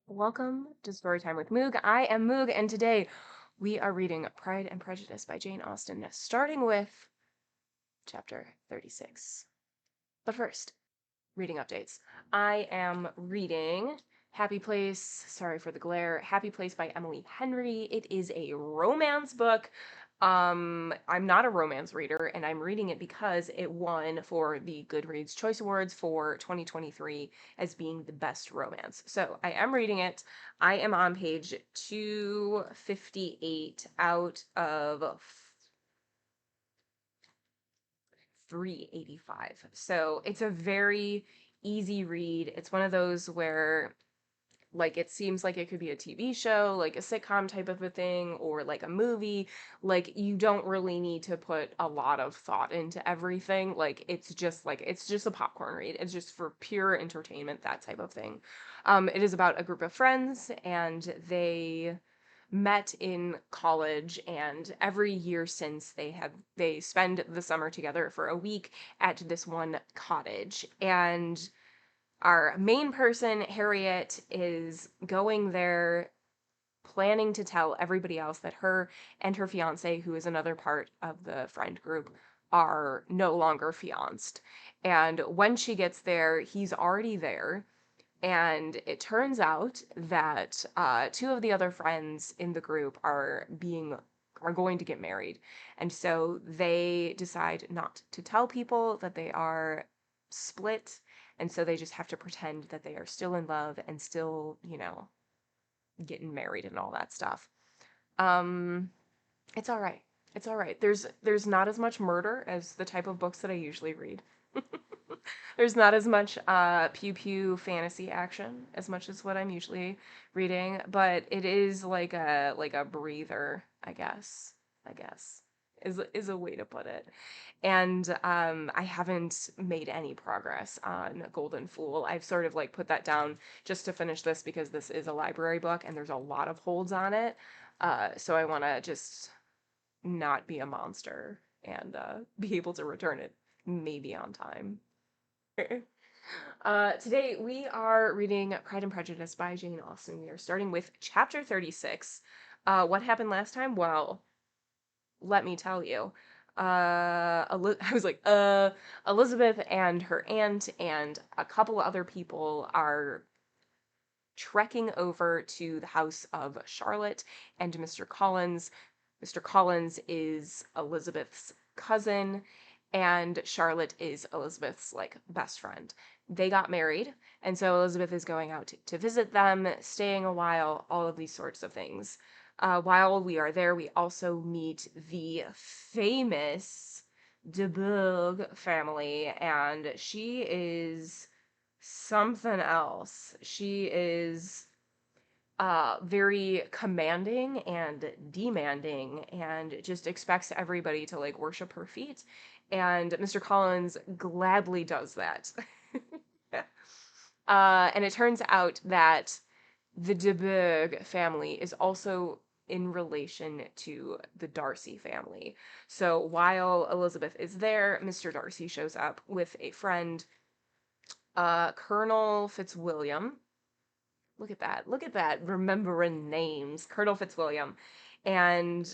Welcome to Storytime with Moog. I am Moog, and today we are reading Pride and Prejudice by Jane Austen, starting with chapter 36. But first, reading updates. I am reading Happy Place, sorry for the glare, Happy Place by Emily Henry. It is a romance book. I'm not a romance reader, and I'm reading it because it won for the Goodreads Choice Awards for 2023 as being the best romance. So I am reading it. I am on page 258 out of 385. So it's a very easy read. It's one of those where like it seems like it could be a TV show, like a sitcom type of a thing, or like a movie. Like you don't really need to put a lot of thought into everything. It's just a popcorn read. It's just for pure entertainment, that type of thing. It is about a group of friends and they met in college, and every year since they spend the summer together for a week at this one cottage. And our main person, Harriet, is going there planning to tell everybody else that her and her fiance, who is another part of the friend group, are no longer fianced. And when she gets there, he's already there. And it turns out that two of the other friends in the group are going to get married. And so they decide not to tell people that they are split. And so they just have to pretend that they are still in love and still, getting married and all that stuff. Um, it's all right. It's all right. There's not as much murder as the type of books that I usually read. There's not as much pew pew fantasy action as much as what I'm usually reading, but it is like a breather, I guess. I guess is a way to put it. And I haven't made any progress on Golden Fool. I've sort of like put that down just to finish this because this is a library book and there's a lot of holds on it. So I want to just not be a monster and be able to return it maybe on time. Today we are reading Pride and Prejudice by Jane Austen. We are starting with chapter 36. What happened last time? Well, let me tell you. I was like, Elizabeth and her aunt and a couple other people are trekking over to the house of Charlotte and Mr. Collins. Mr. Collins is Elizabeth's cousin, and Charlotte is Elizabeth's like best friend. They got married, and so Elizabeth is going out to visit them, staying a while, all of these sorts of things. While we are there, we also meet the famous de Bourgh family, and she is something else. She is very commanding and demanding and just expects everybody to like worship her feet. And Mr. Collins gladly does that. And it turns out that the de Bourgh family is also in relation to the Darcy family. So while Elizabeth is there, Mr. Darcy shows up with a friend, Colonel Fitzwilliam. Look at that. Look at that. Remembering names. Colonel Fitzwilliam. And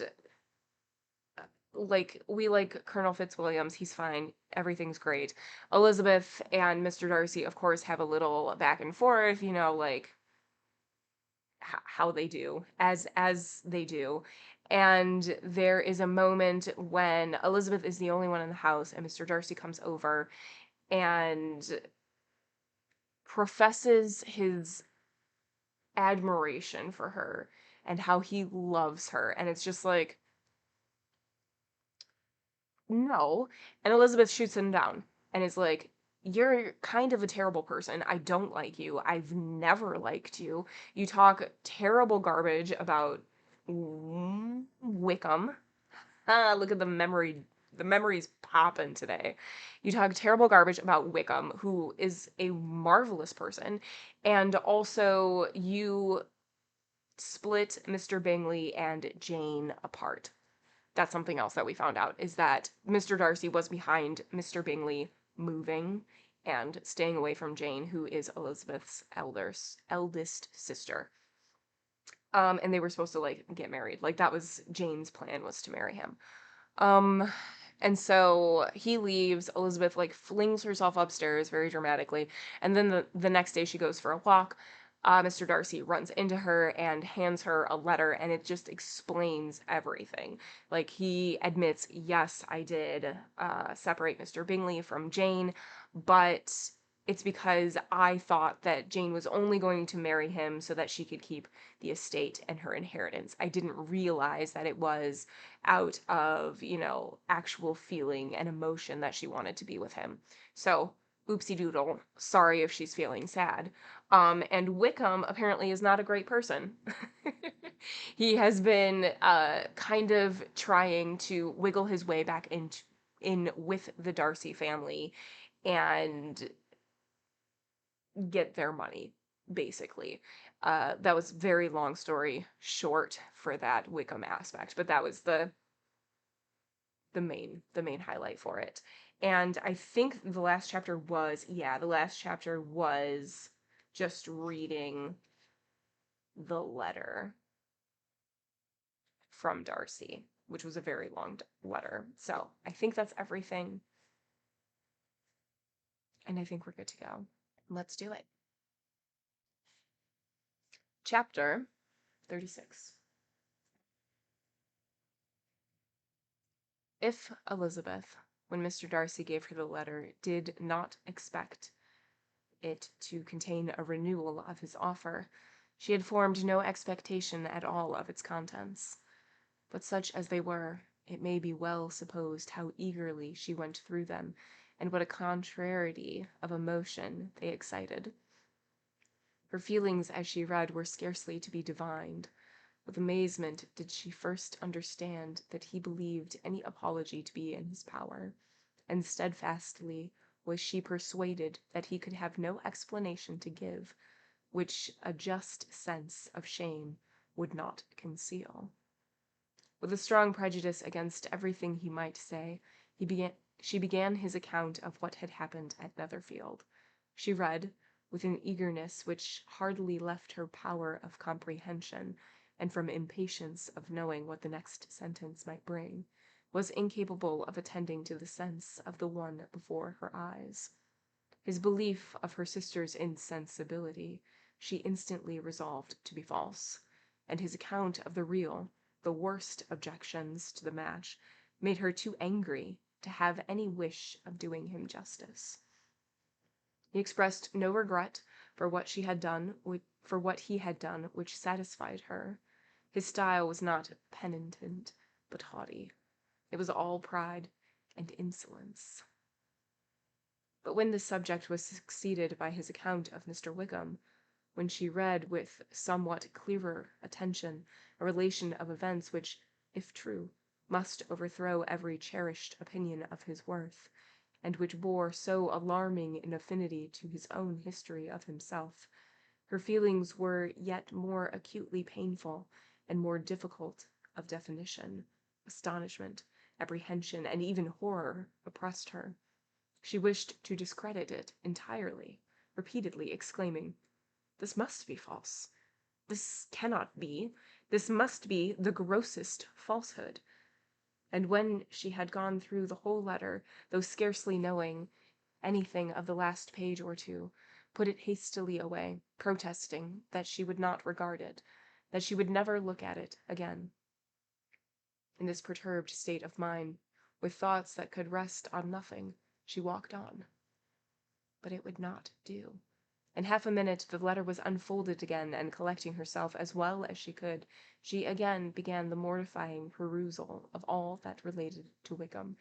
like we like Colonel Fitzwilliams. He's fine. Everything's great. Elizabeth and Mr. Darcy, of course, have a little back and forth, like how they do, as they do. And there is a moment when Elizabeth is the only one in the house and Mr. Darcy comes over and professes his admiration for her and how he loves her. And it's just like, no. And Elizabeth shoots him down and is like, you're kind of a terrible person. I don't like you. I've never liked you. You talk terrible garbage about Wickham. Ah, look at the memory. The memory's popping today. You talk terrible garbage about Wickham, who is a marvelous person, and also you split Mr. Bingley and Jane apart. That's something else that we found out, is that Mr. Darcy was behind Mr. Bingley moving and staying away from Jane, who is Elizabeth's eldest sister. And they were supposed to like get married. Like that was Jane's plan, was to marry him. Um, and so he leaves. Elizabeth like flings herself upstairs very dramatically, and then the next day she goes for a walk. Mr. Darcy runs into her and hands her a letter, and it just explains everything. Like he admits, yes, I did separate Mr. Bingley from Jane, but it's because I thought that Jane was only going to marry him so that she could keep the estate and her inheritance. I didn't realize that it was out of, actual feeling and emotion that she wanted to be with him. So, oopsie doodle. Sorry if she's feeling sad. And Wickham apparently is not a great person. He has been kind of trying to wiggle his way back in with the Darcy family and get their money, basically. That was very long story short for that Wickham aspect, but that was the main highlight for it. And I think the last chapter was just reading the letter from Darcy, which was a very long letter. So I think that's everything. And I think we're good to go. Let's do it. Chapter 36. If Elizabeth, when Mr. Darcy gave her the letter, did not expect it to contain a renewal of his offer, she had formed no expectation at all of its contents. But such as they were, it may be well supposed how eagerly she went through them, and what a contrariety of emotion they excited. Her feelings as she read were scarcely to be divined. With amazement did she first understand that he believed any apology to be in his power, and steadfastly was she persuaded that he could have no explanation to give, which a just sense of shame would not conceal. With a strong prejudice against everything he might say, she began his account of what had happened at Netherfield. She read, with an eagerness which hardly left her power of comprehension, and from impatience of knowing what the next sentence might bring, was incapable of attending to the sense of the one before her eyes. His belief of her sister's insensibility she instantly resolved to be false, and his account of the real, the worst objections to the match, made her too angry to have any wish of doing him justice. He expressed no regret for what he had done which satisfied her. His style was not penitent, but haughty. It was all pride and insolence. But when this subject was succeeded by his account of Mr. Wickham, when she read with somewhat clearer attention a relation of events which, if true, must overthrow every cherished opinion of his worth, and which bore so alarming an affinity to his own history of himself, her feelings were yet more acutely painful and more difficult of definition. Astonishment, apprehension, and even horror oppressed her. She wished to discredit it entirely, repeatedly exclaiming, "This must be false. This cannot be. This must be the grossest falsehood." And when she had gone through the whole letter, though scarcely knowing anything of the last page or two, put it hastily away, protesting that she would not regard it, that she would never look at it again. In this perturbed state of mind, with thoughts that could rest on nothing, she walked on. But it would not do. In half a minute the letter was unfolded again, and collecting herself as well as she could, she again began the mortifying perusal of all that related to Wickham,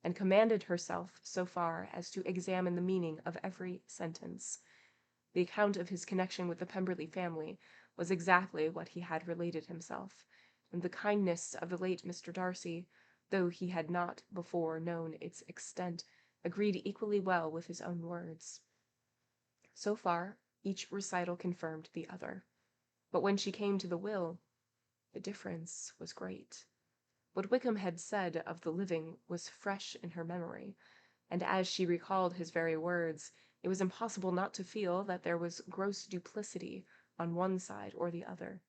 and commanded herself so far as to examine the meaning of every sentence. The account of his connection with the Pemberley family was exactly what he had related himself, and the kindness of the late Mr. Darcy, though he had not before known its extent, agreed equally well with his own words. So far, each recital confirmed the other. But when she came to the will, the difference was great. What Wickham had said of the living was fresh in her memory, and as she recalled his very words, it was impossible not to feel that there was gross duplicity on one side or the other,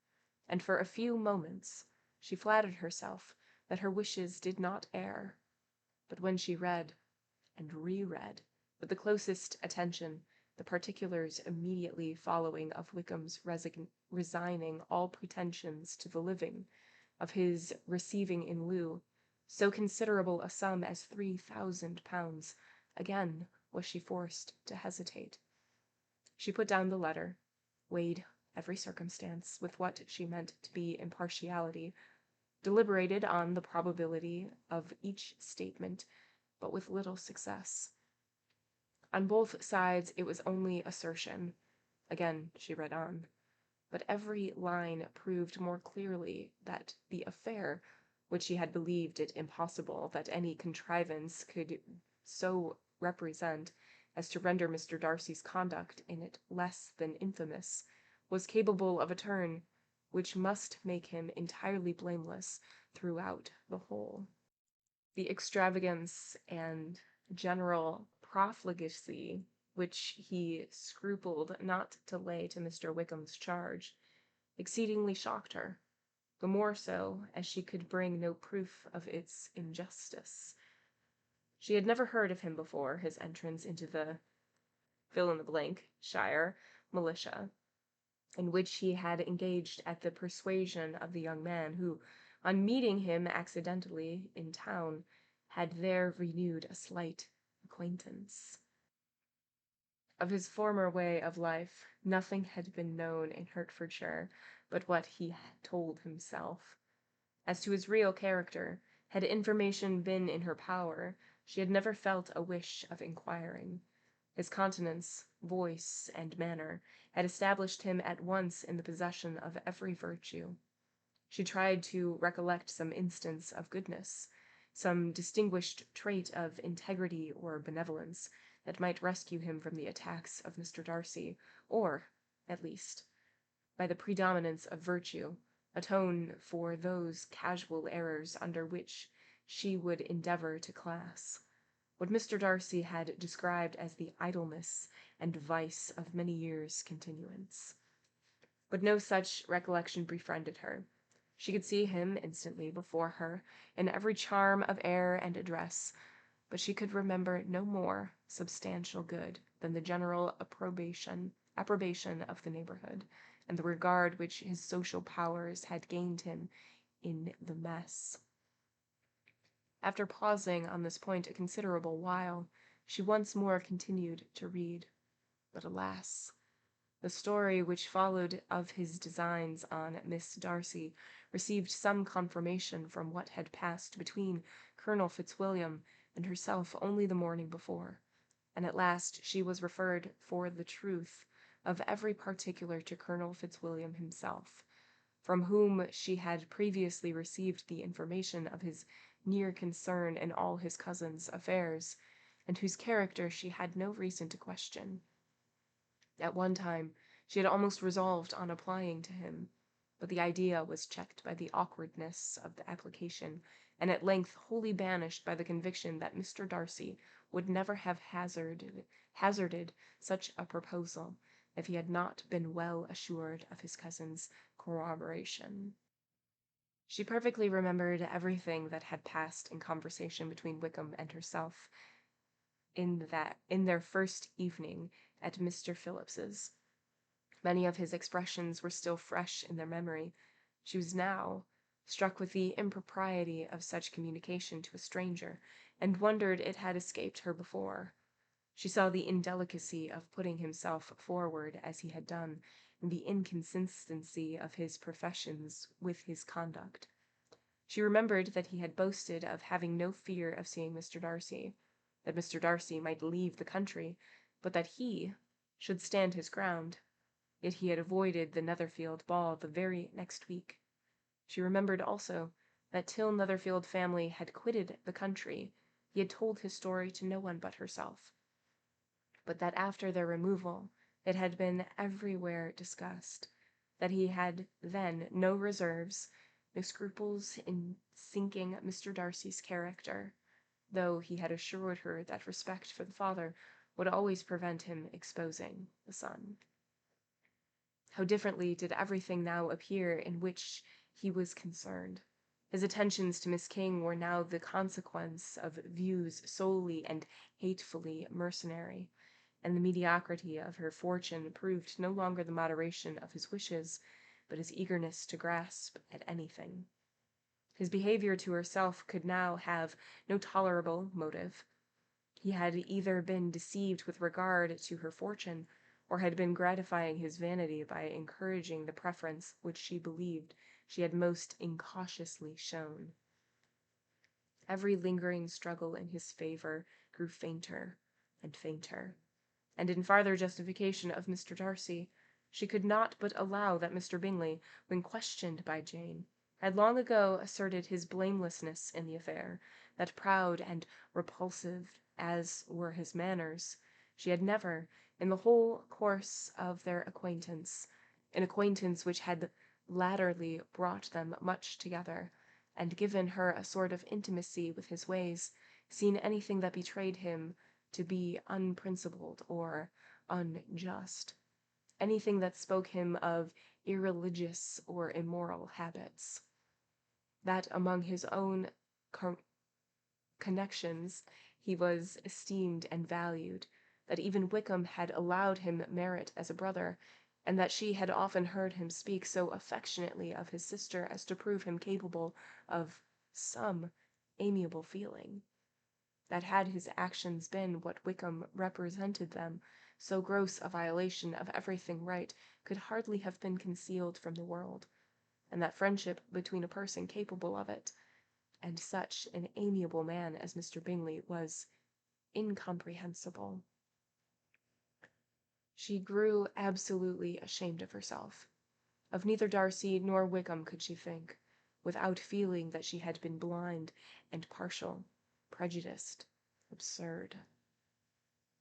and for a few moments she flattered herself that her wishes did not err. But when she read and reread, with the closest attention, the particulars immediately following of Wickham's resigning all pretensions to the living, of his receiving in lieu so considerable a sum as £3,000, again was she forced to hesitate. She put down the letter, weighed every circumstance with what she meant to be impartiality, deliberated on the probability of each statement, but with little success. On both sides it was only assertion. Again she read on, but every line proved more clearly that the affair, which she had believed it impossible that any contrivance could so represent as to render Mr. Darcy's conduct in it less than infamous, was capable of a turn which must make him entirely blameless throughout the whole. The extravagance and general profligacy which he scrupled not to lay to Mr. Wickham's charge exceedingly shocked her, the more so as she could bring no proof of its injustice. She had never heard of him before his entrance into the fill-in-the-blank shire militia, in which he had engaged at the persuasion of the young man who, on meeting him accidentally in town, had there renewed a slight acquaintance. Of his former way of life, nothing had been known in Hertfordshire but what he had told himself. As to his real character, had information been in her power, she had never felt a wish of inquiring. His countenance, voice, and manner had established him at once in the possession of every virtue. She tried to recollect some instance of goodness, some distinguished trait of integrity or benevolence, that might rescue him from the attacks of Mr. Darcy, or, at least, by the predominance of virtue, atone for those casual errors under which she would endeavour to class what Mr. Darcy had described as the idleness and vice of many years' continuance. But no such recollection befriended her. She could see him instantly before her, in every charm of air and address, but she could remember no more substantial good than the general approbation of the neighbourhood, and the regard which his social powers had gained him in the mess. After pausing on this point a considerable while, she once more continued to read. But alas! The story which followed of his designs on Miss Darcy received some confirmation from what had passed between Colonel Fitzwilliam and herself only the morning before, and at last she was referred for the truth of every particular to Colonel Fitzwilliam himself, from whom she had previously received the information of his near concern in all his cousin's affairs, and whose character she had no reason to question. At one time she had almost resolved on applying to him, but the idea was checked by the awkwardness of the application, and at length wholly banished by the conviction that Mr. Darcy would never have hazarded such a proposal if he had not been well assured of his cousin's corroboration. She perfectly remembered everything that had passed in conversation between Wickham and herself in their first evening at Mr. Phillips's. Many of his expressions were still fresh in their memory. She was now struck with the impropriety of such communication to a stranger, and wondered it had escaped her before. She saw the indelicacy of putting himself forward as he had done, and the inconsistency of his professions with his conduct. She remembered that he had boasted of having no fear of seeing Mr. Darcy, that Mr. Darcy might leave the country, but that he should stand his ground. Yet he had avoided the Netherfield ball the very next week. She remembered also that till Netherfield family had quitted the country, he had told his story to no one but herself, but that after their removal it had been everywhere discussed, that he had then no reserves, no scruples in sinking Mr. Darcy's character, though he had assured her that respect for the father would always prevent him exposing the son. How differently did everything now appear in which he was concerned. His attentions to Miss King were now the consequence of views solely and hatefully mercenary, and the mediocrity of her fortune proved no longer the moderation of his wishes, but his eagerness to grasp at anything. His behavior to herself could now have no tolerable motive. He had either been deceived with regard to her fortune, or had been gratifying his vanity by encouraging the preference which she believed she had most incautiously shown. Every lingering struggle in his favor grew fainter and fainter, and in farther justification of Mr. Darcy, she could not but allow that Mr. Bingley, when questioned by Jane, had long ago asserted his blamelessness in the affair, that proud and repulsive as were his manners, she had never, in the whole course of their acquaintance, an acquaintance which had latterly brought them much together, and given her a sort of intimacy with his ways, seen anything that betrayed him to be unprincipled or unjust, anything that spoke him of irreligious or immoral habits. That among his own connections he was esteemed and valued, that even Wickham had allowed him merit as a brother, and that she had often heard him speak so affectionately of his sister as to prove him capable of some amiable feeling, that had his actions been what Wickham represented them, so gross a violation of everything right could hardly have been concealed from the world, and that friendship between a person capable of it, and such an amiable man as Mr. Bingley, was incomprehensible. She grew absolutely ashamed of herself. Of neither Darcy nor Wickham could she think, without feeling that she had been blind and partial, prejudiced, absurd.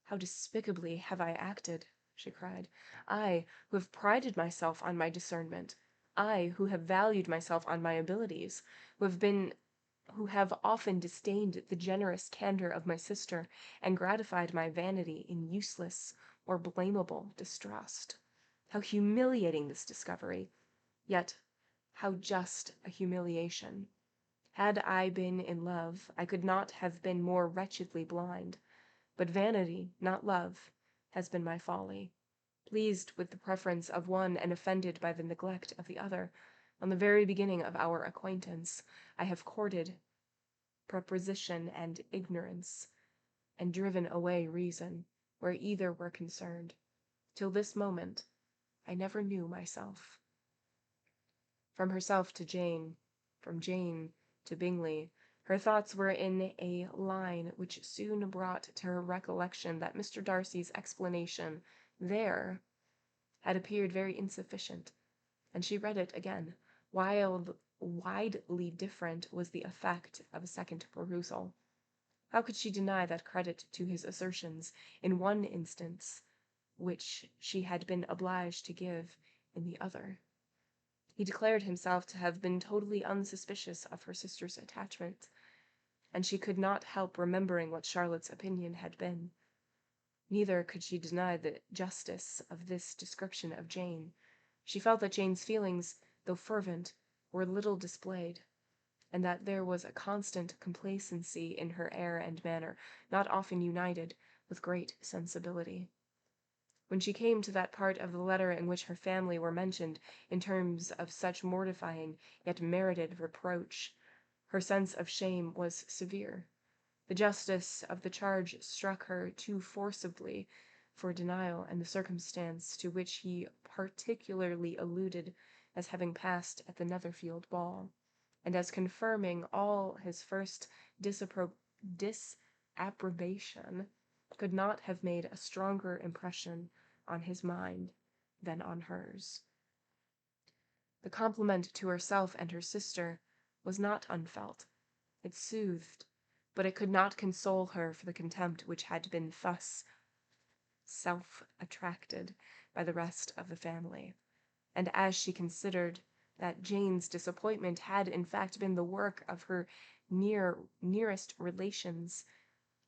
"How despicably have I acted!" she cried. "I, who have prided myself on my discernment, I, who have valued myself on my abilities, who have often disdained the generous candor of my sister, and gratified my vanity in useless or blamable distrust. How humiliating this discovery! Yet how just a humiliation! Had I been in love, I could not have been more wretchedly blind. But vanity, not love, has been my folly. Pleased with the preference of one and offended by the neglect of the other, on the very beginning of our acquaintance, I have courted prepossession and ignorance, and driven away reason, where either were concerned. Till this moment, I never knew myself." From herself to Jane, from Jane to Bingley, her thoughts were in a line which soon brought to her recollection that Mr. Darcy's explanation there had appeared very insufficient, and she read it again, while widely different was the effect of a second perusal. How could she deny that credit to his assertions in one instance which she had been obliged to give in the other? He declared himself to have been totally unsuspicious of her sister's attachment, and she could not help remembering what Charlotte's opinion had been. Neither could she deny the justice of this description of Jane. She felt that Jane's feelings, though fervent, were little displayed, and that there was a constant complacency in her air and manner, not often united with great sensibility. When she came to that part of the letter in which her family were mentioned in terms of such mortifying yet merited reproach, her sense of shame was severe. The justice of the charge struck her too forcibly for denial, and the circumstance to which he particularly alluded as having passed at the Netherfield ball, and as confirming all his first disapprobation, could not have made a stronger impression on his mind than on hers. The compliment to herself and her sister was not unfelt. It soothed, but it could not console her for the contempt which had been thus self-attracted by the rest of the family, and as she considered that Jane's disappointment had in fact been the work of her nearest relations,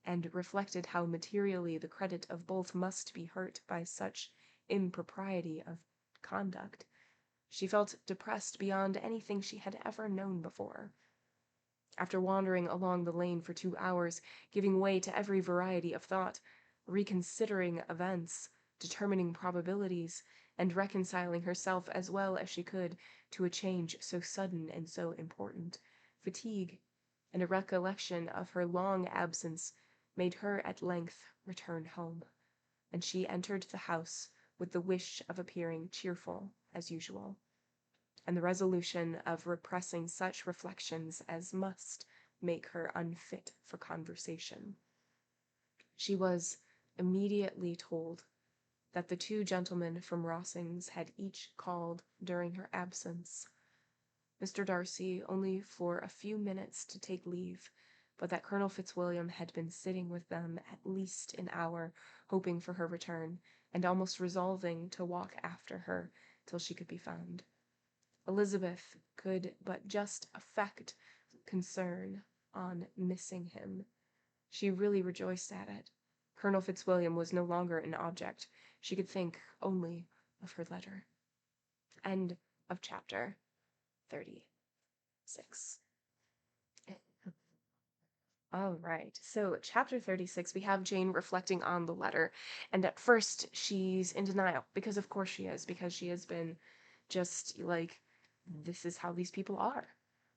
and reflected how materially the credit of both must be hurt by such impropriety of conduct. She felt depressed beyond anything she had ever known before. After wandering along the lane for 2 hours, giving way to every variety of thought, reconsidering events, determining probabilities, and reconciling herself as well as she could to a change so sudden and so important, fatigue, and a recollection of her long absence made her at length return home, and she entered the house with the wish of appearing cheerful as usual, and the resolution of repressing such reflections as must make her unfit for conversation. She was immediately told that the 2 gentlemen from Rossings had each called during her absence. Mr. Darcy only for a few minutes to take leave, but that Colonel Fitzwilliam had been sitting with them at least an hour, hoping for her return, and almost resolving to walk after her till she could be found. Elizabeth could but just affect concern on missing him. She really rejoiced at it. Colonel Fitzwilliam was no longer an object. She could think only of her letter. End of chapter 36. All right, so chapter 36, we have Jane reflecting on the letter, and at first she's in denial, because of course she is, because she has been just like, this is how these people are.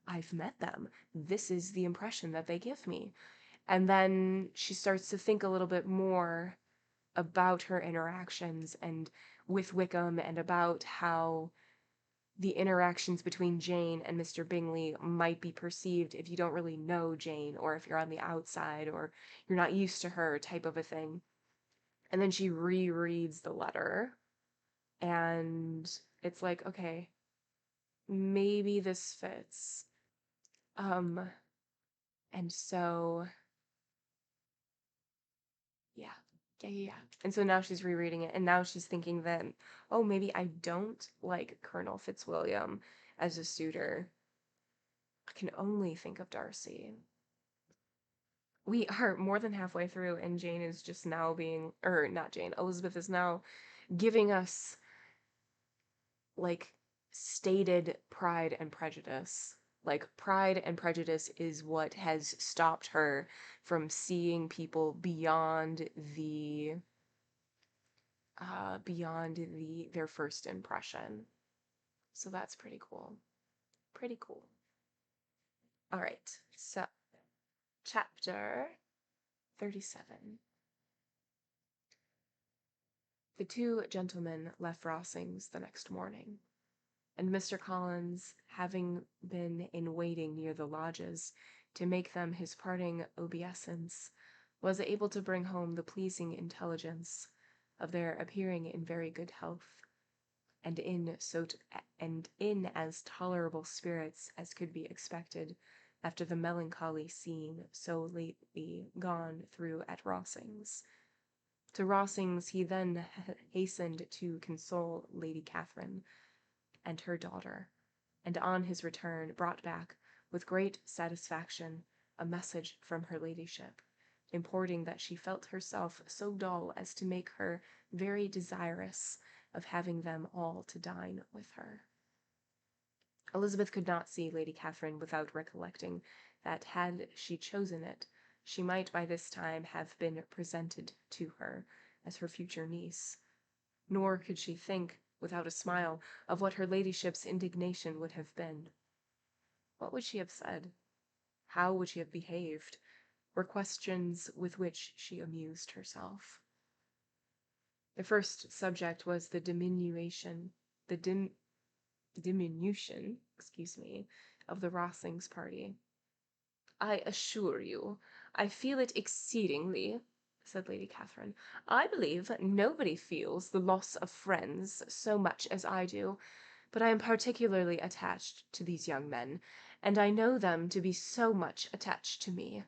I've met them. This is the impression that they give me. And then she starts to think a little bit more about her interactions and with Wickham, and about how the interactions between Jane and Mr. Bingley might be perceived if you don't really know Jane, or if you're on the outside, or you're not used to her, type of a thing. And then she rereads the letter, and it's like, okay, maybe this fits. And so, yeah. Yeah. And so now she's rereading it, and now she's thinking that, oh, maybe I don't like Colonel Fitzwilliam as a suitor. I can only think of Darcy. We are more than halfway through, and Jane is just now not Jane, Elizabeth is now giving us, like, stated Pride and Prejudice. Like, Pride and Prejudice is what has stopped her from seeing people beyond their first impression. So that's pretty cool. Pretty cool. All right, so chapter 37. The 2 gentlemen left Rossings the next morning, and Mr. Collins, having been in waiting near the lodges to make them his parting obeisance, was able to bring home the pleasing intelligence of their appearing in very good health, and in as tolerable spirits as could be expected after the melancholy scene so lately gone through at Rossings. To Rossings he then hastened to console Lady Catherine and her daughter, and on his return brought back, with great satisfaction, a message from her ladyship, importing that she felt herself so dull as to make her very desirous of having them all to dine with her. Elizabeth could not see Lady Catherine without recollecting that, had she chosen it, she might by this time have been presented to her as her future niece, nor could she think, without a smile, of what her ladyship's indignation would have been. What would she have said? How would she have behaved? Were questions with which she amused herself. The first subject was the diminution, of the Rossings party. "I assure you, I feel it exceedingly," said Lady Catherine. "I believe nobody feels the loss of friends so much as I do, but I am particularly attached to these young men, and I know them to be so much attached to me.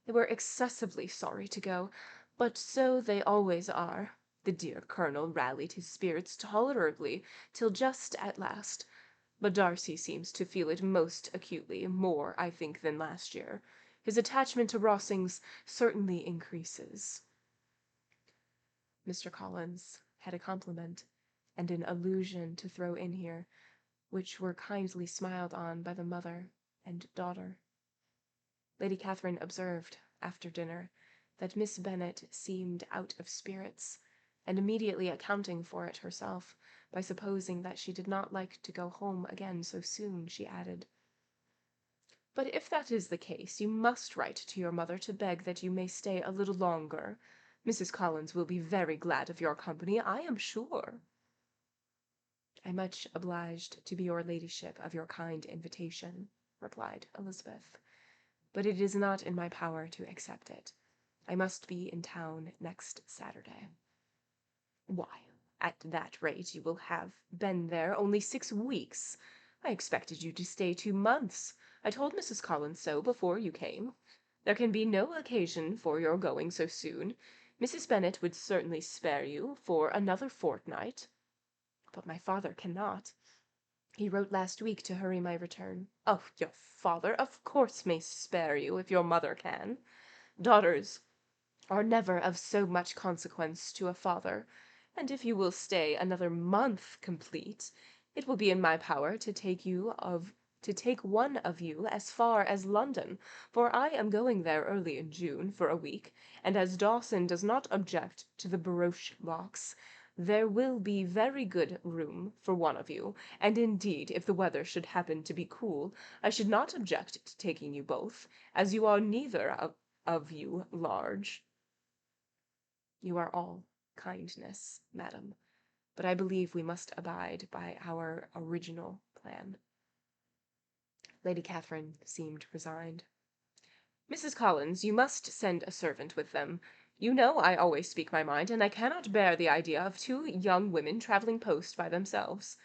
They were excessively sorry to go, but so they always are. The dear Colonel rallied his spirits tolerably till just at last, But Darcy seems to feel it most acutely, more, I think, than last year. His attachment to Rossings certainly increases." Mr. Collins had a compliment and an allusion to throw in here, which were kindly smiled on by the mother and daughter. Lady Catherine observed, after dinner, that Miss Bennet seemed out of spirits, and immediately accounting for it herself, by supposing that she did not like to go home again so soon, she added, "But if that is the case, you must write to your mother to beg that you may stay a little longer. Mrs. Collins will be very glad of your company, I am sure." "I am much obliged to your ladyship of your kind invitation," replied Elizabeth, "but it is not in my power to accept it. I must be in town next Saturday." "Why, at that rate you will have been there only 6 weeks. I expected you to stay 2 months. I told Mrs. Collins so before you came. There can be no occasion for your going so soon. Mrs. Bennet would certainly spare you for another fortnight." "But my father cannot. He wrote last week to hurry my return." "Oh, your father, of course, may spare you if your mother can. Daughters are never of so much consequence to a father, and if you will stay another month complete, it will be in my power to take one of you as far as London, for I am going there early in June for a week, and as Dawson does not object to the barouche box, there will be very good room for one of you, and indeed, if the weather should happen to be cool, I should not object to taking you both, as you are neither of you large." "You are all kindness, madam, but I believe we must abide by our original plan." Lady Catherine seemed resigned. "Mrs. Collins, you must send a servant with them. You know I always speak my mind, and I cannot bear the idea of 2 young women travelling post by themselves.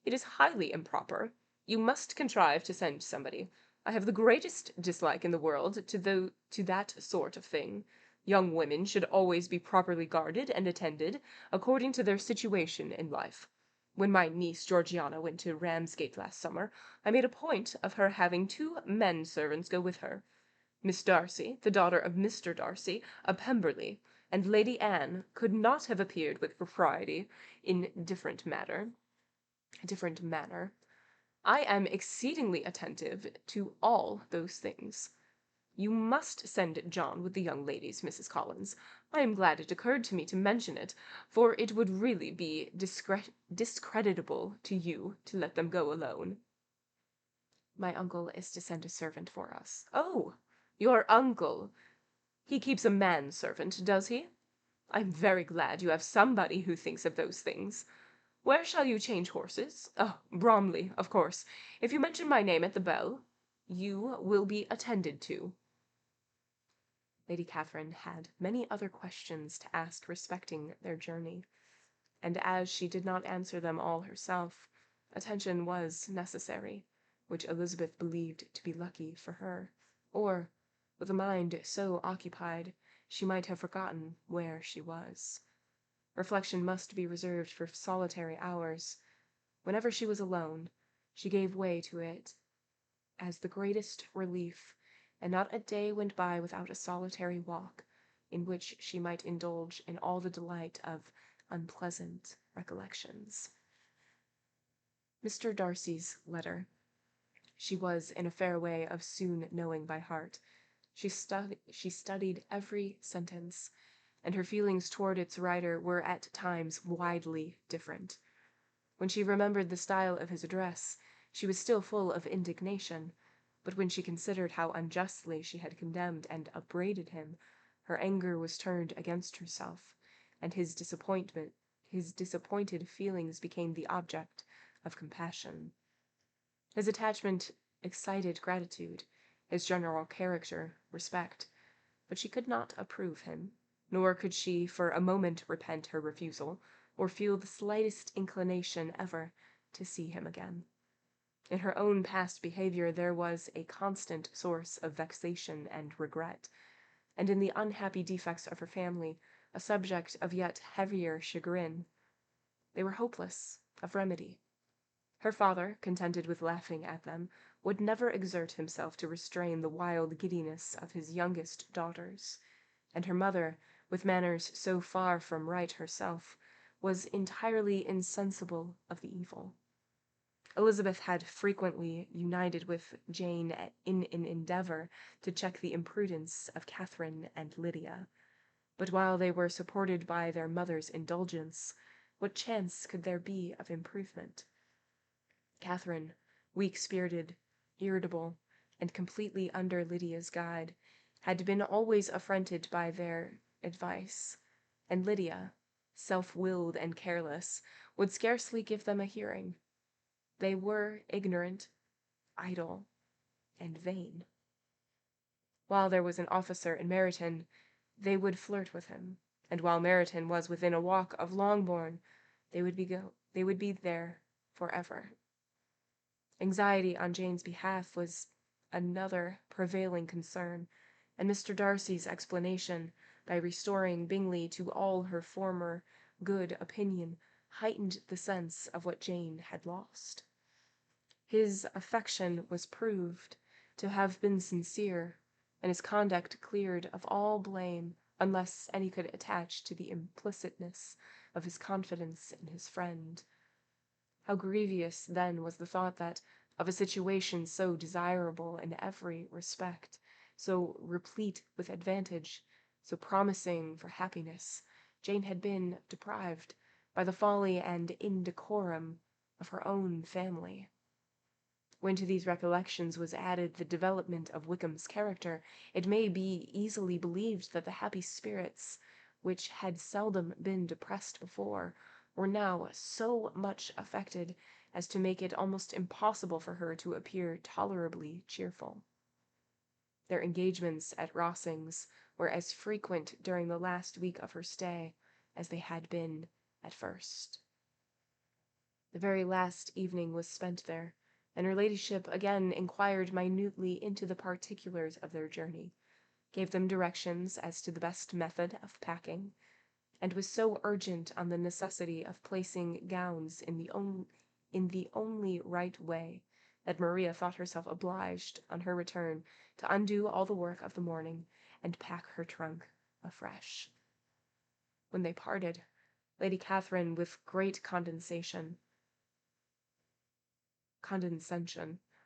It is highly improper. You must contrive to send somebody. I have the greatest dislike in the world to that sort of thing. Young women should always be properly guarded and attended, according to their situation in life. When my niece Georgiana went to Ramsgate last summer, I made a point of her having 2 men servants go with her. Miss Darcy, the daughter of Mr. Darcy, of Pemberley, and Lady Anne could not have appeared with propriety in different manner. I am exceedingly attentive to all those things. You must send John with the young ladies, Mrs. Collins. I am glad it occurred to me to mention it, for it would really be discreditable to you to let them go alone." "My uncle is to send a servant for us." "Oh, your uncle! He keeps a man-servant, does he? I'm very glad you have somebody who thinks of those things. Where shall you change horses? Oh, Bromley, of course. If you mention my name at the bell, you will be attended to." Lady Catherine had many other questions to ask respecting their journey, and as she did not answer them all herself, attention was necessary, which Elizabeth believed to be lucky for her, or, with a mind so occupied, she might have forgotten where she was. Reflection must be reserved for solitary hours. Whenever she was alone, she gave way to it as the greatest relief, and not a day went by without a solitary walk, in which she might indulge in all the delight of unpleasant recollections. Mr. Darcy's letter she was in a fair way of soon knowing by heart. She studied every sentence, and her feelings toward its writer were at times widely different. When she remembered the style of his address, she was still full of indignation, but when she considered how unjustly she had condemned and upbraided him, her anger was turned against herself, and his disappointed feelings became the object of compassion. His attachment excited gratitude, his general character respect, but she could not approve him, nor could she for a moment repent her refusal, or feel the slightest inclination ever to see him again. In her own past behavior there was a constant source of vexation and regret, and in the unhappy defects of her family a subject of yet heavier chagrin. They were hopeless of remedy. Her father, contented with laughing at them, would never exert himself to restrain the wild giddiness of his youngest daughters, and her mother, with manners so far from right herself, was entirely insensible of the evil. Elizabeth had frequently united with Jane in an endeavour to check the imprudence of Catherine and Lydia, but while they were supported by their mother's indulgence, what chance could there be of improvement? Catherine, weak-spirited, irritable, and completely under Lydia's guide, had been always affronted by their advice, and Lydia, self-willed and careless, would scarcely give them a hearing. They were ignorant, idle, and vain. While there was an officer in Meryton, they would flirt with him, and while Meryton was within a walk of Longbourn, they would be there forever. Anxiety on Jane's behalf was another prevailing concern, and Mr. Darcy's explanation, by restoring Bingley to all her former good opinion, heightened the sense of what Jane had lost. His affection was proved to have been sincere, and his conduct cleared of all blame, unless any could attach to the implicitness of his confidence in his friend. How grievous then was the thought that, of a situation so desirable in every respect, so replete with advantage, so promising for happiness, Jane had been deprived by the folly and indecorum of her own family. When to these recollections was added the development of Wickham's character, it may be easily believed that the happy spirits, which had seldom been depressed before, were now so much affected as to make it almost impossible for her to appear tolerably cheerful. Their engagements at Rossings were as frequent during the last week of her stay as they had been at first. The very last evening was spent there, and her ladyship again inquired minutely into the particulars of their journey, gave them directions as to the best method of packing, and was so urgent on the necessity of placing gowns in the only right way, that Maria thought herself obliged, on her return, to undo all the work of the morning, and pack her trunk afresh. When they parted, Lady Catherine, with great condescension,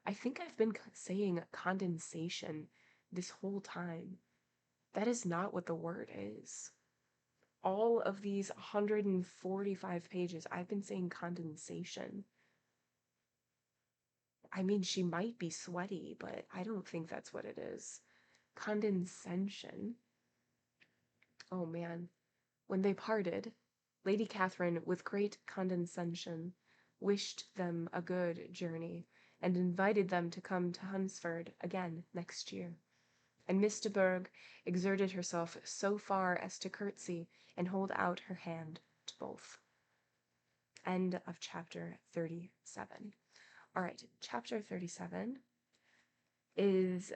I think I've been saying condensation this whole time. That is not what the word is. All of these 145 pages, I've been saying condensation. I mean, she might be sweaty, but I don't think that's what it is. Condescension. Oh man. When they parted, Lady Catherine, with great condescension, wished them a good journey, and invited them to come to Hunsford again next year. And Miss de Bourgh exerted herself so far as to curtsy and hold out her hand to both. End of chapter 37. All right, chapter 37 is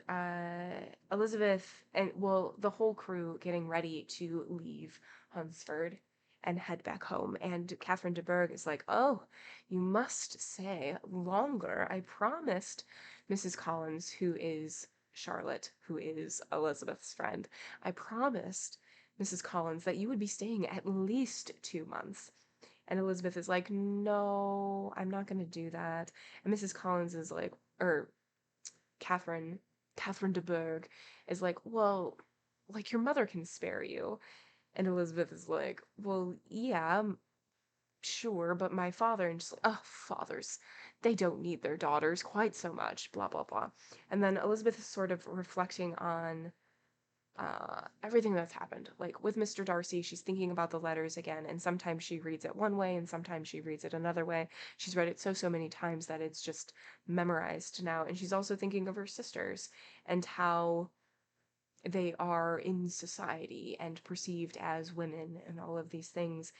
Elizabeth and, well, the whole crew getting ready to leave Hunsford and head back home. And Catherine de Bourgh is like, oh, you must stay longer. I promised Mrs. Collins, who is Charlotte, who is Elizabeth's friend, I promised Mrs. Collins that you would be staying at least 2 months. And Elizabeth is like, no, I'm not going to do that. And Mrs. Collins is like, or Catherine de Bourgh is like, well, like, your mother can spare you. And Elizabeth is like, well, yeah, sure, but my father, and just like, oh, fathers, they don't need their daughters quite so much, blah, blah, blah. And then Elizabeth is sort of reflecting on everything that's happened. Like, with Mr. Darcy, she's thinking about the letters again, and sometimes she reads it one way, and sometimes she reads it another way. She's read it so many times that it's just memorized now. And she's also thinking of her sisters, and how they are in society and perceived as women, and all of these things,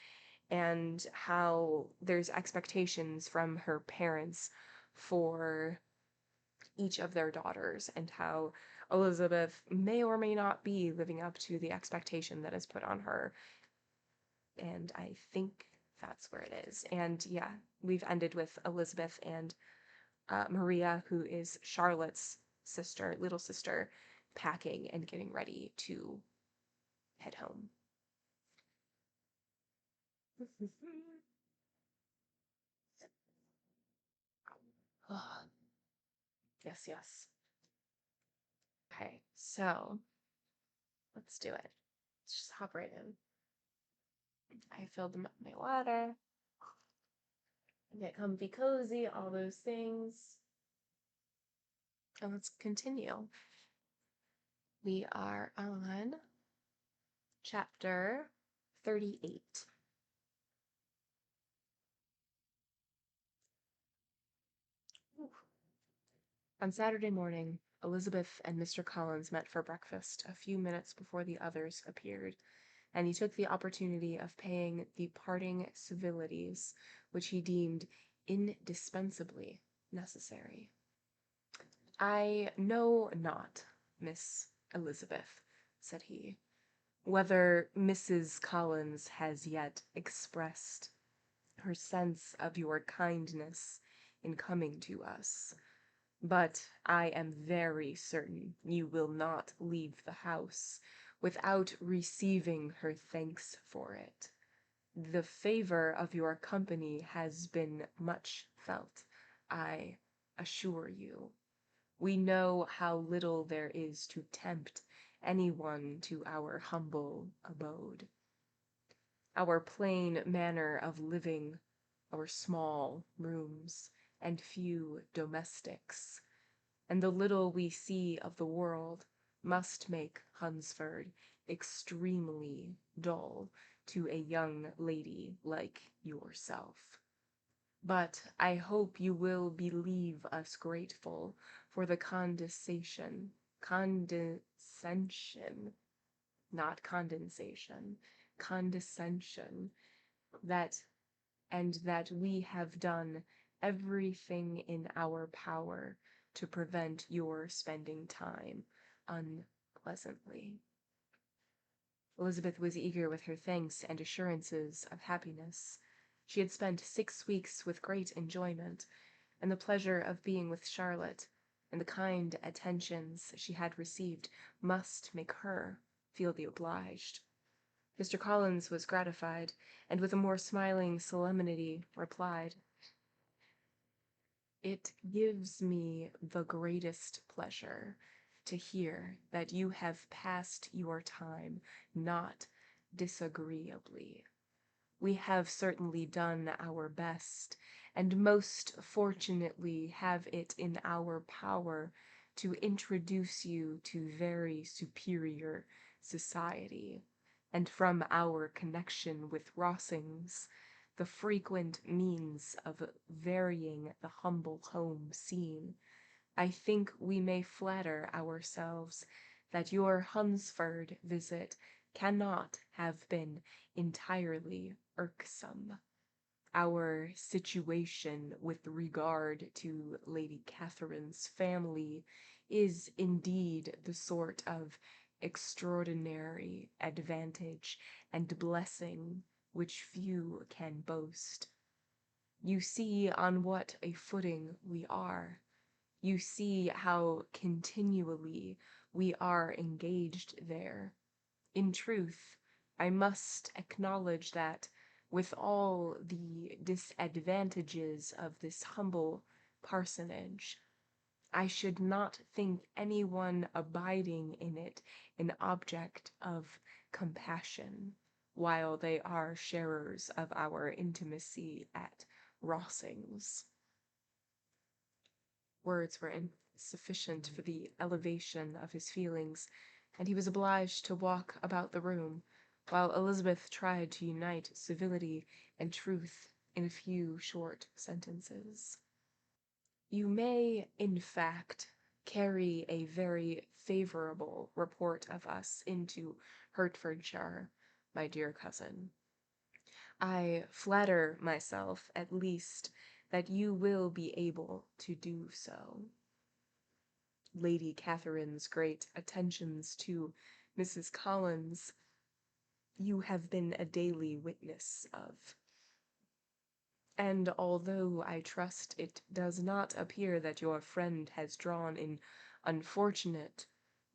and how there's expectations from her parents for each of their daughters, and how Elizabeth may or may not be living up to the expectation that is put on her. And I think that's where it is. And yeah, we've ended with Elizabeth and Maria, who is Charlotte's sister, little sister, packing and getting ready to head home. Yes, yes. Okay, so let's do it. Let's just hop right in. I filled them up with my water. Get comfy, cozy, all those things. And let's continue. We are on chapter 38. Ooh. On Saturday morning, Elizabeth and Mr. Collins met for breakfast a few minutes before the others appeared, and he took the opportunity of paying the parting civilities which he deemed indispensably necessary. "I know not, Miss Elizabeth," said he, "whether Mrs. Collins has yet expressed her sense of your kindness in coming to us, but I am very certain you will not leave the house without receiving her thanks for it. The favor of your company has been much felt, I assure you. We know how little there is to tempt anyone to our humble abode. Our plain manner of living, our small rooms, and few domestics, and the little we see of the world, must make Hunsford extremely dull to a young lady like yourself. But I hope you will believe us grateful for the not condensation, condescension, that and that we have done everything in our power to prevent your spending time unpleasantly." Elizabeth was eager with her thanks and assurances of happiness. She had spent 6 weeks with great enjoyment, and the pleasure of being with Charlotte, and the kind attentions she had received, must make her feel the obliged. Mr. Collins was gratified, and with a more smiling solemnity replied, "It gives me the greatest pleasure to hear that you have passed your time not disagreeably. We have certainly done our best, and most fortunately have it in our power to introduce you to very superior society, and from our connection with Rossings, the frequent means of varying the humble home scene, I think we may flatter ourselves that your Hunsford visit cannot have been entirely irksome. Our situation with regard to Lady Catherine's family is indeed the sort of extraordinary advantage and blessing which few can boast. You see on what a footing we are. You see how continually we are engaged there. In truth, I must acknowledge that, with all the disadvantages of this humble parsonage, I should not think anyone abiding in it an object of compassion, while they are sharers of our intimacy at Rossings." Words were insufficient for the elevation of his feelings, and he was obliged to walk about the room, while Elizabeth tried to unite civility and truth in a few short sentences. "You may, in fact, carry a very favorable report of us into Hertfordshire, my dear cousin. I flatter myself, at least, that you will be able to do so. Lady Catherine's great attentions to Mrs. Collins you have been a daily witness of. And although I trust it does not appear that your friend has drawn an unfortunate,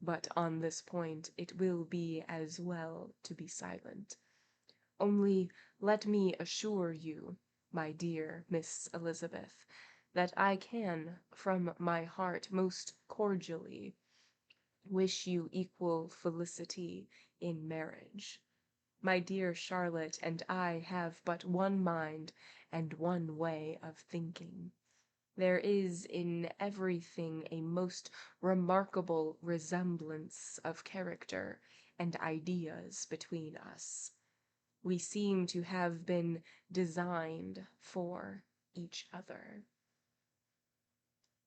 but on this point it will be as well to be silent. Only let me assure you, my dear Miss Elizabeth, that I can, from my heart most cordially, wish you equal felicity in marriage. My dear Charlotte and I have but one mind and one way of thinking. There is in everything a most remarkable resemblance of character and ideas between us. We seem to have been designed for each other.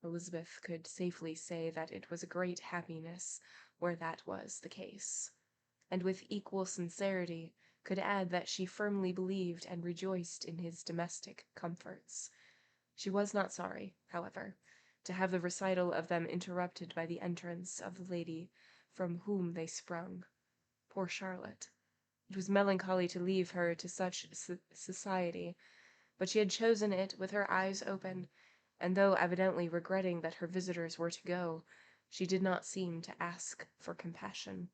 Elizabeth could safely say that it was a great happiness where that was the case, and with equal sincerity could add that she firmly believed and rejoiced in his domestic comforts. She was not sorry, however, to have the recital of them interrupted by the entrance of the lady from whom they sprung. Poor Charlotte! It was melancholy to leave her to such society, but she had chosen it with her eyes open, and though evidently regretting that her visitors were to go, she did not seem to ask for compassion.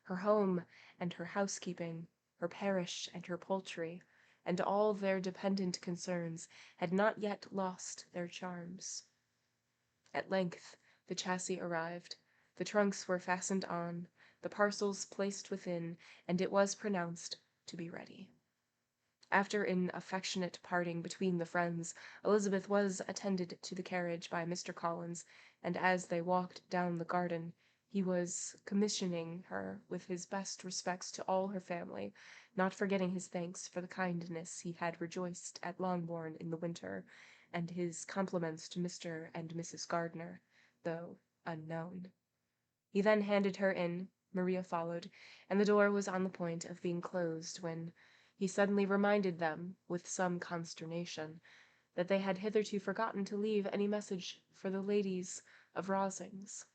Her home and her housekeeping, her parish and her poultry, and all their dependent concerns had not yet lost their charms. At length the chassis arrived, the trunks were fastened on, the parcels placed within, and it was pronounced to be ready. After an affectionate parting between the friends, Elizabeth was attended to the carriage by Mr. Collins, and as they walked down the garden, he was commissioning her with his best respects to all her family, not forgetting his thanks for the kindness he had rejoiced at Longbourn in the winter, and his compliments to Mr. and Mrs. Gardiner, though unknown. He then handed her in, Maria followed, and the door was on the point of being closed when he suddenly reminded them, with some consternation, that they had hitherto forgotten to leave any message for the ladies of Rosings.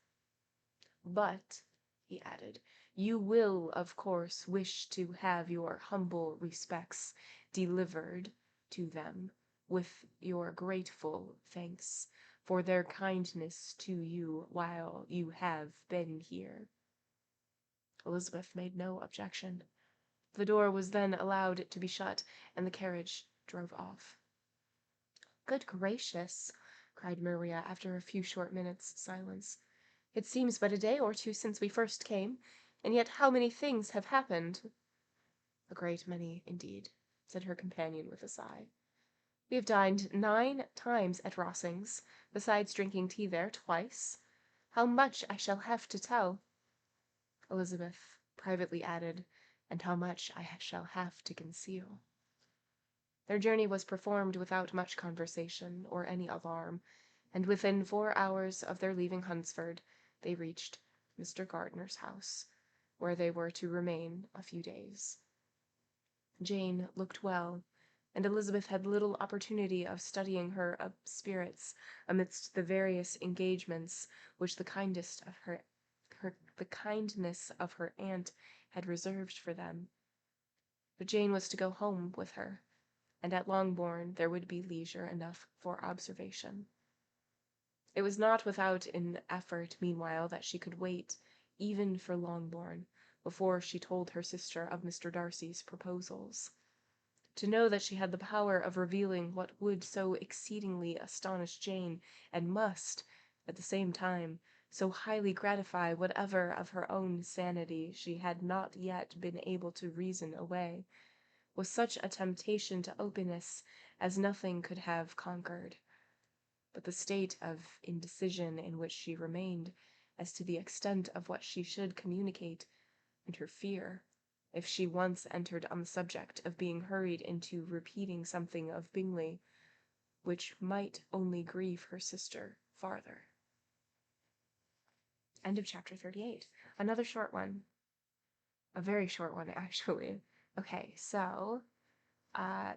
"But," he added, "you will, of course, wish to have your humble respects delivered to them, with your grateful thanks for their kindness to you while you have been here." Elizabeth made no objection. The door was then allowed to be shut, and the carriage drove off. "Good gracious!" cried Maria, after a few short minutes' silence. "It seems but a day or two since we first came, and yet how many things have happened!" "A great many, indeed," said her companion with a sigh. "We have dined 9 times at Rosings, besides drinking tea there twice. How much I shall have to tell!" Elizabeth privately added, "and how much I shall have to conceal." Their journey was performed without much conversation or any alarm, and within 4 hours of their leaving Hunsford they reached Mr. Gardiner's house, where they were to remain a few days. Jane looked well, and Elizabeth had little opportunity of studying her spirits amidst the various engagements which the kindness of her aunt had reserved for them. But Jane was to go home with her, and at Longbourn there would be leisure enough for observation. It was not without an effort, meanwhile, that she could wait, even for Longbourn, before she told her sister of Mr. Darcy's proposals. To know that she had the power of revealing what would so exceedingly astonish Jane, and must, at the same time, so highly gratify whatever of her own sanity she had not yet been able to reason away, was such a temptation to openness as nothing could have conquered. But the state of indecision in which she remained as to the extent of what she should communicate, and her fear, if she once entered on the subject, of being hurried into repeating something of Bingley, which might only grieve her sister farther. End of chapter 38. Another short one. A very short one, actually. Okay, so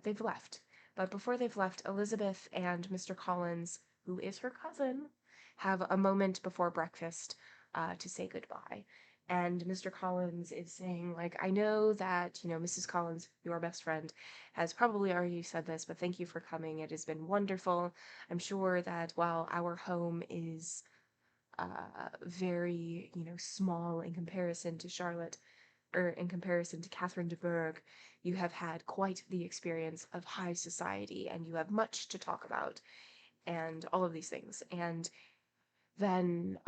they've left. But before they've left, Elizabeth and Mr. Collins, who is her cousin, have a moment before breakfast to say goodbye. And Mr. Collins is saying, like, I know that, Mrs. Collins, your best friend, has probably already said this, but thank you for coming. It has been wonderful. I'm sure that while our home is very, small in comparison to Charlotte, or in comparison to Catherine de Bourgh, you have had quite the experience of high society, and you have much to talk about, and all of these things. And then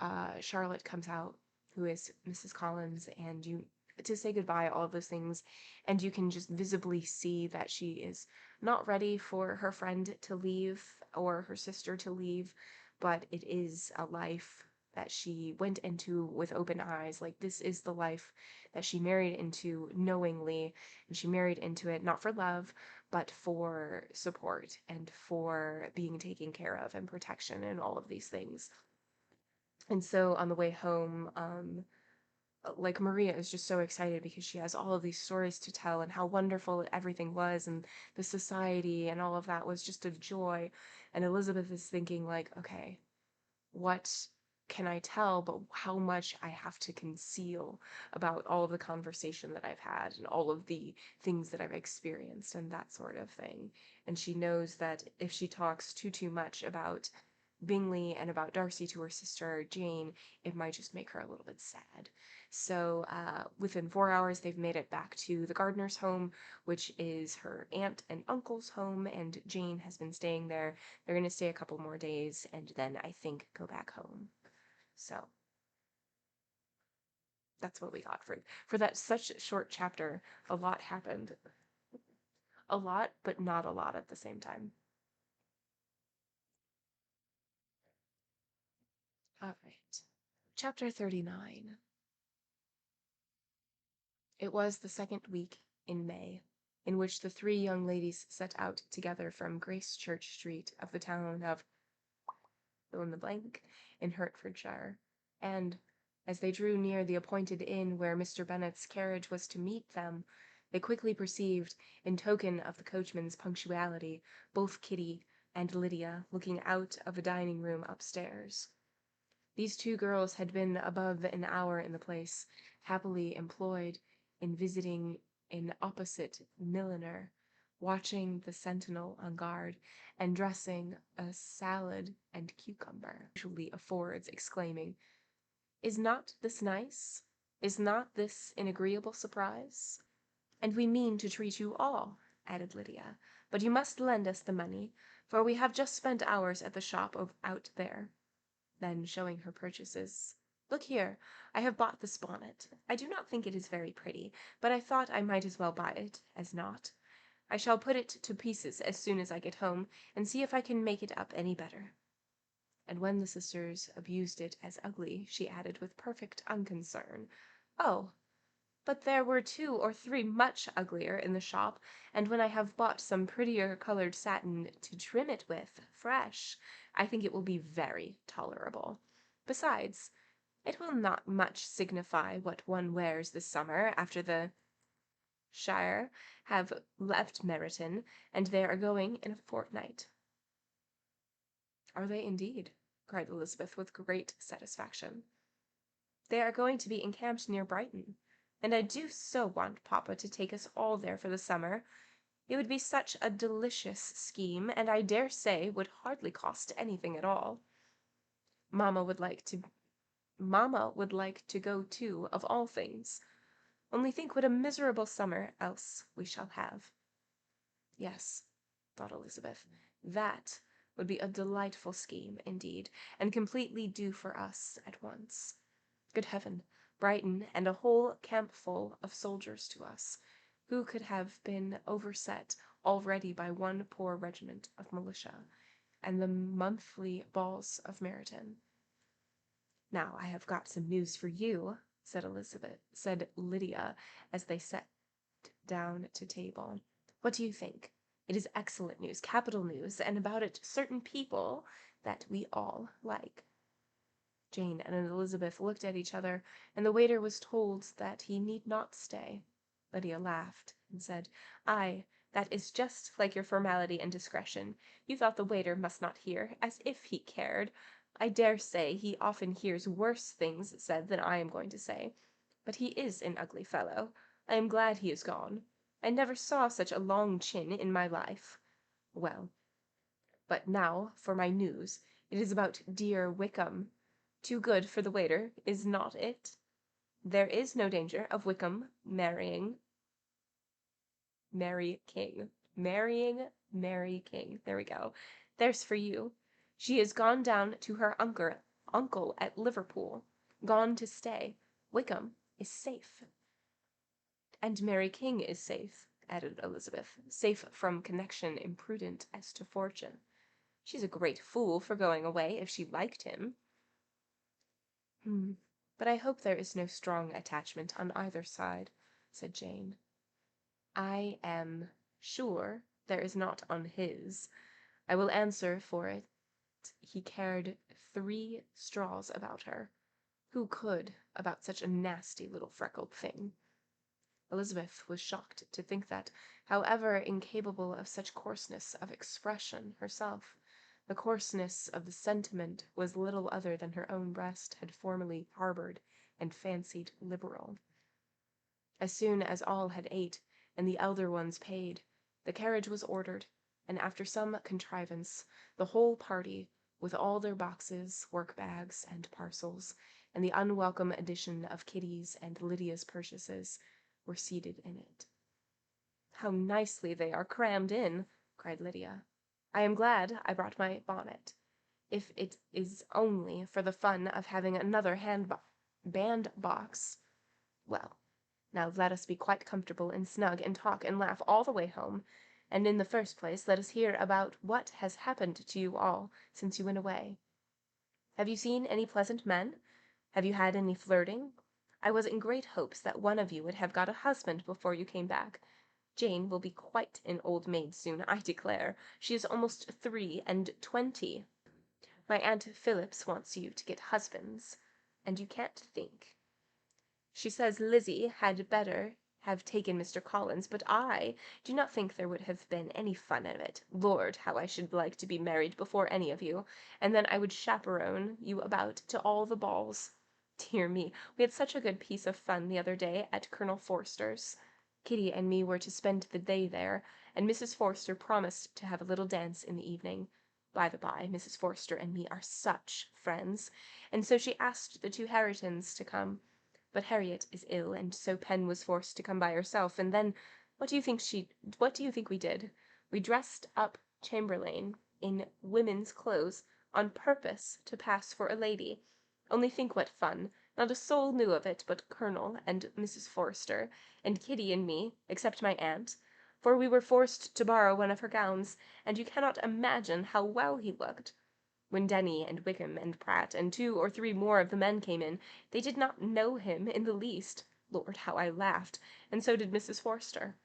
Charlotte comes out, who is Mrs. Collins, and you to say goodbye, all of those things, and you can just visibly see that she is not ready for her friend to leave or her sister to leave, but it is a life that she went into with open eyes. Like, this is the life that she married into knowingly, and she married into it not for love, but for support and for being taken care of and protection and all of these things. And so on the way home, like Maria is just so excited because she has all of these stories to tell and how wonderful everything was, and the society and all of that was just a joy. And Elizabeth is thinking, like, okay, what can I tell, but how much I have to conceal about all of the conversation that I've had and all of the things that I've experienced and that sort of thing. And she knows that if she talks too much about Bingley and about Darcy to her sister Jane, it might just make her a little bit sad. So within 4 hours, they've made it back to the gardener's home, which is her aunt and uncle's home, and Jane has been staying there. They're going to stay a couple more days and then I think go back home. So that's what we got for that such short chapter. A lot happened. A lot, but not a lot at the same time. All right. Chapter 39. It was the second week in May, in which the three young ladies set out together from Gracechurch Street of the town of fill in the blank in Hertfordshire, and, as they drew near the appointed inn where Mr. Bennet's carriage was to meet them, they quickly perceived, in token of the coachman's punctuality, both Kitty and Lydia looking out of a dining-room upstairs. These two girls had been above an hour in the place, happily employed in visiting an opposite milliner, watching the sentinel on guard, and dressing a salad and cucumber usually affords, exclaiming, "Is not this nice? Is not this an agreeable surprise? And we mean to treat you all," added Lydia, "but you must lend us the money, for we have just spent ours at the shop out there." Then, showing her purchases, "Look here, I have bought this bonnet. I do not think it is very pretty, but I thought I might as well buy it as not. I shall put it to pieces as soon as I get home, and see if I can make it up any better." And when the sisters abused it as ugly, she added with perfect unconcern, "Oh, but there were 2 or 3 much uglier in the shop, and when I have bought some prettier colored satin to trim it with, fresh, I think it will be very tolerable. Besides, it will not much signify what one wears this summer after the shire have left Meryton, and they are going in a fortnight." "Are they indeed?" cried Elizabeth with great satisfaction. "They are going to be encamped near Brighton, and I do so want papa to take us all there for the summer. It would be such a delicious scheme, and I dare say would hardly cost anything at all. Mamma would like to go too, of all things. Only think what a miserable summer else we shall have." Yes, thought Elizabeth, that would be a delightful scheme, indeed, and completely due for us at once. Good heaven, Brighton, and a whole campful of soldiers to us! Who could have been overset already by one poor regiment of militia, and the monthly balls of Meryton? "Now I have got some news for you," said Lydia, as they sat down to table. "What do you think? It is excellent news, capital news, and about it certain people that we all like." Jane and Elizabeth looked at each other, and the waiter was told that he need not stay. Lydia laughed, and said, "Ay, that is just like your formality and discretion. You thought the waiter must not hear, as if he cared. I dare say he often hears worse things said than I am going to say. But he is an ugly fellow. I am glad he is gone. I never saw such a long chin in my life. Well, but now for my news. It is about dear Wickham. Too good for the waiter, is not it? There is no danger of Wickham marrying Mary King. Marrying Mary King. There we go. There's for you. She has gone down to her uncle at Liverpool. Gone to stay. Wickham is safe. And Mary King is safe, added Elizabeth. Safe from connection imprudent as to fortune. She's a great fool for going away if she liked him. But I hope there is no strong attachment on either side, said Jane. I am sure there is not on his. I will answer for it he cared 3 straws about her. Who could about such a nasty little freckled thing? Elizabeth was shocked to think that, however incapable of such coarseness of expression herself, the coarseness of the sentiment was little other than her own breast had formerly harboured and fancied liberal. As soon as all had ate, and the elder ones paid, the carriage was ordered, and after some contrivance, the whole party, with all their boxes, work-bags, and parcels, and the unwelcome addition of Kitty's and Lydia's purchases, were seated in it. "How nicely they are crammed in!" cried Lydia. "I am glad I brought my bonnet, if it is only for the fun of having another bandbox. Well, now let us be quite comfortable and snug and talk and laugh all the way home, and in the first place let us hear about what has happened to you all since you went away. Have you seen any pleasant men? Have you had any flirting? I was in great hopes that one of you would have got a husband before you came back. Jane will be quite an old maid soon, I declare. She is almost 23. My Aunt Phillips wants you to get husbands, and you can't think. She says Lizzie had better have taken Mr. Collins, but I do not think there would have been any fun in it. Lord, how I should like to be married before any of you, and then I would chaperon you about to all the balls. Dear me, we had such a good piece of fun the other day at Colonel Forster's. Kitty and me were to spend the day there, and Mrs. Forster promised to have a little dance in the evening. By the by, Mrs. Forster and me are such friends, and so she asked the 2 Harringtons to come. But Harriet is ill, and so Pen was forced to come by herself, and then what do you think we did? We dressed up Chamberlain in women's clothes on purpose to pass for a lady. Only think what fun! Not a soul knew of it but Colonel and Mrs. Forster, and Kitty and me, except my aunt, for we were forced to borrow one of her gowns, and you cannot imagine how well he looked. When Denny and Wickham and Pratt and 2 or 3 more of the men came in, they did not know him in the least. Lord, how I laughed, and so did Mrs. Forster.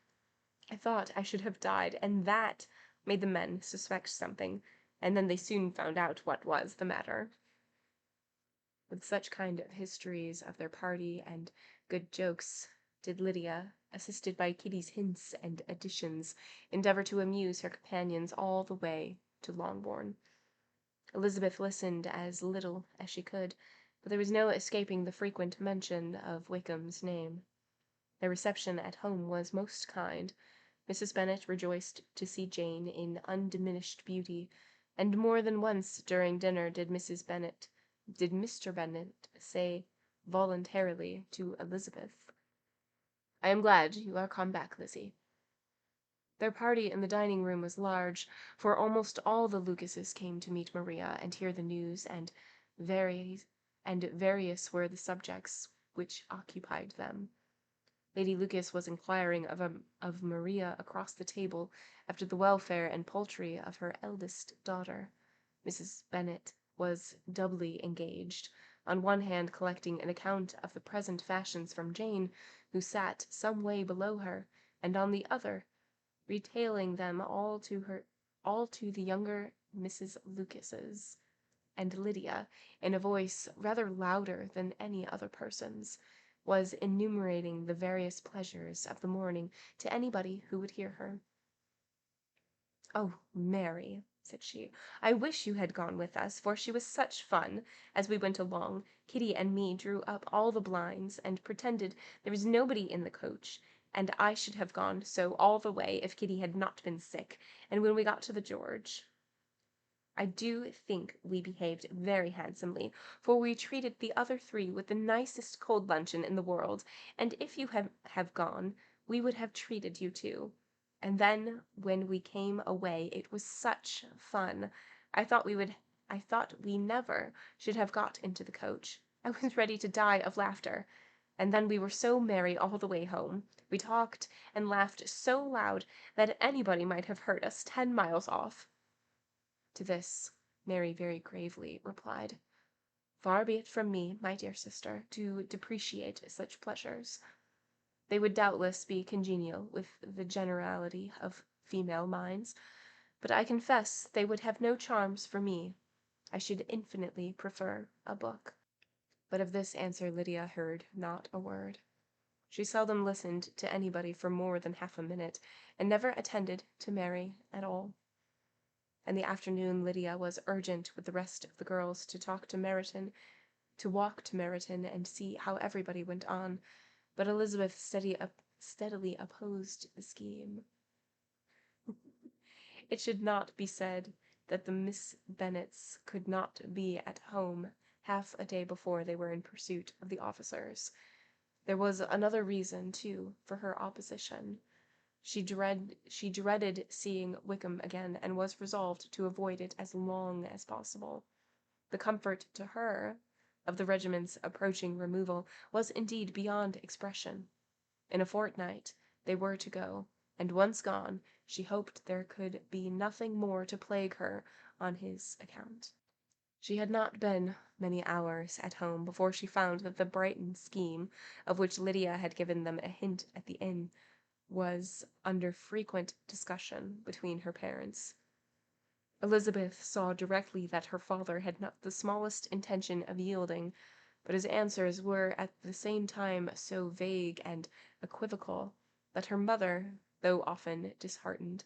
I thought I should have died, and that made the men suspect something, and then they soon found out what was the matter." With such kind of histories of their party and good jokes did Lydia, assisted by Kitty's hints and additions, endeavour to amuse her companions all the way to Longbourn. Elizabeth listened as little as she could, but there was no escaping the frequent mention of Wickham's name. Their reception at home was most kind. Mrs. Bennet rejoiced to see Jane in undiminished beauty, and more than once during dinner did Mr. Bennet say voluntarily to Elizabeth, "I am glad you are come back, Lizzie." Their party in the dining-room was large, for almost all the Lucases came to meet Maria and hear the news, and various were the subjects which occupied them. Lady Lucas was inquiring of Maria across the table after the welfare and poultry of her eldest daughter. Mrs. Bennet was doubly engaged, on one hand collecting an account of the present fashions from Jane, who sat some way below her, and on the other retailing them all to the younger Mrs. Lucases, and Lydia, in a voice rather louder than any other person's, was enumerating the various pleasures of the morning to anybody who would hear her. "Oh, Mary," said she. "I wish you had gone with us, for she was such fun. As we went along, Kitty and me drew up all the blinds, and pretended there was nobody in the coach, and I should have gone so all the way if Kitty had not been sick, and when we got to the George, I do think we behaved very handsomely, for we treated the other three with the nicest cold luncheon in the world, and if you have gone, we would have treated you too. And then when we came away, it was such fun. I thought we never should have got into the coach. I was ready to die of laughter. And then we were so merry all the way home. We talked and laughed so loud that anybody might have heard us 10 miles off." To this, Mary very gravely replied, "Far be it from me, my dear sister, to depreciate such pleasures. They would doubtless be congenial with the generality of female minds, but I confess they would have no charms for me. I should infinitely prefer a book." But of this answer Lydia heard not a word. She seldom listened to anybody for more than half a minute, and never attended to Mary at all. In the afternoon Lydia was urgent with the rest of the girls to walk to Meryton and see how everybody went on, but Elizabeth steadily opposed the scheme. It should not be said that the Miss Bennets could not be at home half a day before they were in pursuit of the officers. There was another reason, too, for her opposition. She dreaded seeing Wickham again, and was resolved to avoid it as long as possible. The comfort to her of the regiment's approaching removal was indeed beyond expression. In a fortnight they were to go, and once gone, she hoped there could be nothing more to plague her on his account. She had not been many hours at home before she found that the Brighton scheme, of which Lydia had given them a hint at the inn, was under frequent discussion between her parents. Elizabeth saw directly that her father had not the smallest intention of yielding, but his answers were at the same time so vague and equivocal that her mother, though often disheartened,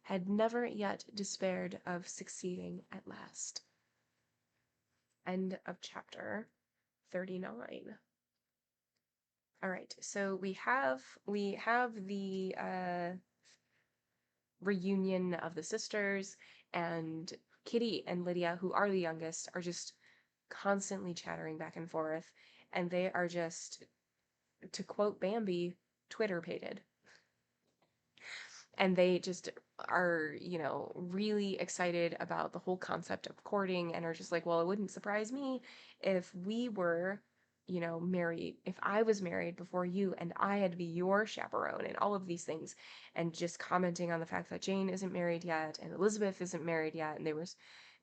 had never yet despaired of succeeding at last. End of chapter 39. All right, so we have the reunion of the sisters, and Kitty and Lydia, who are the youngest, are just constantly chattering back and forth, and they are just, to quote Bambi, Twitter-pated. And they just are, really excited about the whole concept of courting, and are just like, well, it wouldn't surprise me if we were, married, if I was married before you and I had to be your chaperone and all of these things, and just commenting on the fact that Jane isn't married yet and Elizabeth isn't married yet, and they were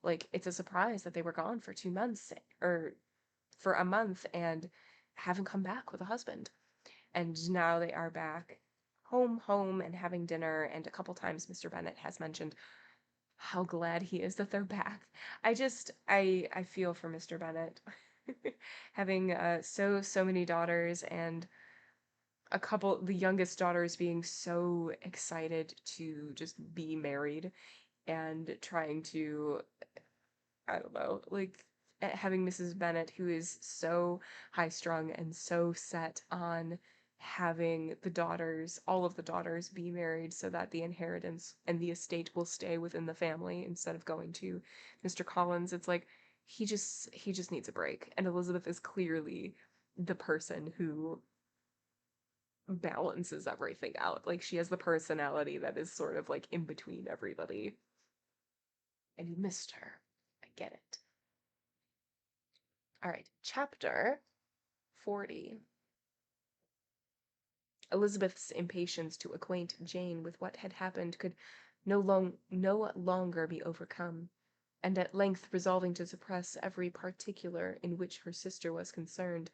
like, it's a surprise that they were gone for 2 months or for a month and haven't come back with a husband. And now they are back home and having dinner, and a couple times Mr. Bennet has mentioned how glad he is that they're back. I feel for Mr. Bennet. Having so many daughters, and the youngest daughters being so excited to just be married, and trying to, I don't know, like, having Mrs. Bennet, who is so high strung and so set on having all of the daughters be married so that the inheritance and the estate will stay within the family instead of going to Mr. Collins. It's like he just needs a break. And Elizabeth is clearly the person who balances everything out. Like, she has the personality that is sort of like in between everybody. And you missed her. I get it. All right, chapter 40. Elizabeth's impatience to acquaint Jane with what had happened could no longer be overcome, and at length resolving to suppress every particular in which her sister was concerned,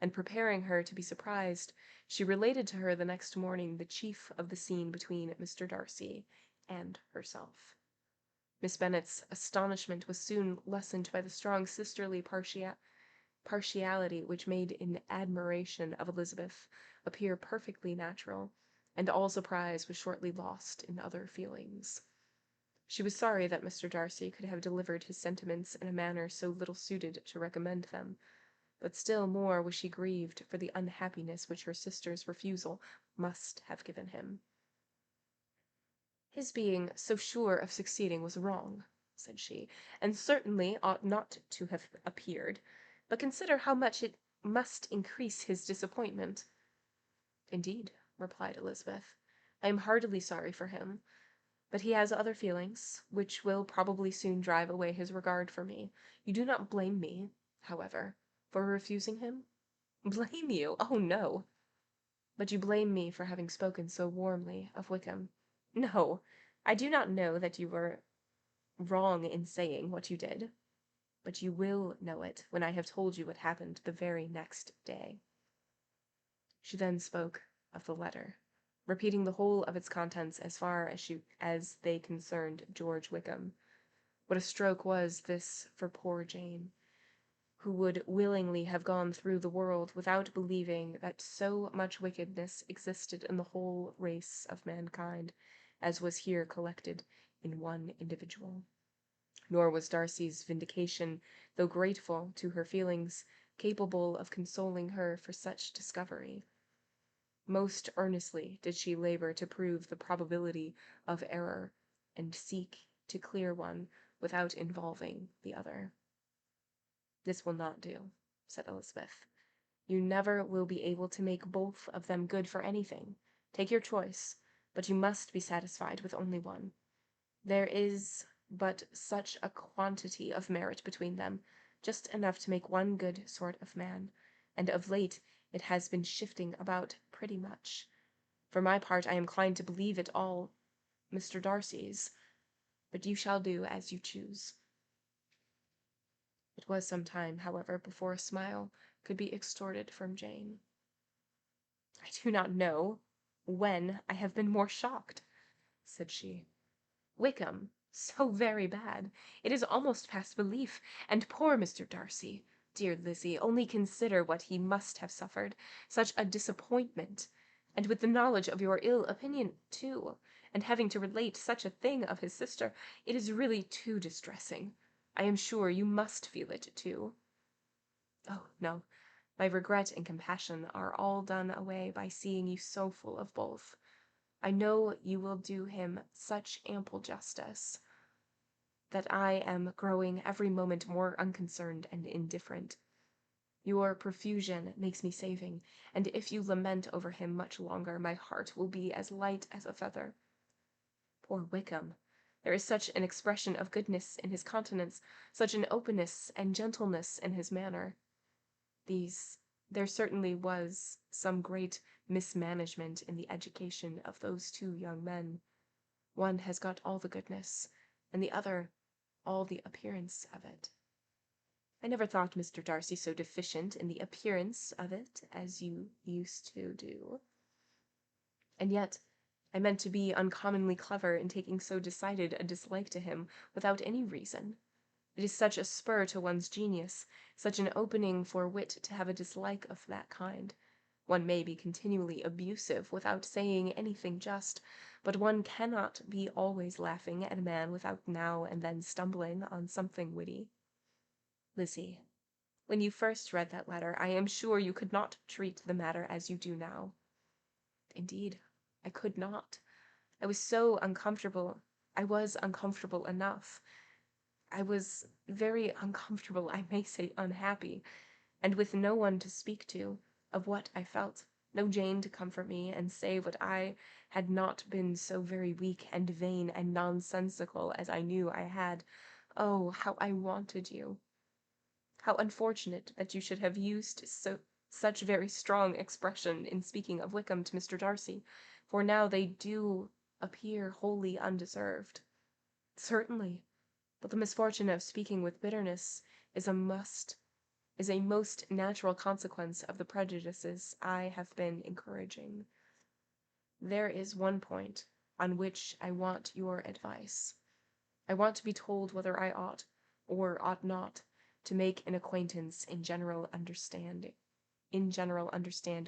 and preparing her to be surprised, she related to her the next morning the chief of the scene between Mr. Darcy and herself. Miss Bennet's astonishment was soon lessened by the strong sisterly partiality which made an admiration of Elizabeth appear perfectly natural, and all surprise was shortly lost in other feelings. She was sorry that Mr. Darcy could have delivered his sentiments in a manner so little suited to recommend them, but still more was she grieved for the unhappiness which her sister's refusal must have given him. "His being so sure of succeeding was wrong," said she, "and certainly ought not to have appeared. But consider how much it must increase his disappointment." "Indeed," replied Elizabeth, "I am heartily sorry for him. But he has other feelings, which will probably soon drive away his regard for me. You do not blame me, however, for refusing him?" "Blame you? Oh, no!" "But you blame me for having spoken so warmly of Wickham." "No, I do not know that you were wrong in saying what you did. But you will know it when I have told you what happened the very next day." She then spoke of the letter, repeating the whole of its contents as they concerned George Wickham. What a stroke was this for poor Jane, who would willingly have gone through the world without believing that so much wickedness existed in the whole race of mankind as was here collected in one individual. Nor was Darcy's vindication, though grateful to her feelings, capable of consoling her for such discovery. Most earnestly did she labor to prove the probability of error, and seek to clear one without involving the other. "This will not do," said Elizabeth. "You never will be able to make both of them good for anything. Take your choice, but you must be satisfied with only one. There is but such a quantity of merit between them, just enough to make one good sort of man, and of late it has been shifting about pretty much. For my part, I am inclined to believe it all Mr. Darcy's, but you shall do as you choose." It was some time, however, before a smile could be extorted from Jane. "I do not know when I have been more shocked," said she. "Wickham so very bad, it is almost past belief, and poor Mr. Darcy, dear Lizzie, only consider what he must have suffered, such a disappointment, and with the knowledge of your ill opinion too, and having to relate such a thing of his sister, it is really too distressing. I am sure you must feel it too." "Oh, no, my regret and compassion are all done away by seeing you so full of both. I know you will do him such ample justice, that I am growing every moment more unconcerned and indifferent. Your profusion makes me saving, and if you lament over him much longer, my heart will be as light as a feather. Poor Wickham! There is such an expression of goodness in his countenance, such an openness and gentleness in his manner. There certainly was some great mismanagement in the education of those two young men. One has got all the goodness, and the other all the appearance of it. I never thought Mr. Darcy so deficient in the appearance of it as you used to do. And yet I meant to be uncommonly clever in taking so decided a dislike to him without any reason. It is such a spur to one's genius, such an opening for wit to have a dislike of that kind. One may be continually abusive without saying anything just, but one cannot be always laughing at a man without now and then stumbling on something witty. Lizzie, when you first read that letter, I am sure you could not treat the matter as you do now." "Indeed, I could not. I was uncomfortable enough. I was very uncomfortable, I may say unhappy, and with no one to speak to of what I felt, no Jane to comfort me and say what I had not been so very weak and vain and nonsensical as I knew I had. Oh, how I wanted you! How unfortunate that you should have used such very strong expression in speaking of Wickham to Mr. Darcy, for now they do appear wholly undeserved." "Certainly, but the misfortune of speaking with bitterness is a most natural consequence of the prejudices I have been encouraging. There is one point on which I want your advice. I want to be told whether I ought, or ought not, to make an acquaintance in general understand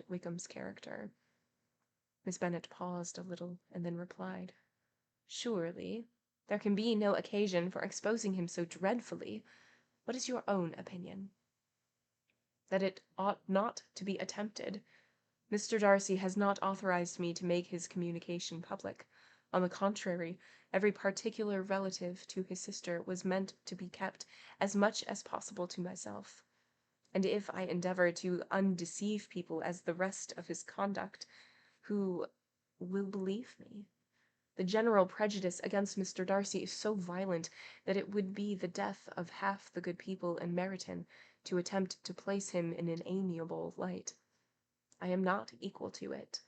Wickham's character." Miss Bennet paused a little, and then replied, "Surely There can be no occasion for exposing him so dreadfully. What is your own opinion?" "That it ought not to be attempted. Mr. Darcy has not authorized me to make his communication public. On the contrary, every particular relative to his sister was meant to be kept as much as possible to myself. And if I endeavor to undeceive people as the rest of his conduct, who will believe me? The general prejudice against Mr. Darcy is so violent that it would be the death of half the good people in Meryton to attempt to place him in an amiable light. I am not equal to it.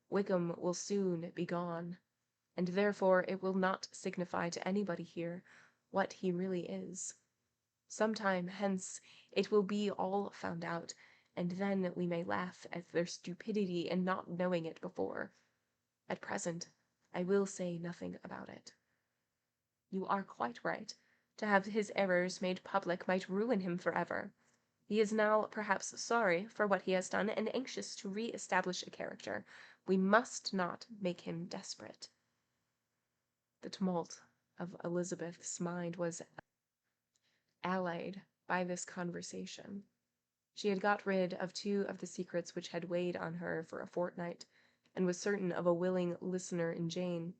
Wickham will soon be gone, and therefore it will not signify to anybody here what he really is. Some time hence it will be all found out, and then we may laugh at their stupidity in not knowing it before. At present, I will say nothing about it." "You are quite right. To have his errors made public might ruin him forever. He is now perhaps sorry for what he has done, and anxious to re-establish a character. We must not make him desperate." The tumult of Elizabeth's mind was allayed by this conversation. She had got rid of two of the secrets which had weighed on her for a fortnight, and was certain of a willing listener in Jane,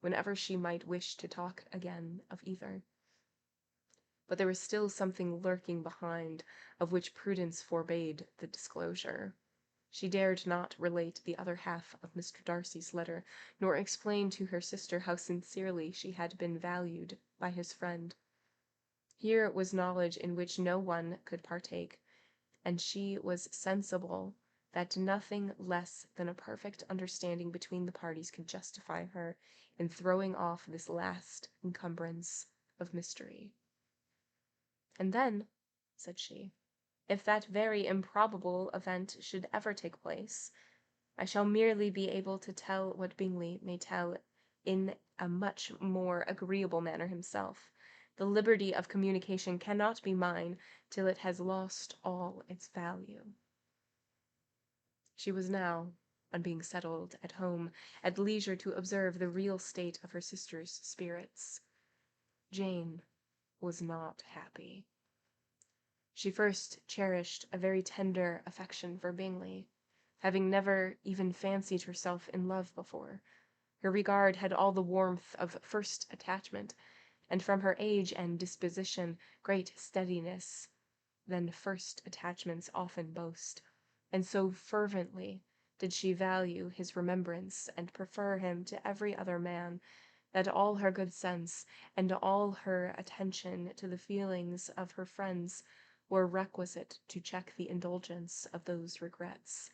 whenever she might wish to talk again of either. But there was still something lurking behind, of which prudence forbade the disclosure. She dared not relate the other half of Mr. Darcy's letter, nor explain to her sister how sincerely she had been valued by his friend. Here was knowledge in which no one could partake, and she was sensible that nothing less than a perfect understanding between the parties could justify her in throwing off this last encumbrance of mystery. "And then," said she, "if that very improbable event should ever take place, I shall merely be able to tell what Bingley may tell in a much more agreeable manner himself. The liberty of communication cannot be mine till it has lost all its value." She was now, on being settled at home, at leisure to observe the real state of her sister's spirits. Jane was not happy. She first cherished a very tender affection for Bingley, having never even fancied herself in love before. Her regard had all the warmth of first attachment, and from her age and disposition great steadiness than first attachments often boast, and so fervently did she value his remembrance and prefer him to every other man, that all her good sense and all her attention to the feelings of her friends were requisite to check the indulgence of those regrets,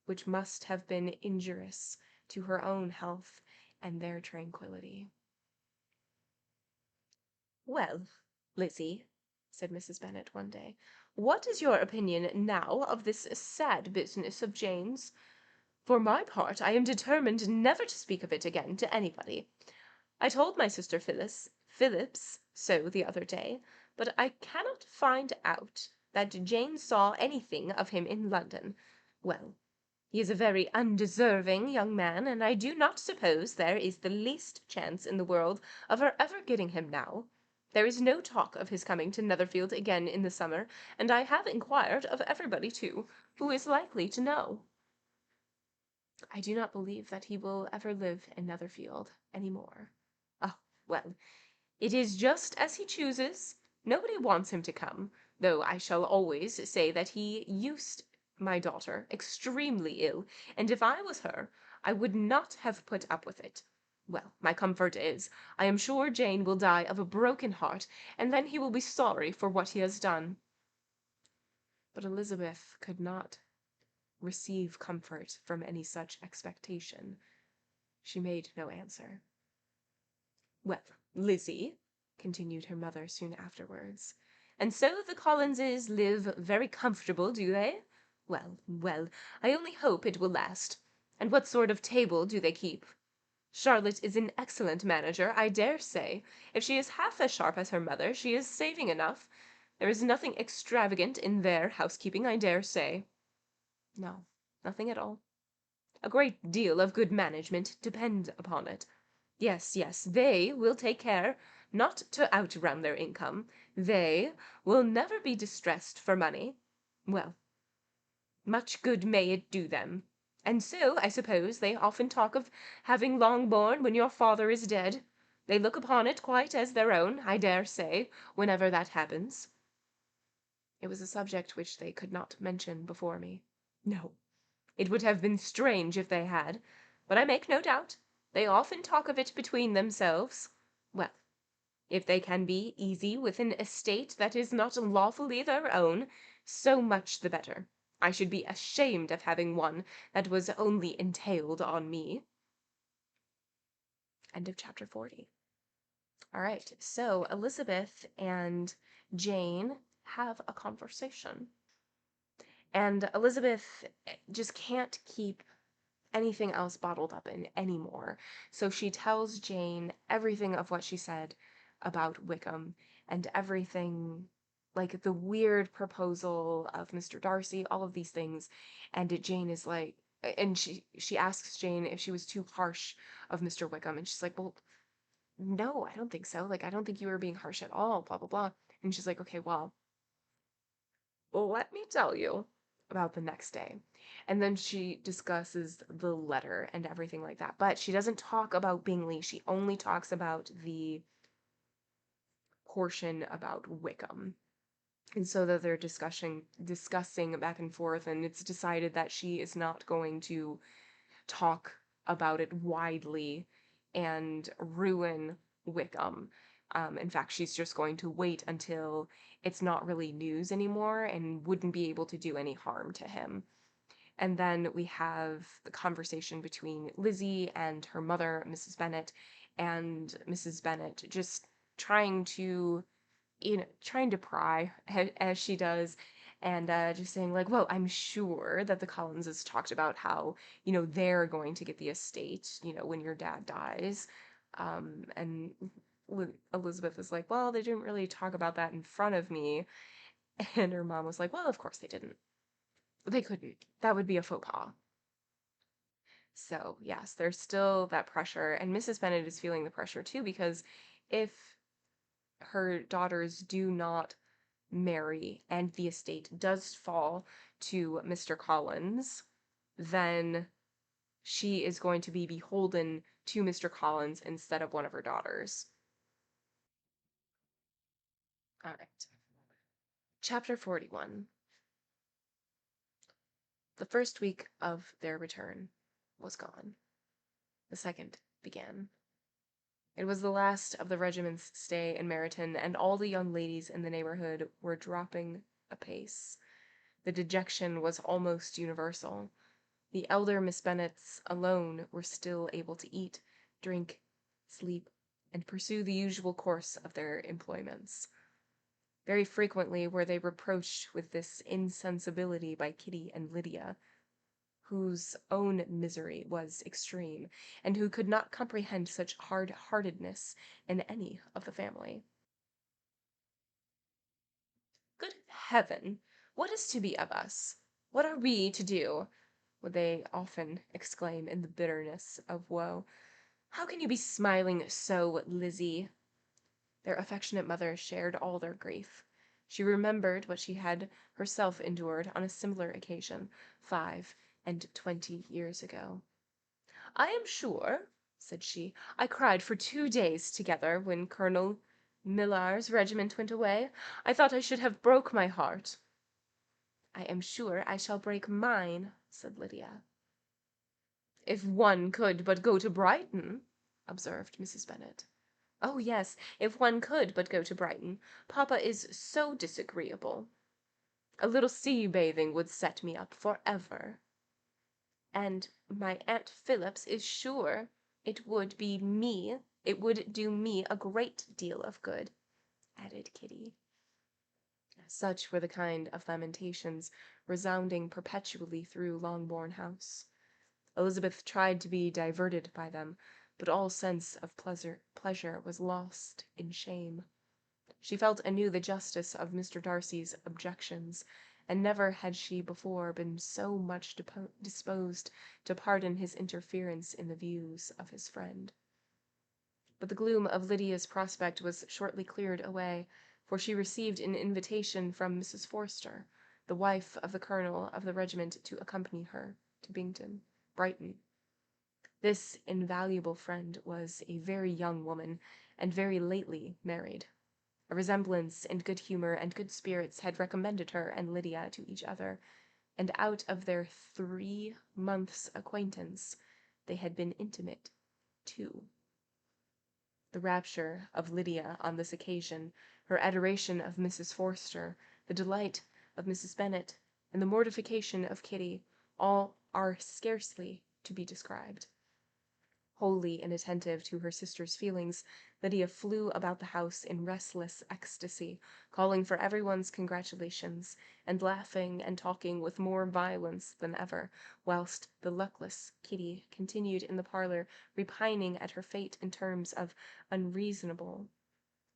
which must have been injurious to her own health and their tranquillity. "Well, Lizzie," said Mrs. Bennet one day, "what is your opinion now of this sad business of Jane's? For my part, I am determined never to speak of it again to anybody. I told my sister Phillips so the other day, but I cannot find out that Jane saw anything of him in London. Well, he is a very undeserving young man, and I do not suppose there is the least chance in the world of her ever getting him now. There is no talk of his coming to Netherfield again in the summer, and I have inquired of everybody, too, who is likely to know." "I do not believe that he will ever live in Netherfield any more." "Oh, well, it is just as he chooses. Nobody wants him to come, though I shall always say that he used my daughter extremely ill, and if I was her, I would not have put up with it. Well, my comfort is, I am sure Jane will die of a broken heart, and then he will be sorry for what he has done." But Elizabeth could not receive comfort from any such expectation. She made no answer. "Well, Lizzie," continued her mother soon afterwards, "and so the Collinses live very comfortable, do they? Well, well, I only hope it will last. And what sort of table do they keep? Charlotte is an excellent manager, I dare say. If she is half as sharp as her mother, she is saving enough. There is nothing extravagant in their housekeeping, I dare say." "No, nothing at all." "A great deal of good management, depend upon it. Yes, yes, they will take care not to outrun their income. They will never be distressed for money. Well, much good may it do them. And so, I suppose, they often talk of having Longbourn when your father is dead. They look upon it quite as their own, I dare say, whenever that happens. It was a subject which they could not mention before me. No, it would have been strange if they had, but I make no doubt they often talk of it between themselves. Well, if they can be easy with an estate that is not lawfully their own, so much the better. I should be ashamed of having one that was only entailed on me. End of chapter 40. All right, so Elizabeth and Jane have a conversation. And Elizabeth just can't keep anything else bottled up in anymore. So she tells Jane everything of what she said about Wickham and everything, like the weird proposal of Mr. Darcy, all of these things. And Jane is like, and she asks Jane if she was too harsh of Mr. Wickham, and she's like, well, no, I don't think so. Like, I don't think you were being harsh at all, blah, blah, blah. And she's like, okay, well, let me tell you about the next day. And then she discusses the letter and everything like that. But she doesn't talk about Bingley. She only talks about the portion about Wickham. And so that they're discussing back and forth, and it's decided that she is not going to talk about it widely and ruin Wickham. In fact, she's just going to wait until it's not really news anymore and wouldn't be able to do any harm to him. And then we have the conversation between Lizzie and her mother, Mrs. Bennet, and Mrs. Bennet just trying to, trying to pry as she does, and just saying like, well, I'm sure that the Collinses talked about how, they're going to get the estate, when your dad dies. And Elizabeth is like, well, they didn't really talk about that in front of me. And her mom was like, well, of course they didn't. They couldn't. That would be a faux pas. So, yes, there's still that pressure. And Mrs. Bennet is feeling the pressure too, because if her daughters do not marry and the estate does fall to Mr. Collins, then she is going to be beholden to Mr. Collins instead of one of her daughters. All right. Chapter 41. The first week of their return was gone. The second began. It was the last of the regiment's stay in Meryton, and all the young ladies in the neighborhood were dropping apace. The dejection was almost universal. The elder Miss Bennets alone were still able to eat, drink, sleep, and pursue the usual course of their employments. Very frequently were they reproached with this insensibility by Kitty and Lydia, whose own misery was extreme, and who could not comprehend such hard-heartedness in any of the family. Good heaven! What is to be of us? What are we to do? Would they often exclaim in the bitterness of woe. How can you be smiling so, Lizzie? Their affectionate mother shared all their grief. She remembered what she had herself endured on a similar occasion 25 years ago. I am sure, said she, I cried for 2 days together when Colonel Millar's regiment went away. I thought I should have broke my heart. I am sure I shall break mine, said Lydia. If one could but go to Brighton, observed Mrs. Bennet. Oh, yes, if one could but go to Brighton. Papa is so disagreeable. A little sea-bathing would set me up for ever. And my Aunt Phillips is sure it would do me a great deal of good, added Kitty. Such were the kind of lamentations resounding perpetually through Longbourn House. Elizabeth tried to be diverted by them, but all sense of pleasure was lost in shame. She felt anew the justice of Mr. Darcy's objections, and never had she before been so much disposed to pardon his interference in the views of his friend. But the gloom of Lydia's prospect was shortly cleared away, for she received an invitation from Mrs. Forster, the wife of the colonel of the regiment, to accompany her to Bington, Brighton. This invaluable friend was a very young woman, and very lately married. A resemblance in good humour and good spirits had recommended her and Lydia to each other, and out of their 3 months' acquaintance they had been intimate 2. The rapture of Lydia on this occasion, her adoration of Mrs. Forster, the delight of Mrs. Bennet, and the mortification of Kitty, all are scarcely to be described. Wholly inattentive to her sister's feelings, Lydia flew about the house in restless ecstasy, calling for everyone's congratulations, and laughing and talking with more violence than ever, whilst the luckless Kitty continued in the parlour, repining at her fate in terms of unreasonable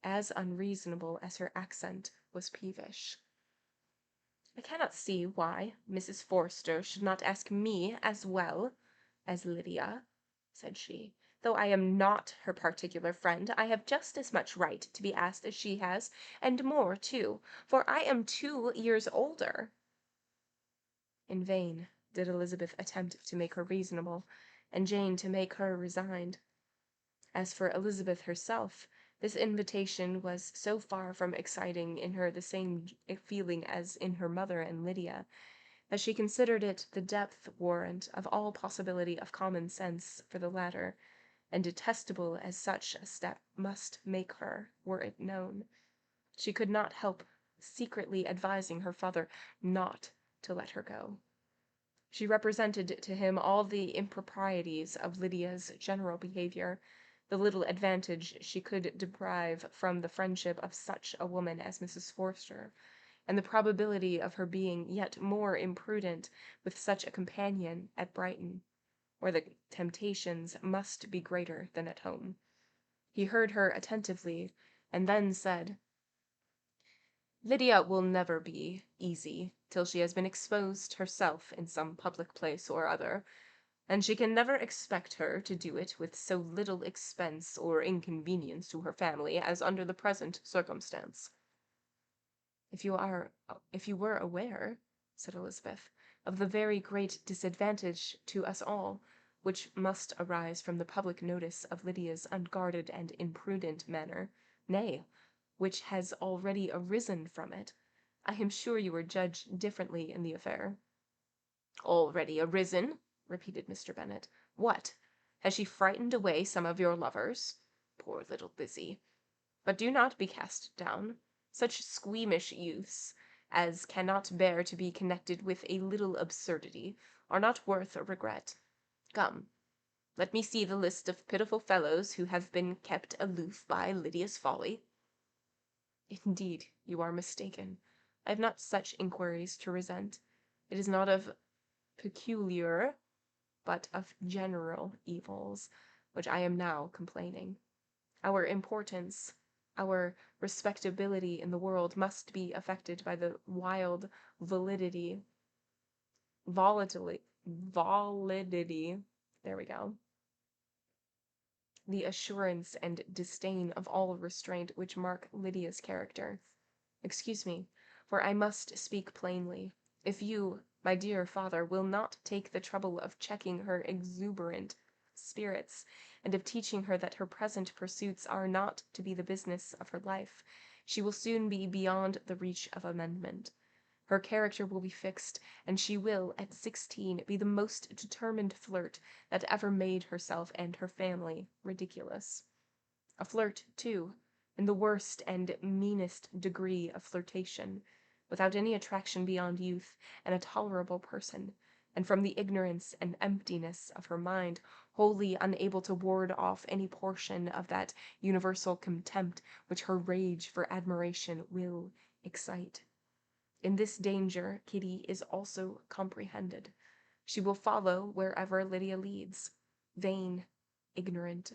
as her accent was peevish. I cannot see why Mrs. Forster should not ask me as well as Lydia, said she. Though I am not her particular friend, I have just as much right to be asked as she has, and more too, for I am 2 years older. In vain did Elizabeth attempt to make her reasonable, and Jane to make her resigned. As for Elizabeth herself, this invitation was so far from exciting in her the same feeling as in her mother and Lydia, that she considered it the depth warrant of all possibility of common sense for the latter, and detestable as such a step must make her, were it known. She could not help secretly advising her father not to let her go. She represented to him all the improprieties of Lydia's general behaviour, the little advantage she could derive from the friendship of such a woman as Mrs. Forster, and the probability of her being yet more imprudent with such a companion at Brighton, where the temptations must be greater than at home. He heard her attentively, and then said, "Lydia will never be easy till she has been exposed herself in some public place or other, and she can never expect her to do it with so little expense or inconvenience to her family as under the present circumstance." If you were aware, said Elizabeth, of the very great disadvantage to us all, which must arise from the public notice of Lydia's unguarded and imprudent manner, nay, which has already arisen from it, I am sure you would judge differently in the affair. Already arisen? Repeated Mr. Bennet. What? Has she frightened away some of your lovers? Poor little Lizzie! But do not be cast down. Such squeamish youths as cannot bear to be connected with a little absurdity are not worth a regret. Come, let me see the list of pitiful fellows who have been kept aloof by Lydia's folly. Indeed, you are mistaken. I have not such inquiries to resent. It is not of peculiar, but of general evils, which I am now complaining. Our importance, our respectability in the world must be affected by the wild validity, there we go, the assurance and disdain of all restraint which mark Lydia's character. Excuse me, for I must speak plainly. If you, my dear father, will not take the trouble of checking her exuberant spirits, and of teaching her that her present pursuits are not to be the business of her life, she will soon be beyond the reach of amendment. Her character will be fixed, and she will, at 16, be the most determined flirt that ever made herself and her family ridiculous. A flirt, too, in the worst and meanest degree of flirtation, without any attraction beyond youth, and a tolerable person, and from the ignorance and emptiness of her mind, wholly unable to ward off any portion of that universal contempt which her rage for admiration will excite. In this danger Kitty is also comprehended. She will follow wherever Lydia leads, vain, ignorant,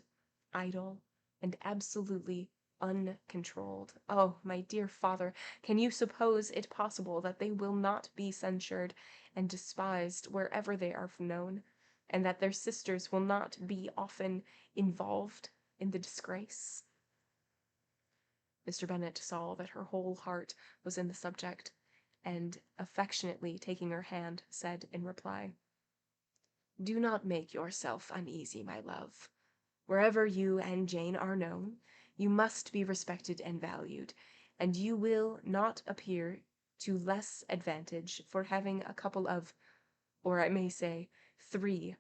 idle, and absolutely uncontrolled. Oh, my dear father, can you suppose it possible that they will not be censured and despised wherever they are known, and that their sisters will not be often involved in the disgrace?" Mr. Bennet saw that her whole heart was in the subject, and, affectionately taking her hand, said in reply, "Do not make yourself uneasy, my love. Wherever you and Jane are known, you must be respected and valued, and you will not appear to less advantage for having a couple of, or I may say, 3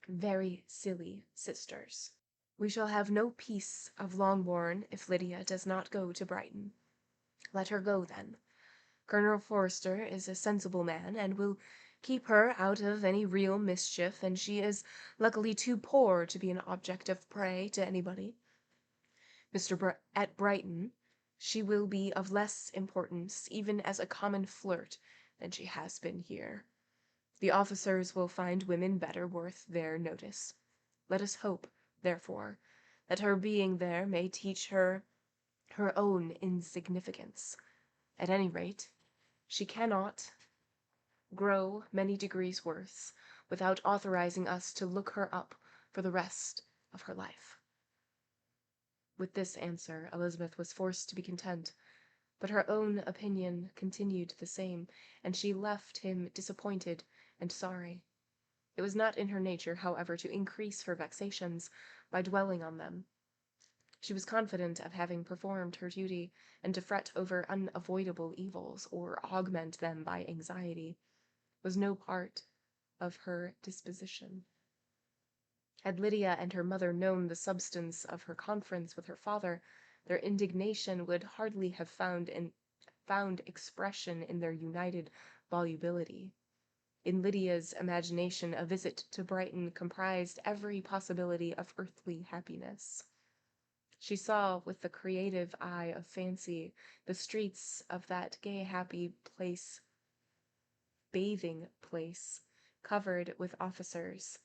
very silly sisters. We shall have no peace of Longbourn if Lydia does not go to Brighton. Let her go, then. Colonel Forster is a sensible man, and will keep her out of any real mischief, and she is luckily too poor to be an object of prey to anybody. At Brighton she will be of less importance, even as a common flirt, than she has been here. The officers will find women better worth their notice. Let us hope, therefore, that her being there may teach her her own insignificance. At any rate, she cannot grow many degrees worse without authorizing us to look her up for the rest of her life." With this answer Elizabeth was forced to be content, but her own opinion continued the same, and she left him disappointed and sorry. It was not in her nature, however, to increase her vexations by dwelling on them. She was confident of having performed her duty, and to fret over unavoidable evils, or augment them by anxiety, was no part of her disposition. Had Lydia and her mother known the substance of her conference with her father, their indignation would hardly have found expression in their united volubility. In Lydia's imagination a visit to Brighton comprised every possibility of earthly happiness. She saw with the creative eye of fancy the streets of that gay happy place, bathing place, covered with officers.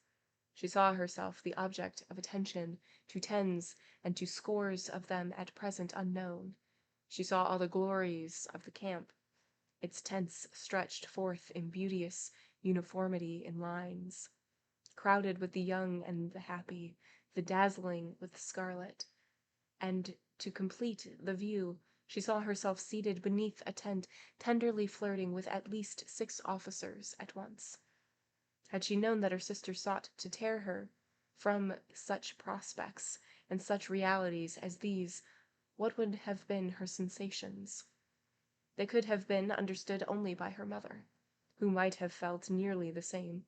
She saw herself the object of attention to tens and to scores of them at present unknown. She saw all the glories of the camp, its tents stretched forth in beauteous uniformity in lines, crowded with the young and the happy, the dazzling with the scarlet, and, to complete the view, she saw herself seated beneath a tent, tenderly flirting with at least 6 officers at once. Had she known that her sister sought to tear her from such prospects and such realities as these, what would have been her sensations? They could have been understood only by her mother, who might have felt nearly the same.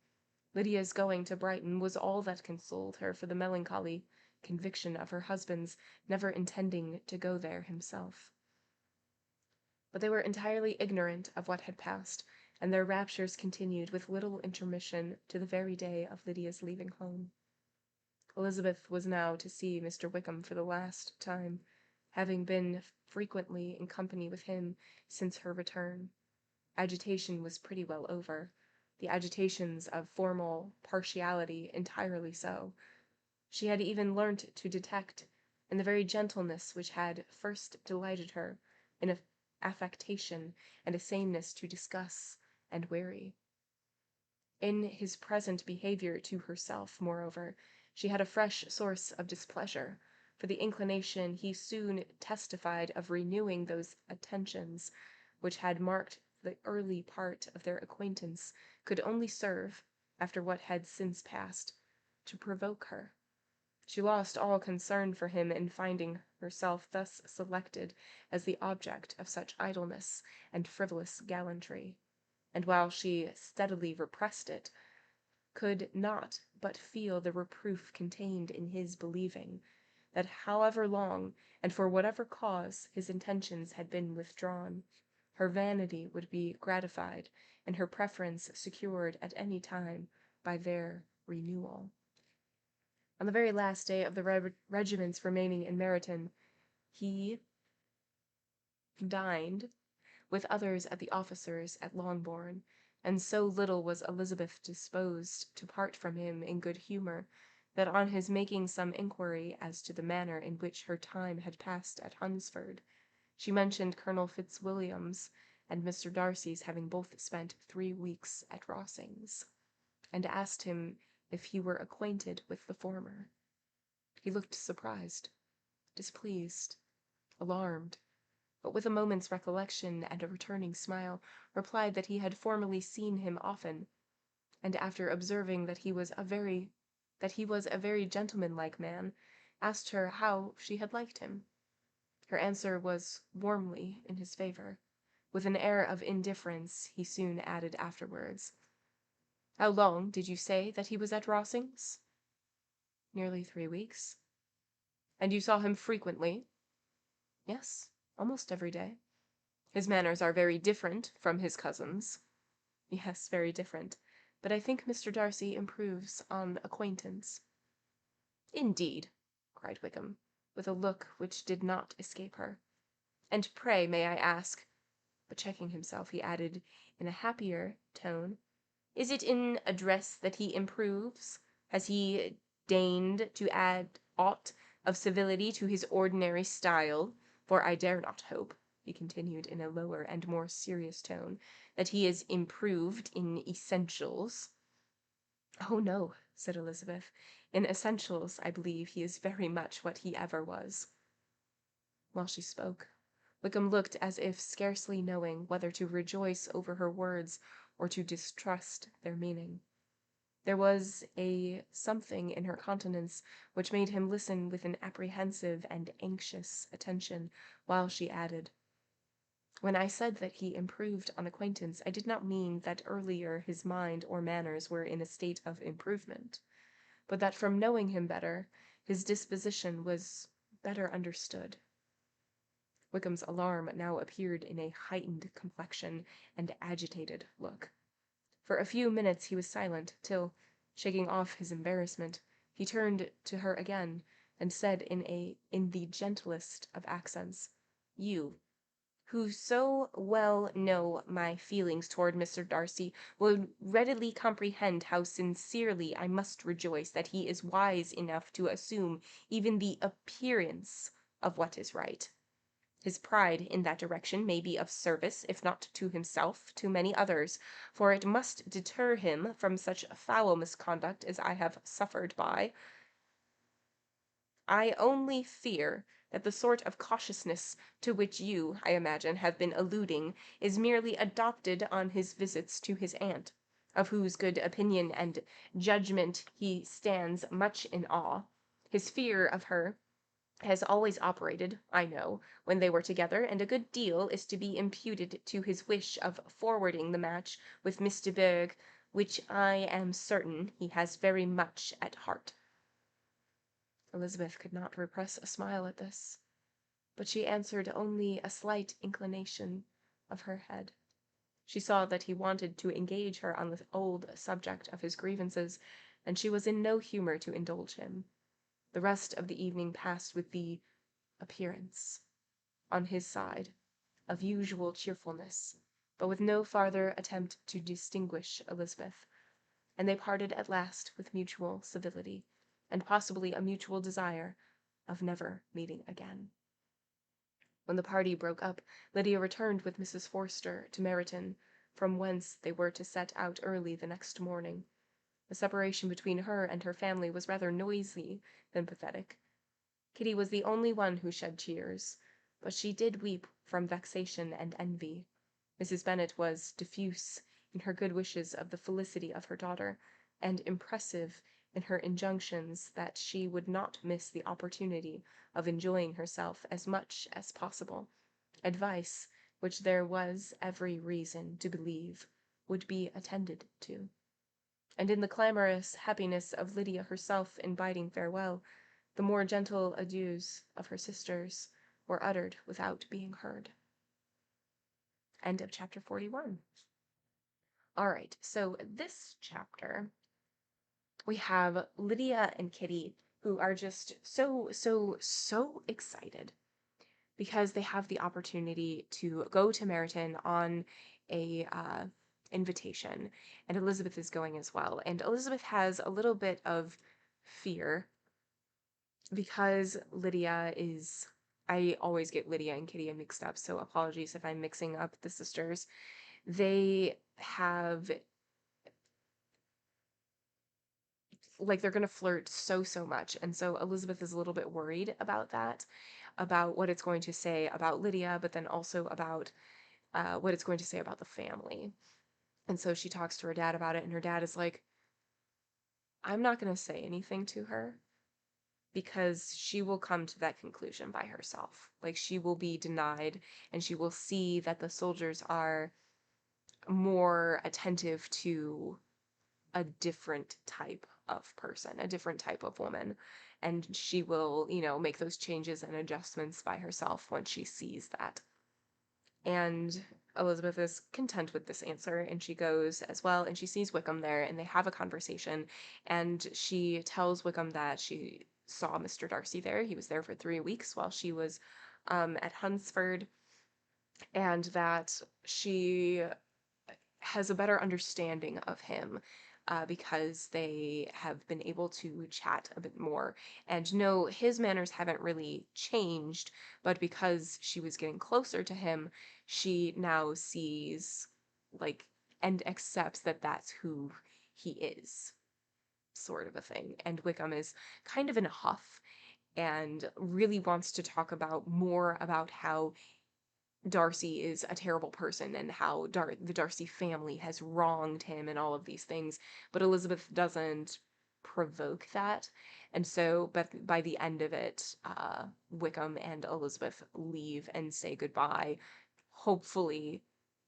Lydia's going to Brighton was all that consoled her for the melancholy conviction of her husband's never intending to go there himself. But they were entirely ignorant of what had passed, and their raptures continued with little intermission to the very day of Lydia's leaving home. Elizabeth was now to see Mr. Wickham for the last time, having been frequently in company with him since her return. Agitation was pretty well over, the agitations of formal partiality entirely so. She had even learnt to detect, in the very gentleness which had first delighted her, an affectation and a sameness to discuss and weary. In his present behaviour to herself, moreover, she had a fresh source of displeasure, for the inclination he soon testified of renewing those attentions which had marked the early part of their acquaintance could only serve, after what had since passed, to provoke her. She lost all concern for him in finding herself thus selected as the object of such idleness and frivolous gallantry, and while she steadily repressed it, could not but feel the reproof contained in his believing that however long and for whatever cause his intentions had been withdrawn, her vanity would be gratified and her preference secured at any time by their renewal. On the very last day of the regiment's remaining in Meryton, he dined with others at the officers at Longbourn, and so little was Elizabeth disposed to part from him in good humour, that on his making some inquiry as to the manner in which her time had passed at Hunsford, she mentioned Colonel Fitzwilliam's and Mr. Darcy's having both spent 3 weeks at Rosings, and asked him if he were acquainted with the former. He looked surprised, displeased, alarmed, but with a moment's recollection and a returning smile, replied that he had formerly seen him often, and after observing that he was a very gentlemanlike man, asked her how she had liked him. Her answer was warmly in his favor. With an air of indifference, he soon added afterwards, "How long did you say that he was at Rossings?" "Nearly 3 weeks." "And you saw him frequently?" "Yes, almost every day." "His manners are very different from his cousin's." "Yes, very different. But I think Mr. Darcy improves on acquaintance." "Indeed!" cried Wickham, with a look which did not escape her. "And pray, may I ask—" but checking himself, he added, in a happier tone, "is it in address that he improves? Has he deigned to add aught of civility to his ordinary style? For I dare not hope," he continued in a lower and more serious tone, "that he is improved in essentials." "Oh, no," said Elizabeth. "In essentials, I believe he is very much what he ever was." While she spoke, Wickham looked as if scarcely knowing whether to rejoice over her words or to distrust their meaning. There was a something in her countenance which made him listen with an apprehensive and anxious attention, while she added, "When I said that he improved on acquaintance, I did not mean that earlier his mind or manners were in a state of improvement, but that from knowing him better, his disposition was better understood." Wickham's alarm now appeared in a heightened complexion and agitated look. For a few minutes he was silent, till, shaking off his embarrassment, he turned to her again, and said in the gentlest of accents, "You, who so well know my feelings toward Mr. Darcy, will readily comprehend how sincerely I must rejoice that he is wise enough to assume even the appearance of what is right. His pride in that direction may be of service, if not to himself, to many others, for it must deter him from such foul misconduct as I have suffered by. I only fear that the sort of cautiousness to which you, I imagine, have been alluding, is merely adopted on his visits to his aunt, of whose good opinion and judgment he stands much in awe. His fear of her has always operated, I know, when they were together, and a good deal is to be imputed to his wish of forwarding the match with Miss de Bourgh, which I am certain he has very much at heart." Elizabeth could not repress a smile at this, but she answered only a slight inclination of her head. She saw that he wanted to engage her on the old subject of his grievances, and she was in no humour to indulge him. The rest of the evening passed with the appearance, on his side, of usual cheerfulness, but with no farther attempt to distinguish Elizabeth, and they parted at last with mutual civility, and possibly a mutual desire of never meeting again. When the party broke up, Lydia returned with Mrs. Forster to Meryton, from whence they were to set out early the next morning. The separation between her and her family was rather noisy than pathetic. Kitty was the only one who shed tears, but she did weep from vexation and envy. Mrs. Bennet was diffuse in her good wishes of the felicity of her daughter, and impressive in her injunctions that she would not miss the opportunity of enjoying herself as much as possible, advice which there was every reason to believe would be attended to. And in the clamorous happiness of Lydia herself in bidding farewell, the more gentle adieus of her sisters were uttered without being heard. End of chapter 41. All right, so this chapter, we have Lydia and Kitty, who are just so excited because they have the opportunity to go to Meryton on a invitation, and Elizabeth is going as well. And Elizabeth has a little bit of fear because Lydia is, I always get Lydia and Kitty mixed up, so apologies if I'm mixing up the sisters. like they're going to flirt so much. And so Elizabeth is a little bit worried about that, about what it's going to say about Lydia, but then also about what it's going to say about the family. And so she talks to her dad about it, and her dad is like, I'm not going to say anything to her because she will come to that conclusion by herself. Like, she will be denied, and she will see that the soldiers are more attentive to a different type of person, a different type of woman. And she will, make those changes and adjustments by herself once she sees that. And Elizabeth is content with this answer, and she goes as well, and she sees Wickham there, and they have a conversation, and she tells Wickham that she saw Mr. Darcy there. He was there for 3 weeks while she was at Hunsford, and that she has a better understanding of him because they have been able to chat a bit more. And no, his manners haven't really changed, but because she was getting closer to him, she now sees, like, and accepts that that's who he is, sort of a thing. And Wickham is kind of in a huff and really wants to talk about more about how Darcy is a terrible person and how the Darcy family has wronged him and all of these things, but Elizabeth doesn't provoke that. And so, but by the end of it, Wickham and Elizabeth leave and say goodbye, hopefully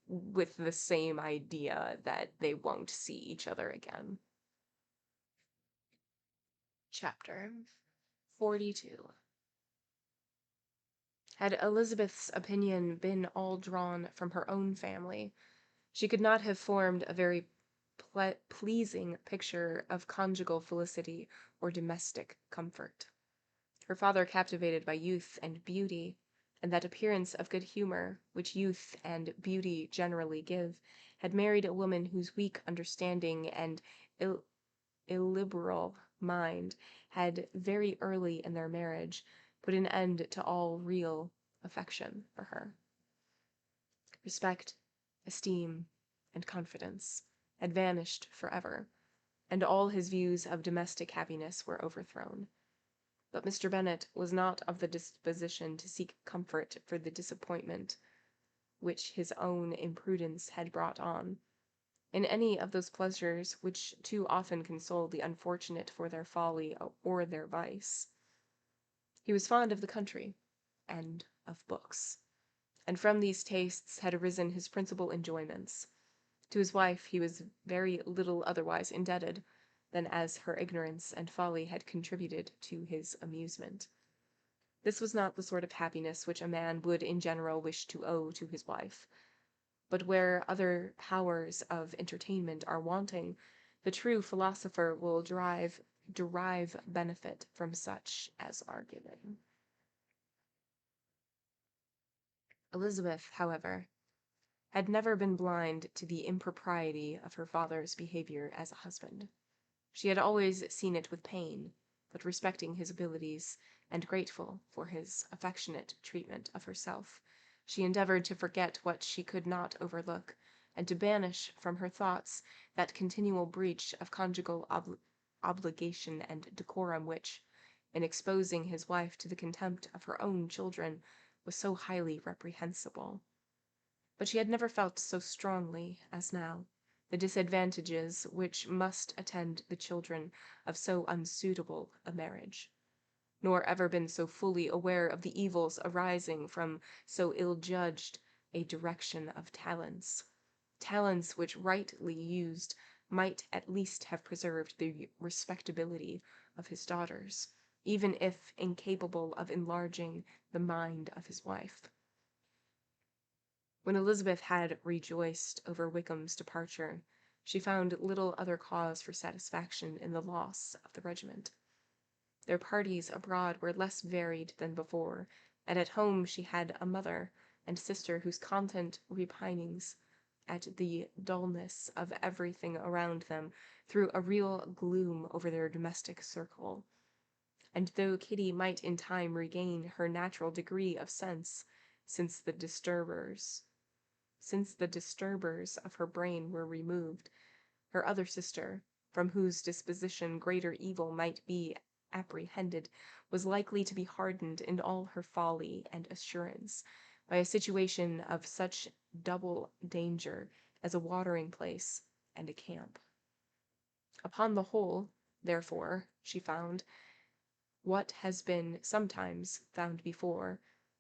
with the same idea that they won't see each other again. Chapter 42. Had Elizabeth's opinion been all drawn from her own family, she could not have formed a very pleasing picture of conjugal felicity or domestic comfort. Her father, captivated by youth and beauty, and that appearance of good humor which youth and beauty generally give, had married a woman whose weak understanding and illiberal mind had very early in their marriage put an end to all real affection for her. Respect, esteem, and confidence had vanished forever, and all his views of domestic happiness were overthrown. But Mr. Bennet was not of the disposition to seek comfort for the disappointment which his own imprudence had brought on, in any of those pleasures which too often console the unfortunate for their folly or their vice. He was fond of the country, and of books, and from these tastes had arisen his principal enjoyments. To his wife he was very little otherwise indebted than as her ignorance and folly had contributed to his amusement. This was not the sort of happiness which a man would in general wish to owe to his wife, but where other powers of entertainment are wanting, the true philosopher will derive benefit from such as are given. Elizabeth, however, had never been blind to the impropriety of her father's behavior as a husband. She had always seen it with pain, but respecting his abilities, and grateful for his affectionate treatment of herself, she endeavored to forget what she could not overlook, and to banish from her thoughts that continual breach of conjugal obligation and decorum which, in exposing his wife to the contempt of her own children, was so highly reprehensible. But she had never felt so strongly as now the disadvantages which must attend the children of so unsuitable a marriage, nor ever been so fully aware of the evils arising from so ill-judged a direction of talents which rightly used might at least have preserved the respectability of his daughters, even if incapable of enlarging the mind of his wife. When Elizabeth had rejoiced over Wickham's departure, she found little other cause for satisfaction in the loss of the regiment. Their parties abroad were less varied than before, and at home she had a mother and sister whose constant repinings at the dullness of everything around them threw a real gloom over their domestic circle. And though Kitty might in time regain her natural degree of sense, since the disturbers of her brain were removed, her other sister, from whose disposition greater evil might be apprehended, was likely to be hardened in all her folly and assurance by a situation of such double danger as a watering place and a camp. Upon the whole, therefore, she found, what has been sometimes found before,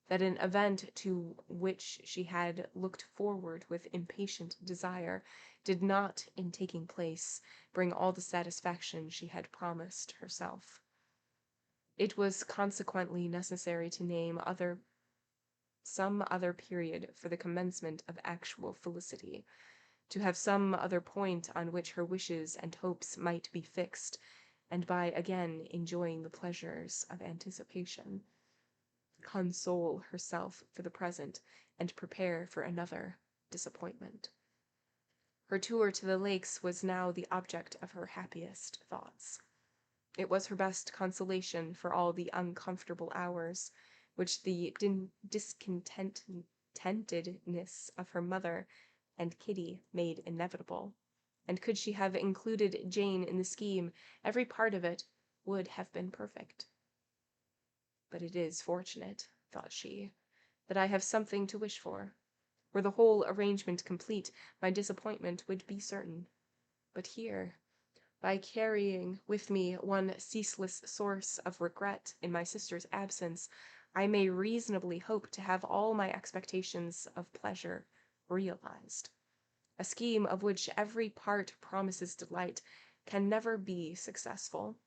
that an event to which she had looked forward with impatient desire did not, in taking place, bring all the satisfaction she had promised herself. It was consequently necessary to name some other period for the commencement of actual felicity, to have some other point on which her wishes and hopes might be fixed, and by again enjoying the pleasures of anticipation, console herself for the present, and prepare for another disappointment. Her tour to the lakes was now the object of her happiest thoughts. It was her best consolation for all the uncomfortable hours which the discontentedness of her mother and Kitty made inevitable, and could she have included Jane in the scheme, every part of it would have been perfect. But it is fortunate, thought she, that I have something to wish for. Were the whole arrangement complete, my disappointment would be certain. But here, by carrying with me one ceaseless source of regret in my sister's absence, I may reasonably hope to have all my expectations of pleasure realized. A scheme of which every part promises delight can never be successful,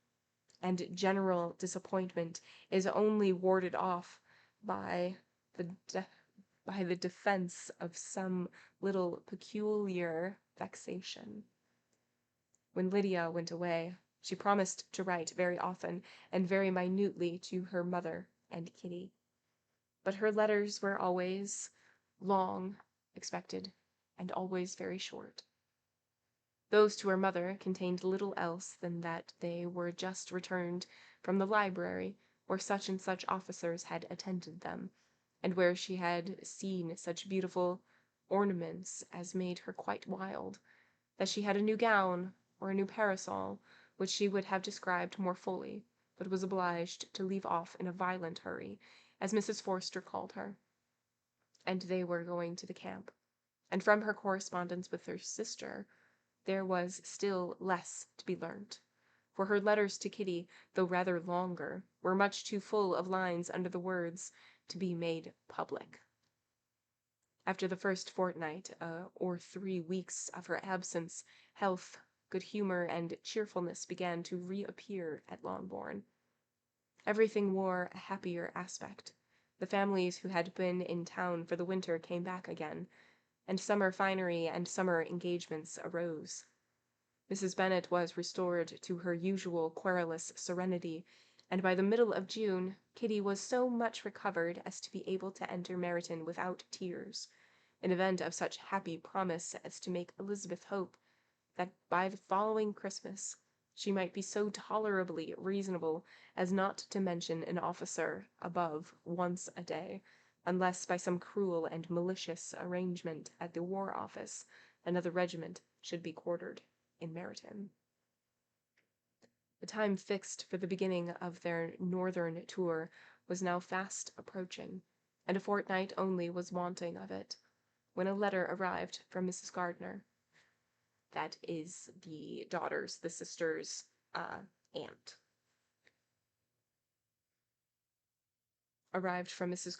and general disappointment is only warded off by the defense of some little peculiar vexation. When Lydia went away, she promised to write very often and very minutely to her mother and Kitty. But her letters were always long expected, and always very short. Those to her mother contained little else than that they were just returned from the library, where such and such officers had attended them, and where she had seen such beautiful ornaments as made her quite wild, that she had a new gown or a new parasol, which she would have described more fully, but was obliged to leave off in a violent hurry, as Mrs. Forster called her, and they were going to the camp. And from her correspondence with her sister, there was still less to be learnt, for her letters to Kitty, though rather longer, were much too full of lines under the words to be made public. After the first fortnight or 3 weeks of her absence, health, good humour, and cheerfulness began to reappear at Longbourn. Everything wore a happier aspect. The families who had been in town for the winter came back again, and summer finery and summer engagements arose. Mrs. Bennet was restored to her usual querulous serenity, and by the middle of June, Kitty was so much recovered as to be able to enter Meryton without tears, an event of such happy promise as to make Elizabeth hope that by the following Christmas she might be so tolerably reasonable as not to mention an officer above once a day, unless by some cruel and malicious arrangement at the War Office another regiment should be quartered in Meryton. The time fixed for the beginning of their northern tour was now fast approaching, and a fortnight only was wanting of it, when a letter arrived from Mrs. Gardiner. That is the sister's aunt. Arrived from Mrs.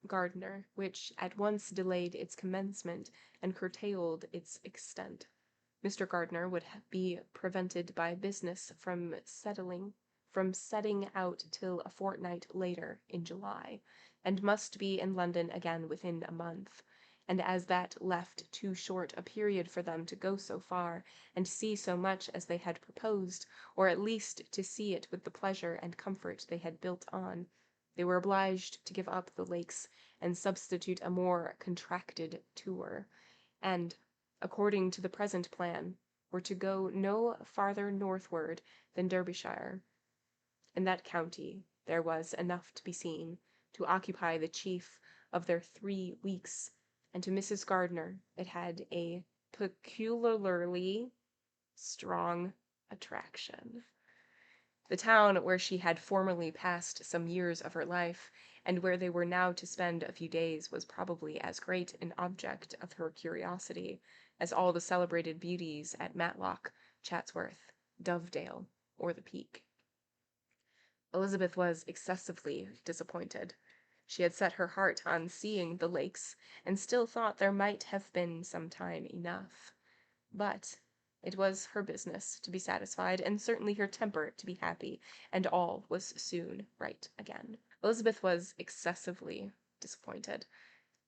Gardiner, which at once delayed its commencement and curtailed its extent. Mr. Gardiner would be prevented by business from setting out till a fortnight later in July, and must be in London again within a month, and as that left too short a period for them to go so far, and see so much as they had proposed, or at least to see it with the pleasure and comfort they had built on, they were obliged to give up the lakes and substitute a more contracted tour, and, according to the present plan, were to go no farther northward than Derbyshire. In that county there was enough to be seen to occupy the chief of their 3 weeks, and to Mrs. Gardiner it had a peculiarly strong attraction. The town where she had formerly passed some years of her life, and where they were now to spend a few days, was probably as great an object of her curiosity as all the celebrated beauties at Matlock, Chatsworth, Dovedale, or the Peak. Elizabeth was excessively disappointed. She had set her heart on seeing the lakes, and still thought there might have been some time enough. But it was her business to be satisfied, and certainly her temper to be happy, and all was soon right again. Elizabeth was excessively disappointed.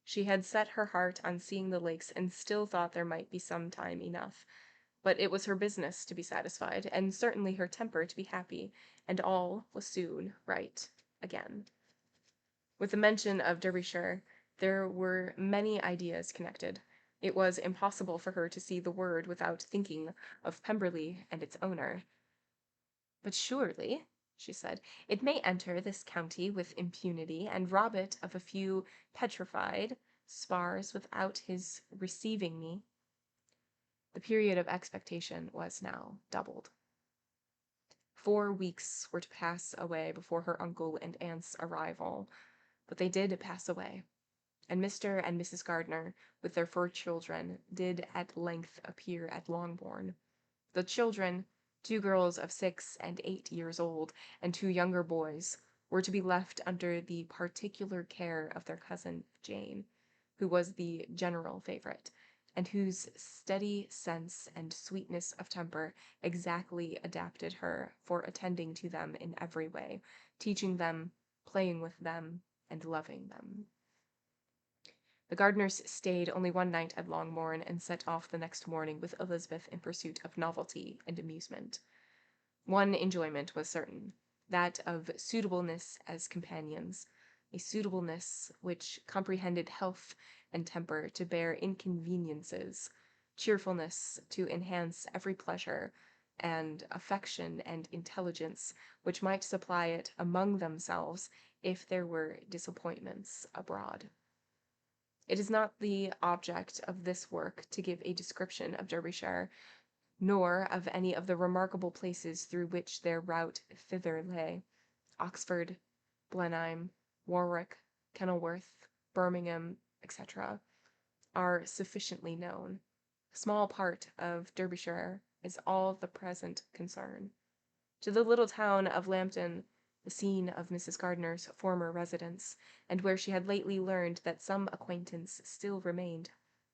She had set her heart on seeing the lakes, and still thought there might be some time enough. But it was her business to be satisfied, and certainly her temper to be happy, and all was soon right again. With the mention of Derbyshire, there were many ideas connected. It was impossible for her to see the word without thinking of Pemberley and its owner. "But surely," she said, "it may enter this county with impunity, and rob it of a few petrified spars without his receiving me." The period of expectation was now doubled. 4 weeks were to pass away before her uncle and aunt's arrival, but they did pass away, and Mr. and Mrs. Gardiner, with their 4 children, did at length appear at Longbourn. The children, 2 girls of 6 and 8 years old, and 2 younger boys, were to be left under the particular care of their cousin Jane, who was the general favorite, and whose steady sense and sweetness of temper exactly adapted her for attending to them in every way, teaching them, playing with them, and loving them. The Gardiners stayed only one night at Longbourn, and set off the next morning with Elizabeth in pursuit of novelty and amusement. One enjoyment was certain, that of suitableness as companions, a suitableness which comprehended health and temper to bear inconveniences, cheerfulness to enhance every pleasure, and affection and intelligence which might supply it among themselves if there were disappointments abroad. It is not the object of this work to give a description of Derbyshire, nor of any of the remarkable places through which their route thither lay. Oxford, Blenheim, Warwick, Kenilworth, Birmingham, etc., are sufficiently known. A small part of Derbyshire is all the present concern. To the little town of Lambton, the scene of Mrs. Gardiner's former residence, and where she had lately learned that some acquaintance still remained,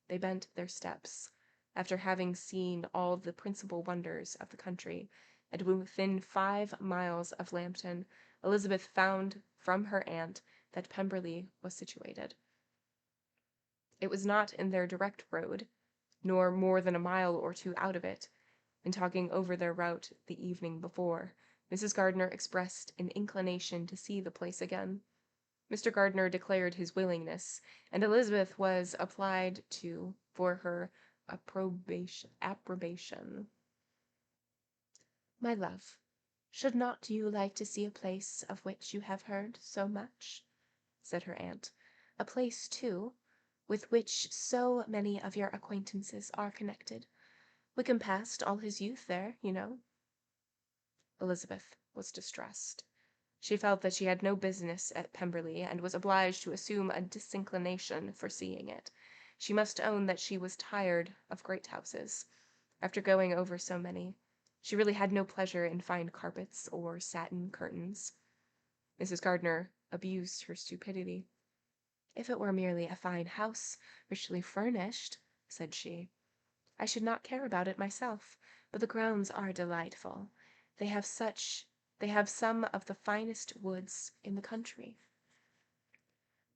they bent their steps, after having seen all the principal wonders of the country, and within 5 miles of Lambton, Elizabeth found from her aunt that Pemberley was situated. It was not in their direct road, nor more than a mile or 2 out of it. In talking over their route the evening before, Mrs. Gardiner expressed an inclination to see the place again. Mr. Gardiner declared his willingness, and Elizabeth was applied to for her approbation. "My love, should not you like to see a place of which you have heard so much?" said her aunt. "A place, too, with which so many of your acquaintances are connected. Wickham passed all his youth there, you know." Elizabeth was distressed. She felt that she had no business at Pemberley, and was obliged to assume a disinclination for seeing it. She must own that she was tired of great houses. After going over so many, she really had no pleasure in fine carpets or satin curtains. Mrs. Gardiner abused her stupidity. "If it were merely a fine house, richly furnished," said she, "I should not care about it myself, but the grounds are delightful. They have some of the finest woods in the country."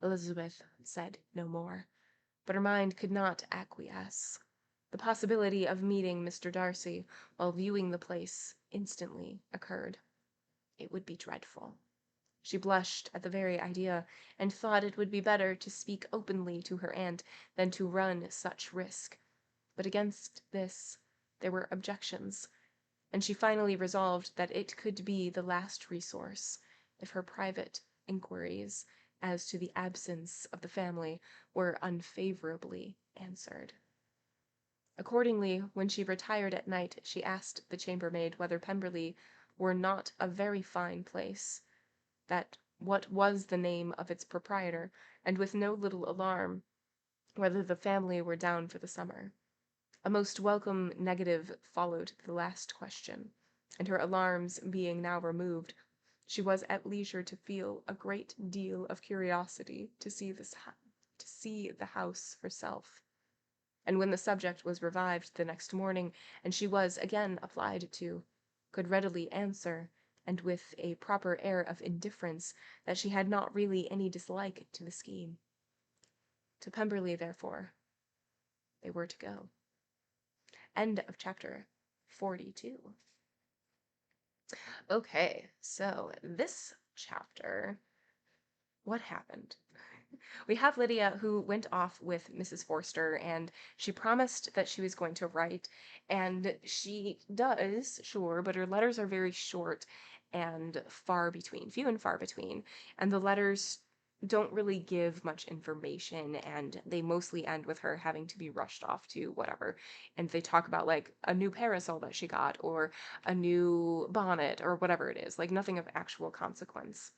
Elizabeth said no more, but her mind could not acquiesce. The possibility of meeting Mr. Darcy while viewing the place instantly occurred. It would be dreadful. She blushed at the very idea, and thought it would be better to speak openly to her aunt than to run such risk. But against this there were objections, and she finally resolved that it could be the last resource, if her private inquiries as to the absence of the family were unfavorably answered. Accordingly, when she retired at night, she asked the chambermaid whether Pemberley were not a very fine place, that what was the name of its proprietor, and with no little alarm, whether the family were down for the summer. A most welcome negative followed the last question, and her alarms being now removed, she was at leisure to feel a great deal of curiosity to see the house herself. And when the subject was revived the next morning, and she was again applied to, could readily answer, and with a proper air of indifference, that she had not really any dislike to the scheme. To Pemberley, therefore, they were to go. End of chapter 42. Okay, so this chapter, what happened? We have Lydia, who went off with Mrs. Forster, and she promised that she was going to write, and she does, sure, but her letters are very short and few and far between, and the letters don't really give much information, and they mostly end with her having to be rushed off to whatever, and they talk about like a new parasol that she got, or a new bonnet, or whatever it is, like nothing of actual consequence.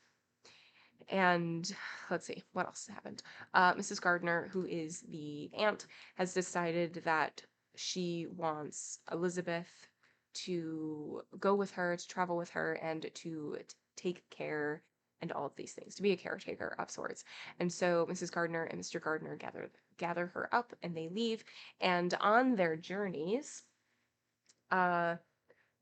And let's see, what else happened? Mrs. Gardner, who is the aunt, has decided that she wants Elizabeth to go with her, to travel with her, and to take care and all of these things, to be a caretaker of sorts. And so Mrs. Gardner and Mr. Gardner gather her up and they leave. And on their journeys, uh,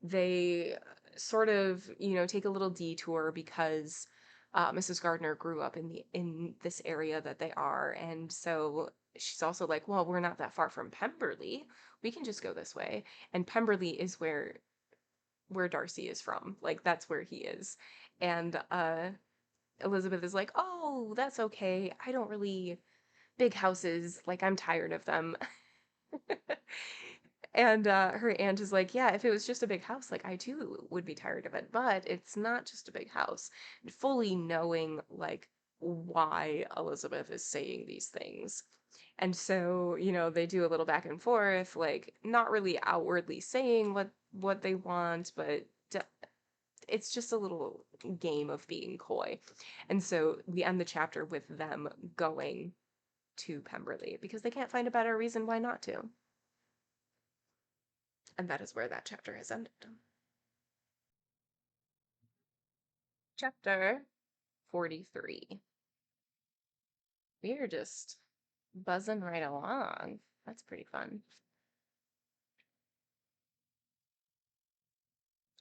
they sort of, take a little detour because Mrs. Gardner grew up in this area that they are, and so she's also like, well, we're not that far from Pemberley. We can just go this way. And Pemberley is where Darcy is from. Like that's where he is. And Elizabeth is like, oh, that's okay. I don't really big houses, like I'm tired of them. And her aunt is like, yeah, if it was just a big house, like I too would be tired of it. But it's not just a big house. Fully knowing like why Elizabeth is saying these things. And so, they do a little back and forth, like not really outwardly saying what they want, but it's just a little game of being coy. And so we end the chapter with them going to Pemberley because they can't find a better reason why not to. And that is where that chapter has ended. Chapter 43. We are just buzzing right along. That's pretty fun.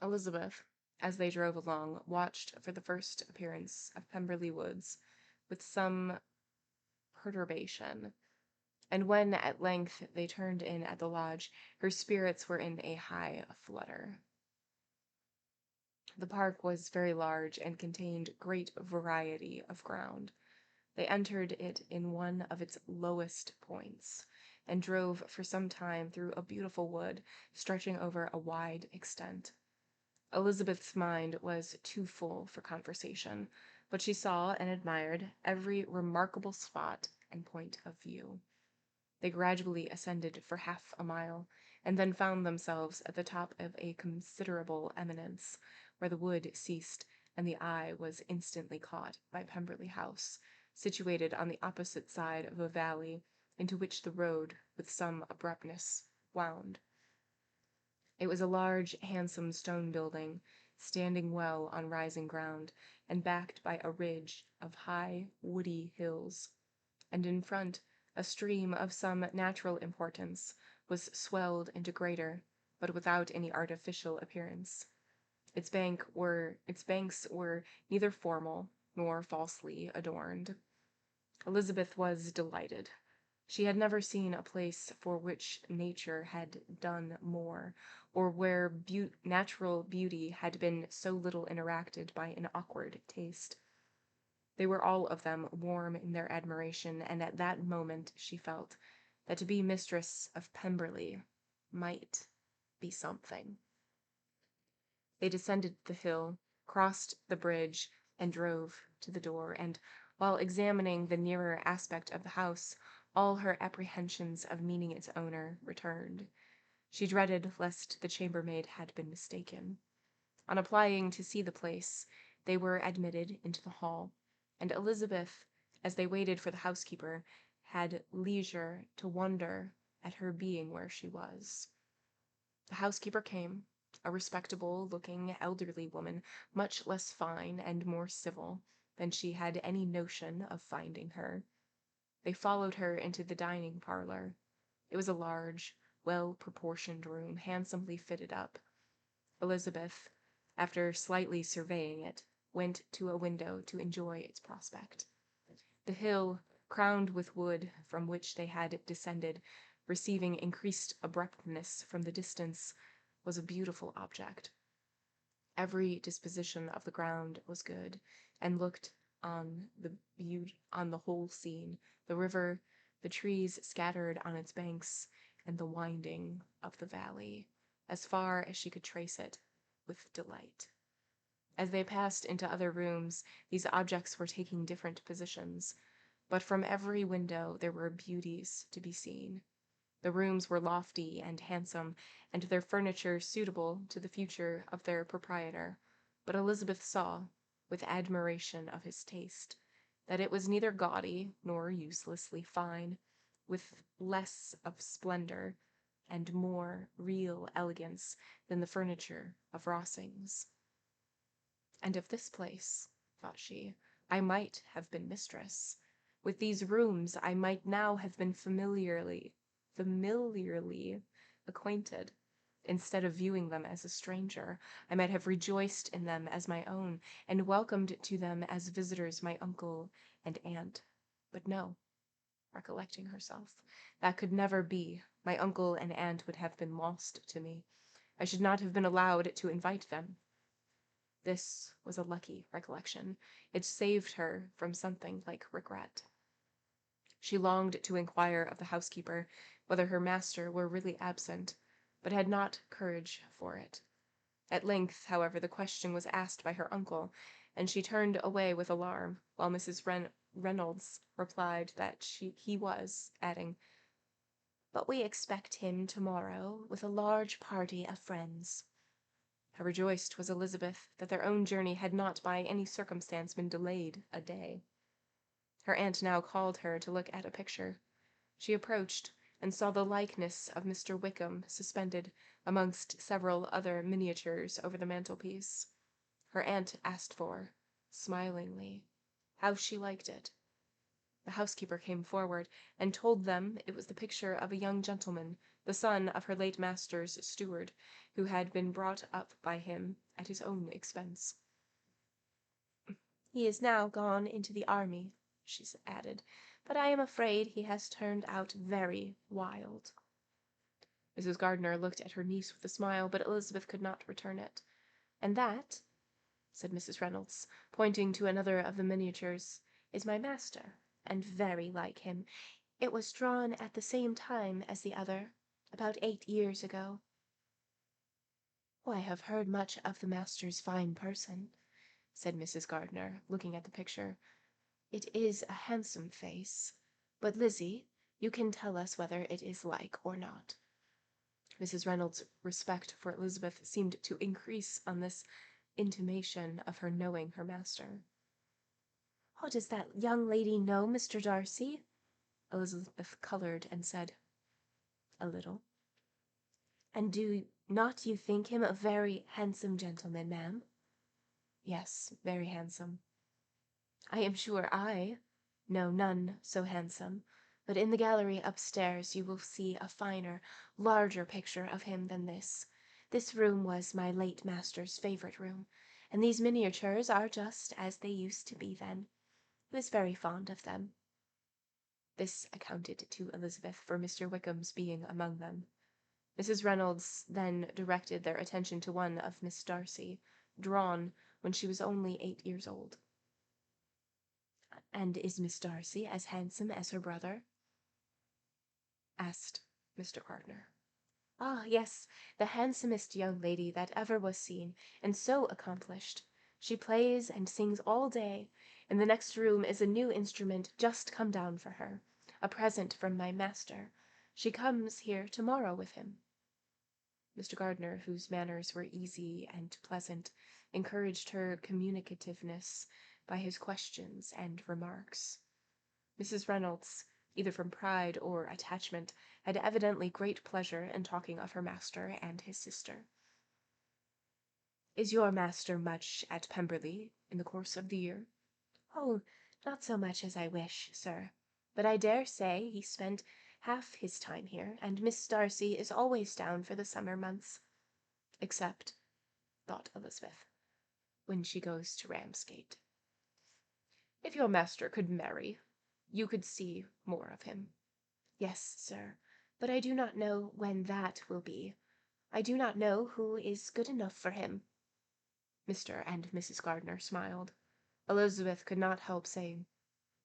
Elizabeth, as they drove along, watched for the first appearance of Pemberley Woods with some perturbation, and when at length they turned in at the lodge, her spirits were in a high flutter. The park was very large and contained great variety of ground. They entered it in one of its lowest points, and drove for some time through a beautiful wood stretching over a wide extent. Elizabeth's mind was too full for conversation, but she saw and admired every remarkable spot and point of view. They gradually ascended for half a mile, and then found themselves at the top of a considerable eminence, where the wood ceased, and the eye was instantly caught by Pemberley House, situated on the opposite side of a valley into which the road, with some abruptness, wound. It was a large, handsome stone building, standing well on rising ground, and backed by a ridge of high, woody hills, and in front a stream of some natural importance was swelled into greater, but without any artificial appearance. Its banks were neither formal nor falsely adorned. Elizabeth was delighted. She had never seen a place for which nature had done more, or where natural beauty had been so little interacted by an awkward taste. They were all of them warm in their admiration, and at that moment she felt that to be mistress of Pemberley might be something. They descended the hill, crossed the bridge, and drove to the door, and, while examining the nearer aspect of the house, All her apprehensions of meeting its owner returned. She dreaded lest the chambermaid had been mistaken. On applying to see the place, they were admitted into the hall, and Elizabeth, as they waited for the housekeeper, had leisure to wonder at her being where she was. The housekeeper came, a respectable-looking elderly woman, much less fine and more civil than she had any notion of finding her. They followed her into the dining parlor. It was a large, well-proportioned room, handsomely fitted up. Elizabeth, after slightly surveying it, went to a window to enjoy its prospect. The hill, crowned with wood, from which they had descended, receiving increased abruptness from the distance, was a beautiful object. Every disposition of the ground was good, and looked on the whole scene, the river, the trees scattered on its banks, and the winding of the valley, as far as she could trace it, with delight. As they passed into other rooms, these objects were taking different positions, but from every window there were beauties to be seen. The rooms were lofty and handsome, and their furniture suitable to the future of their proprietor, but Elizabeth saw, with admiration of his taste, that it was neither gaudy nor uselessly fine, with less of splendor and more real elegance than the furniture of Rossing's. And of this place, thought she, I might have been mistress. With these rooms I might now have been familiarly acquainted. Instead of viewing them as a stranger, I might have rejoiced in them as my own, and welcomed to them as visitors my uncle and aunt. But no, recollecting herself, that could never be. My uncle and aunt would have been lost to me. I should not have been allowed to invite them. This was a lucky recollection. It saved her from something like regret. She longed to inquire of the housekeeper whether her master were really absent, but had not courage for it. At length, however, the question was asked by her uncle, and she turned away with alarm, while Mrs. Reynolds replied that he was, adding, "But we expect him tomorrow with a large party of friends." How rejoiced was Elizabeth that their own journey had not by any circumstance been delayed a day. Her aunt now called her to look at a picture. She approached, and saw the likeness of Mr. Wickham suspended amongst several other miniatures over the mantelpiece. Her aunt asked for, smilingly, how she liked it. The housekeeper came forward, and told them it was the picture of a young gentleman, the son of her late master's steward, who had been brought up by him at his own expense. "He is now gone into the army," she added, "but I am afraid he has turned out very wild." Mrs. Gardiner looked at her niece with a smile, but Elizabeth could not return it. "And that," said Mrs. Reynolds, pointing to another of the miniatures, "is my master, and very like him. It was drawn at the same time as the other, about 8 years ago." "Oh, I have heard much of the master's fine person," said Mrs. Gardiner, looking at the picture. "It is a handsome face. But, Lizzie, you can tell us whether it is like or not." Mrs. Reynolds' respect for Elizabeth seemed to increase on this intimation of her knowing her master. "Oh, does that young lady know Mr. Darcy?" Elizabeth coloured and said, "A little." "And do not you think him a very handsome gentleman, ma'am?" "Yes, very handsome." "I am sure I know none so handsome, but in the gallery upstairs you will see a finer, larger picture of him than this. This room was my late master's favourite room, and these miniatures are just as they used to be then. He was very fond of them." This accounted to Elizabeth for Mr. Wickham's being among them. Mrs. Reynolds then directed their attention to one of Miss Darcy, drawn when she was only 8 years old. "And is Miss Darcy as handsome as her brother?" asked Mr. Gardiner. "Ah, yes, the handsomest young lady that ever was seen, and so accomplished. She plays and sings all day. In the next room is a new instrument just come down for her. a present from my master. She comes here tomorrow with him." Mr. Gardner, whose manners were easy and pleasant, encouraged her communicativeness by his questions and remarks. Mrs. Reynolds, either from pride or attachment, had evidently great pleasure in talking of her master and his sister. "Is your master much at Pemberley in the course of the year?" "Oh, not so much as I wish, sir. But I dare say he spent half his time here, and Miss Darcy is always down for the summer months." "Except," thought Elizabeth, "when she goes to Ramsgate." "If your master could marry, you could see more of him." "Yes, sir, but I do not know when that will be. I do not know who is good enough for him." Mr. and Mrs. Gardner smiled. Elizabeth could not help saying,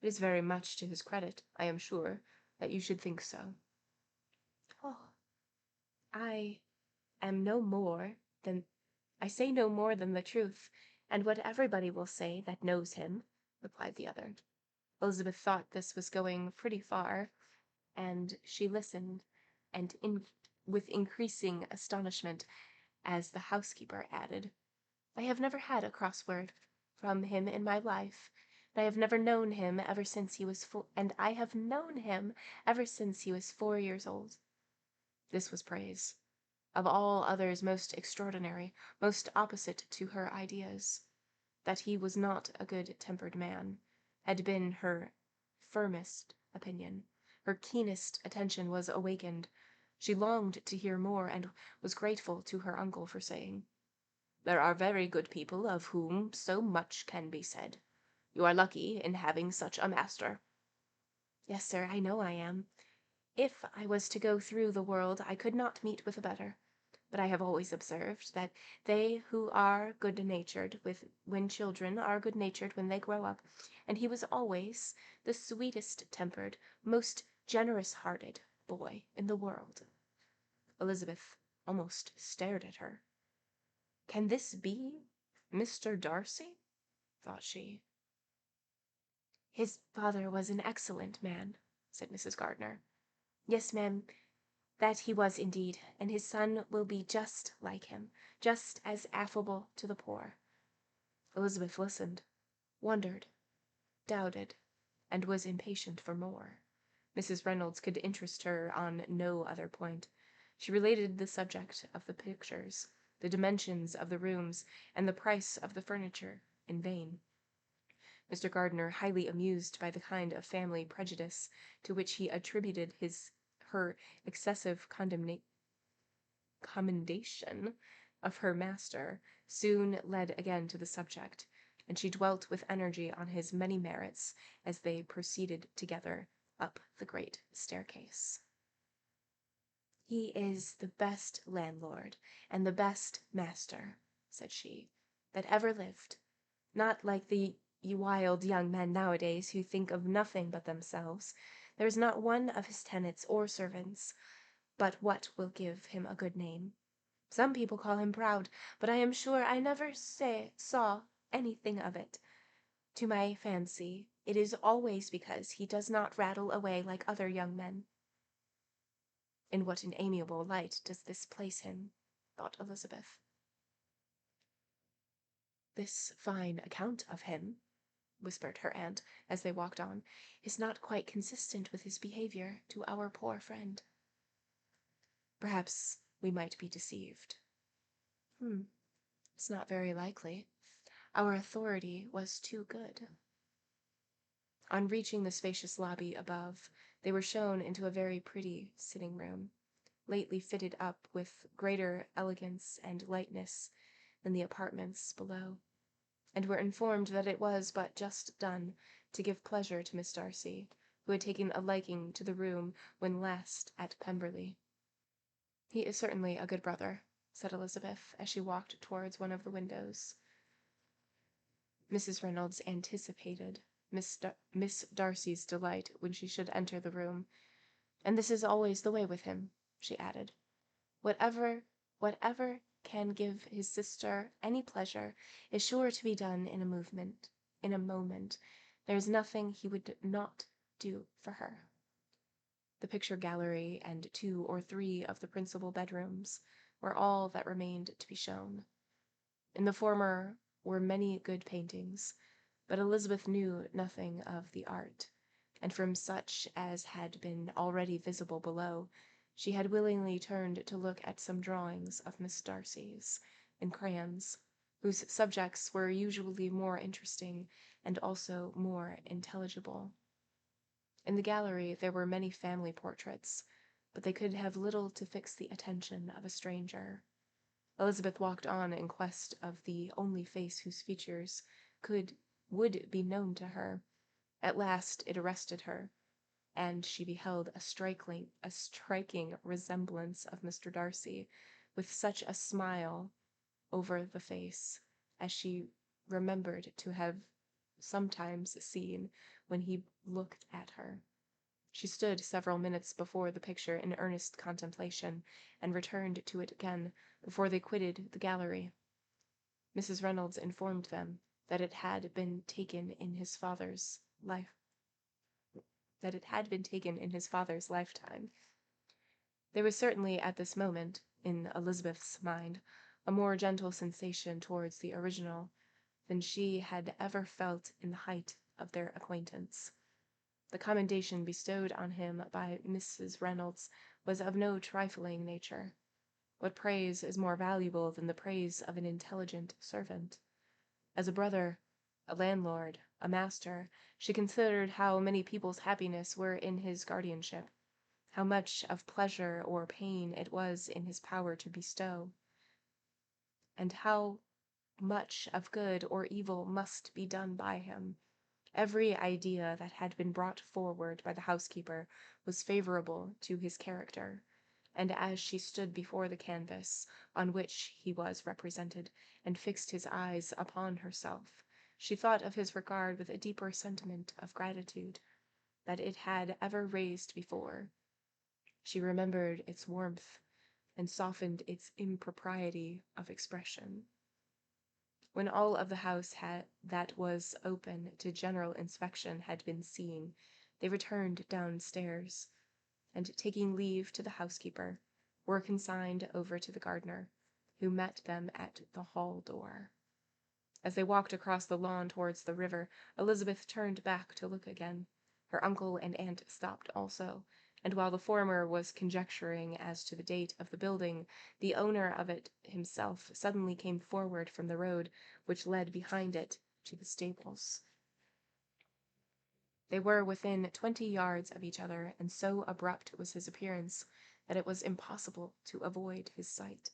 "It is very much to his credit, I am sure, that you should think so." "Oh, I am no more than I say no more than the truth, and what everybody will say that knows him," replied the other. Elizabeth thought this was going pretty far, and she listened, with increasing astonishment, as the housekeeper added, "I have never had a cross word from him in my life, and I have known him ever since he was 4 years old." This was praise. Of all others most extraordinary, most opposite to her ideas. That he was not a good-tempered man had been her firmest opinion. Her keenest attention was awakened. She longed to hear more, and was grateful to her uncle for saying, "There are very good people of whom so much can be said. You are lucky in having such a master." "Yes, sir, I know I am. If I was to go through the world, I could not meet with a better. But I have always observed that they who are good-natured when children are good-natured when they grow up, and he was always the sweetest-tempered, most generous-hearted boy in the world." Elizabeth almost stared at her. "Can this be Mr. Darcy?" thought she. "His father was an excellent man," said Mrs. Gardner. "Yes, ma'am, that he was indeed, and his son will be just like him, just as affable to the poor." Elizabeth listened, wondered, doubted, and was impatient for more. Mrs. Reynolds could interest her on no other point. She related the subject of the pictures, the dimensions of the rooms, and the price of the furniture, in vain. Mr. Gardner, highly amused by the kind of family prejudice to which he attributed her excessive commendation of her master, soon led again to the subject, and she dwelt with energy on his many merits as they proceeded together up the great staircase. "He is the best landlord and the best master," said she, "that ever lived. Not like the wild young men nowadays who think of nothing but themselves. There is not one of his tenants or servants but what will give him a good name. Some people call him proud, but I am sure I never saw anything of it. To my fancy, it is always because he does not rattle away like other young men." "In what an amiable light does this place him," thought Elizabeth. "This fine account of him," whispered her aunt, as they walked on, "is not quite consistent with his behavior to our poor friend. Perhaps we might be deceived." "It's not very likely. Our authority was too good." On reaching the spacious lobby above, they were shown into a very pretty sitting-room, lately fitted up with greater elegance and lightness than the apartments below, and were informed that it was but just done to give pleasure to Miss Darcy, who had taken a liking to the room when last at Pemberley. "He is certainly a good brother," said Elizabeth, as she walked towards one of the windows. Mrs. Reynolds anticipated Miss Darcy's delight when she should enter the room. "And this is always the way with him," she added. Whatever can give his sister any pleasure is sure to be done in a moment. There is nothing he would not do for her." The picture gallery and 2 or 3 of the principal bedrooms were all that remained to be shown. In the former were many good paintings, but Elizabeth knew nothing of the art, and from such as had been already visible below, she had willingly turned to look at some drawings of Miss Darcy's, in crayons, whose subjects were usually more interesting and also more intelligible. In the gallery there were many family portraits, but they could have little to fix the attention of a stranger. Elizabeth walked on in quest of the only face whose features would be known to her. At last it arrested her, and she beheld a striking resemblance of Mr. Darcy, with such a smile over the face as she remembered to have sometimes seen when he looked at her. She stood several minutes before the picture in earnest contemplation, and returned to it again before they quitted the gallery. Mrs. Reynolds informed them that it had been taken in his father's lifetime. There was certainly at this moment, in Elizabeth's mind, a more gentle sensation towards the original than she had ever felt in the height of their acquaintance. The commendation bestowed on him by Mrs. Reynolds was of no trifling nature. What praise is more valuable than the praise of an intelligent servant? As a brother, a landlord, a master, she considered how many people's happiness were in his guardianship, how much of pleasure or pain it was in his power to bestow, and how much of good or evil must be done by him. Every idea that had been brought forward by the housekeeper was favourable to his character, and as she stood before the canvas on which he was represented, and fixed his eyes upon herself, she thought of his regard with a deeper sentiment of gratitude that it had ever raised before. She remembered its warmth, and softened its impropriety of expression. When all of the house that was open to general inspection had been seen, they returned downstairs, and taking leave to the housekeeper, were consigned over to the gardener, who met them at the hall door. As they walked across the lawn towards the river, Elizabeth turned back to look again. Her uncle and aunt stopped also, and while the former was conjecturing as to the date of the building, the owner of it himself suddenly came forward from the road which led behind it to the stables. They were within 20 yards of each other, and so abrupt was his appearance that it was impossible to avoid his sight.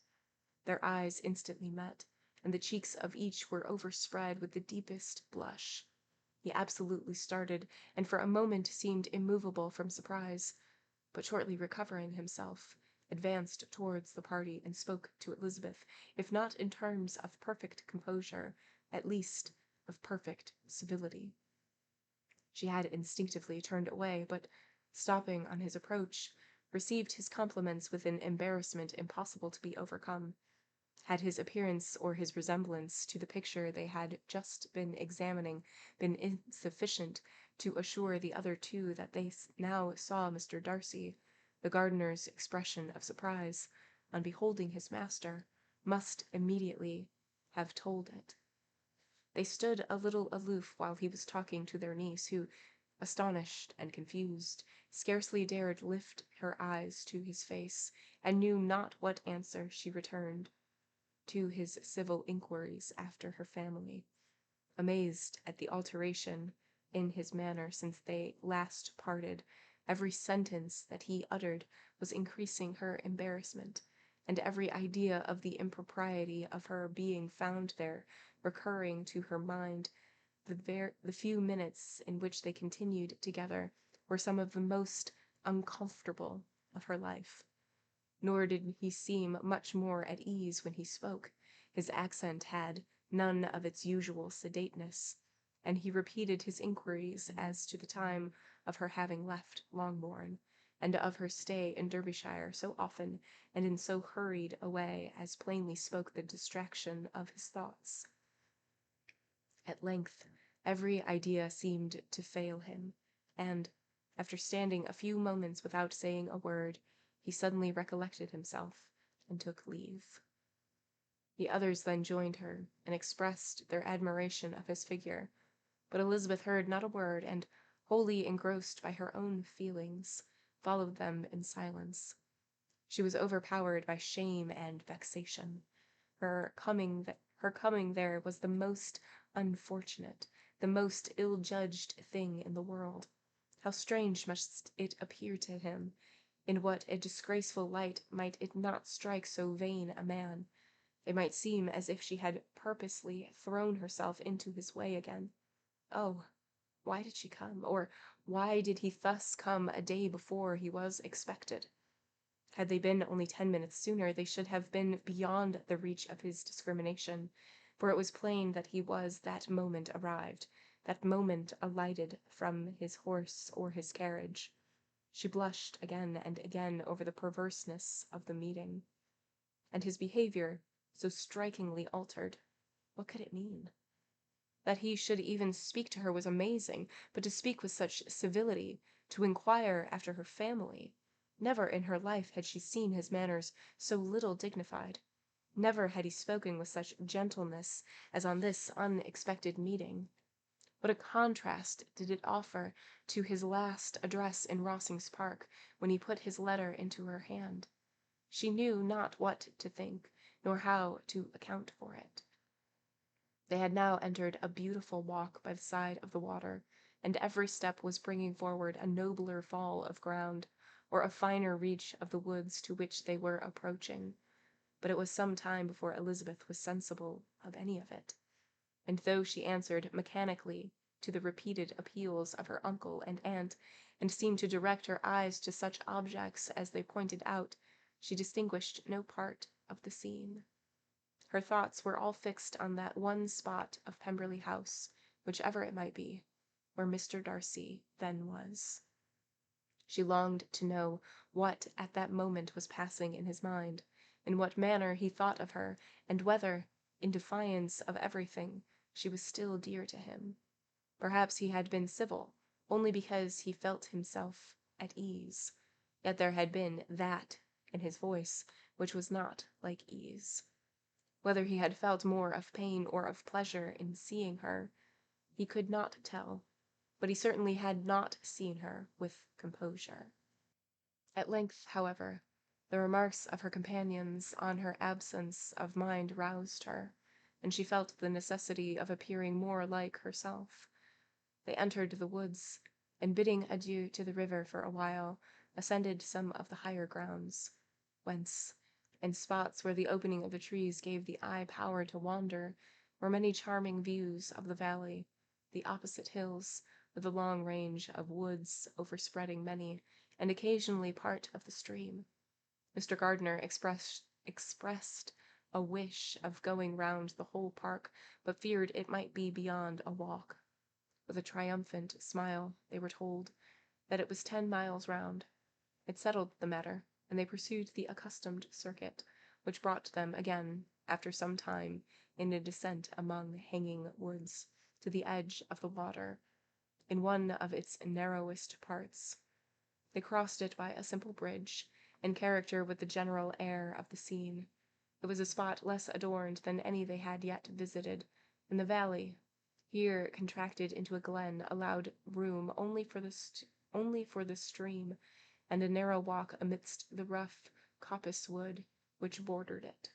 Their eyes instantly met, and the cheeks of each were overspread with the deepest blush. He absolutely started, and for a moment seemed immovable from surprise, but shortly recovering himself, advanced towards the party and spoke to Elizabeth, if not in terms of perfect composure, at least of perfect civility. She had instinctively turned away, but, stopping on his approach, received his compliments with an embarrassment impossible to be overcome. Had his appearance or his resemblance to the picture they had just been examining been insufficient to assure the other two that they now saw Mr. Darcy, the gardener's expression of surprise, on beholding his master, must immediately have told it. They stood a little aloof while he was talking to their niece, who, astonished and confused, scarcely dared lift her eyes to his face, and knew not what answer she returned to his civil inquiries after her family. Amazed at the alteration in his manner since they last parted, every sentence that he uttered was increasing her embarrassment, and every idea of the impropriety of her being found there recurring to her mind. The few minutes in which they continued together were some of the most uncomfortable of her life. Nor did he seem much more at ease when he spoke. His accent had none of its usual sedateness, and he repeated his inquiries as to the time of her having left Longbourn, and of her stay in Derbyshire so often and in so hurried a way as plainly spoke the distraction of his thoughts. At length every idea seemed to fail him, and, After standing a few moments without saying a word, he suddenly recollected himself and took leave. The others then joined her and expressed their admiration of his figure, but Elizabeth heard not a word, and, wholly engrossed by her own feelings, followed them in silence. She was overpowered by shame and vexation. Her coming there was the most unfortunate, the most ill-judged thing in the world. How strange must it appear to him! In what a disgraceful light might it not strike so vain a man! It might seem as if she had purposely thrown herself into his way again. Oh, why did she come? Or why did he thus come a day before he was expected? Had they been only 10 minutes sooner, they should have been beyond the reach of his discrimination, for it was plain that he was that moment arrived, that moment alighted from his horse or his carriage. She blushed again and again over the perverseness of the meeting. And his behavior, so strikingly altered, what could it mean? That he should even speak to her was amazing, but to speak with such civility, to inquire after her family. Never in her life had she seen his manners so little dignified. Never had he spoken with such gentleness as on this unexpected meeting. What a contrast did it offer to his last address in Rossing's Park, when he put his letter into her hand. She knew not what to think, nor how to account for it. They had now entered a beautiful walk by the side of the water, and every step was bringing forward a nobler fall of ground, or a finer reach of the woods to which they were approaching. But it was some time before Elizabeth was sensible of any of it, and though she answered mechanically to the repeated appeals of her uncle and aunt, and seemed to direct her eyes to such objects as they pointed out, she distinguished no part of the scene. Her thoughts were all fixed on that one spot of Pemberley House, whichever it might be, where Mr. Darcy then was. She longed to know what at that moment was passing in his mind, in what manner he thought of her, and whether, in defiance of everything, she was still dear to him. Perhaps he had been civil, only because he felt himself at ease, yet there had been that in his voice which was not like ease. Whether he had felt more of pain or of pleasure in seeing her, he could not tell, but he certainly had not seen her with composure. At length, however, the remarks of her companions on her absence of mind roused her, and she felt the necessity of appearing more like herself. They entered the woods, and bidding adieu to the river for a while, ascended some of the higher grounds, whence, in spots where the opening of the trees gave the eye power to wander, were many charming views of the valley, the opposite hills, with the long range of woods overspreading many, and occasionally part of the stream. Mr. Gardiner expressed a wish of going round the whole park, but feared it might be beyond a walk. With a triumphant smile, they were told that it was 10 miles round. It settled the matter, and they pursued the accustomed circuit, which brought them again, after some time, in a descent among hanging woods, to the edge of the water, in one of its narrowest parts. They crossed it by a simple bridge, in character with the general air of the scene. It was a spot less adorned than any they had yet visited, and the valley, here contracted into a glen, allowed room only for the stream, and a narrow walk amidst the rough coppice wood which bordered it.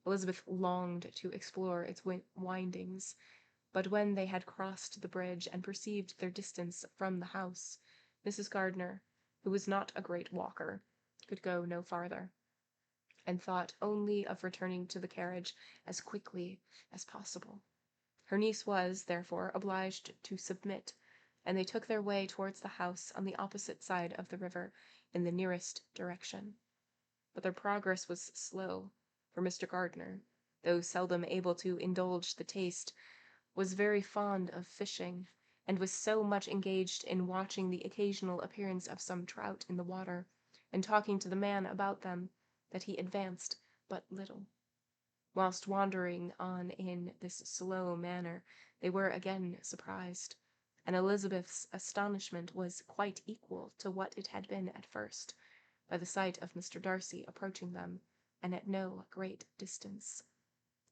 Elizabeth longed to explore its windings, but when they had crossed the bridge and perceived their distance from the house, Mrs. Gardiner, who was not a great walker, could go no farther, and thought only of returning to the carriage as quickly as possible. Her niece was, therefore, obliged to submit, and they took their way towards the house on the opposite side of the river, in the nearest direction. But their progress was slow, for Mr. Gardiner, though seldom able to indulge the taste, was very fond of fishing, and was so much engaged in watching the occasional appearance of some trout in the water, and talking to the man about them, that he advanced but little. Whilst wandering on in this slow manner, they were again surprised. and Elizabeth's astonishment was quite equal to what it had been at first, by the sight of Mr. Darcy approaching them, and at no great distance.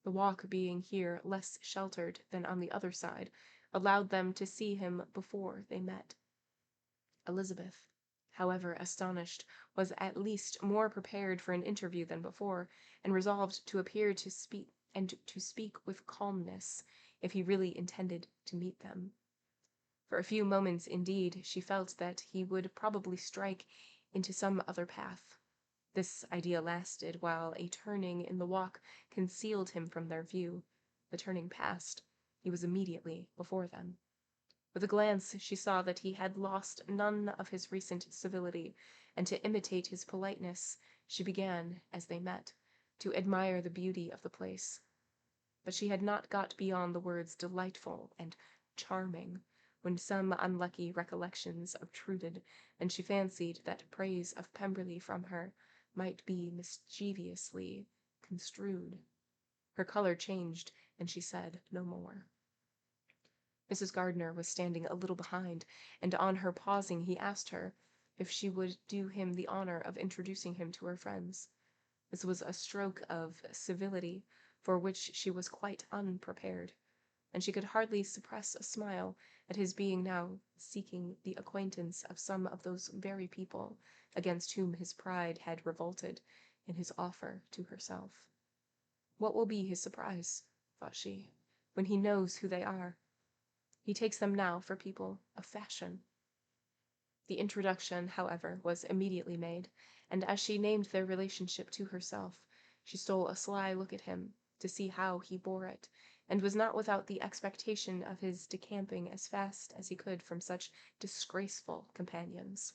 The walk being here less sheltered than on the other side, allowed them to see him before they met. Elizabeth, however astonished, was at least more prepared for an interview than before, and resolved to appear to speak with calmness, if he really intended to meet them. For a few moments, indeed, she felt that he would probably strike into some other path. This idea lasted while a turning in the walk concealed him from their view. The turning past, he was immediately before them. With a glance she saw that he had lost none of his recent civility, and to imitate his politeness, she began, as they met, to admire the beauty of the place. But she had not got beyond the words delightful and charming, when some unlucky recollections obtruded, and she fancied that praise of Pemberley from her might be mischievously construed. Her colour changed, and she said no more. Mrs. Gardiner was standing a little behind, and on her pausing he asked her if she would do him the honour of introducing him to her friends. This was a stroke of civility for which she was quite unprepared, and she could hardly suppress a smile at his being now seeking the acquaintance of some of those very people against whom his pride had revolted in his offer to herself. What will be his surprise, thought she, when he knows who they are? He takes them now for people of fashion. The introduction, however, was immediately made, and as she named their relationship to herself, she stole a sly look at him, to see how he bore it, and was not without the expectation of his decamping as fast as he could from such disgraceful companions.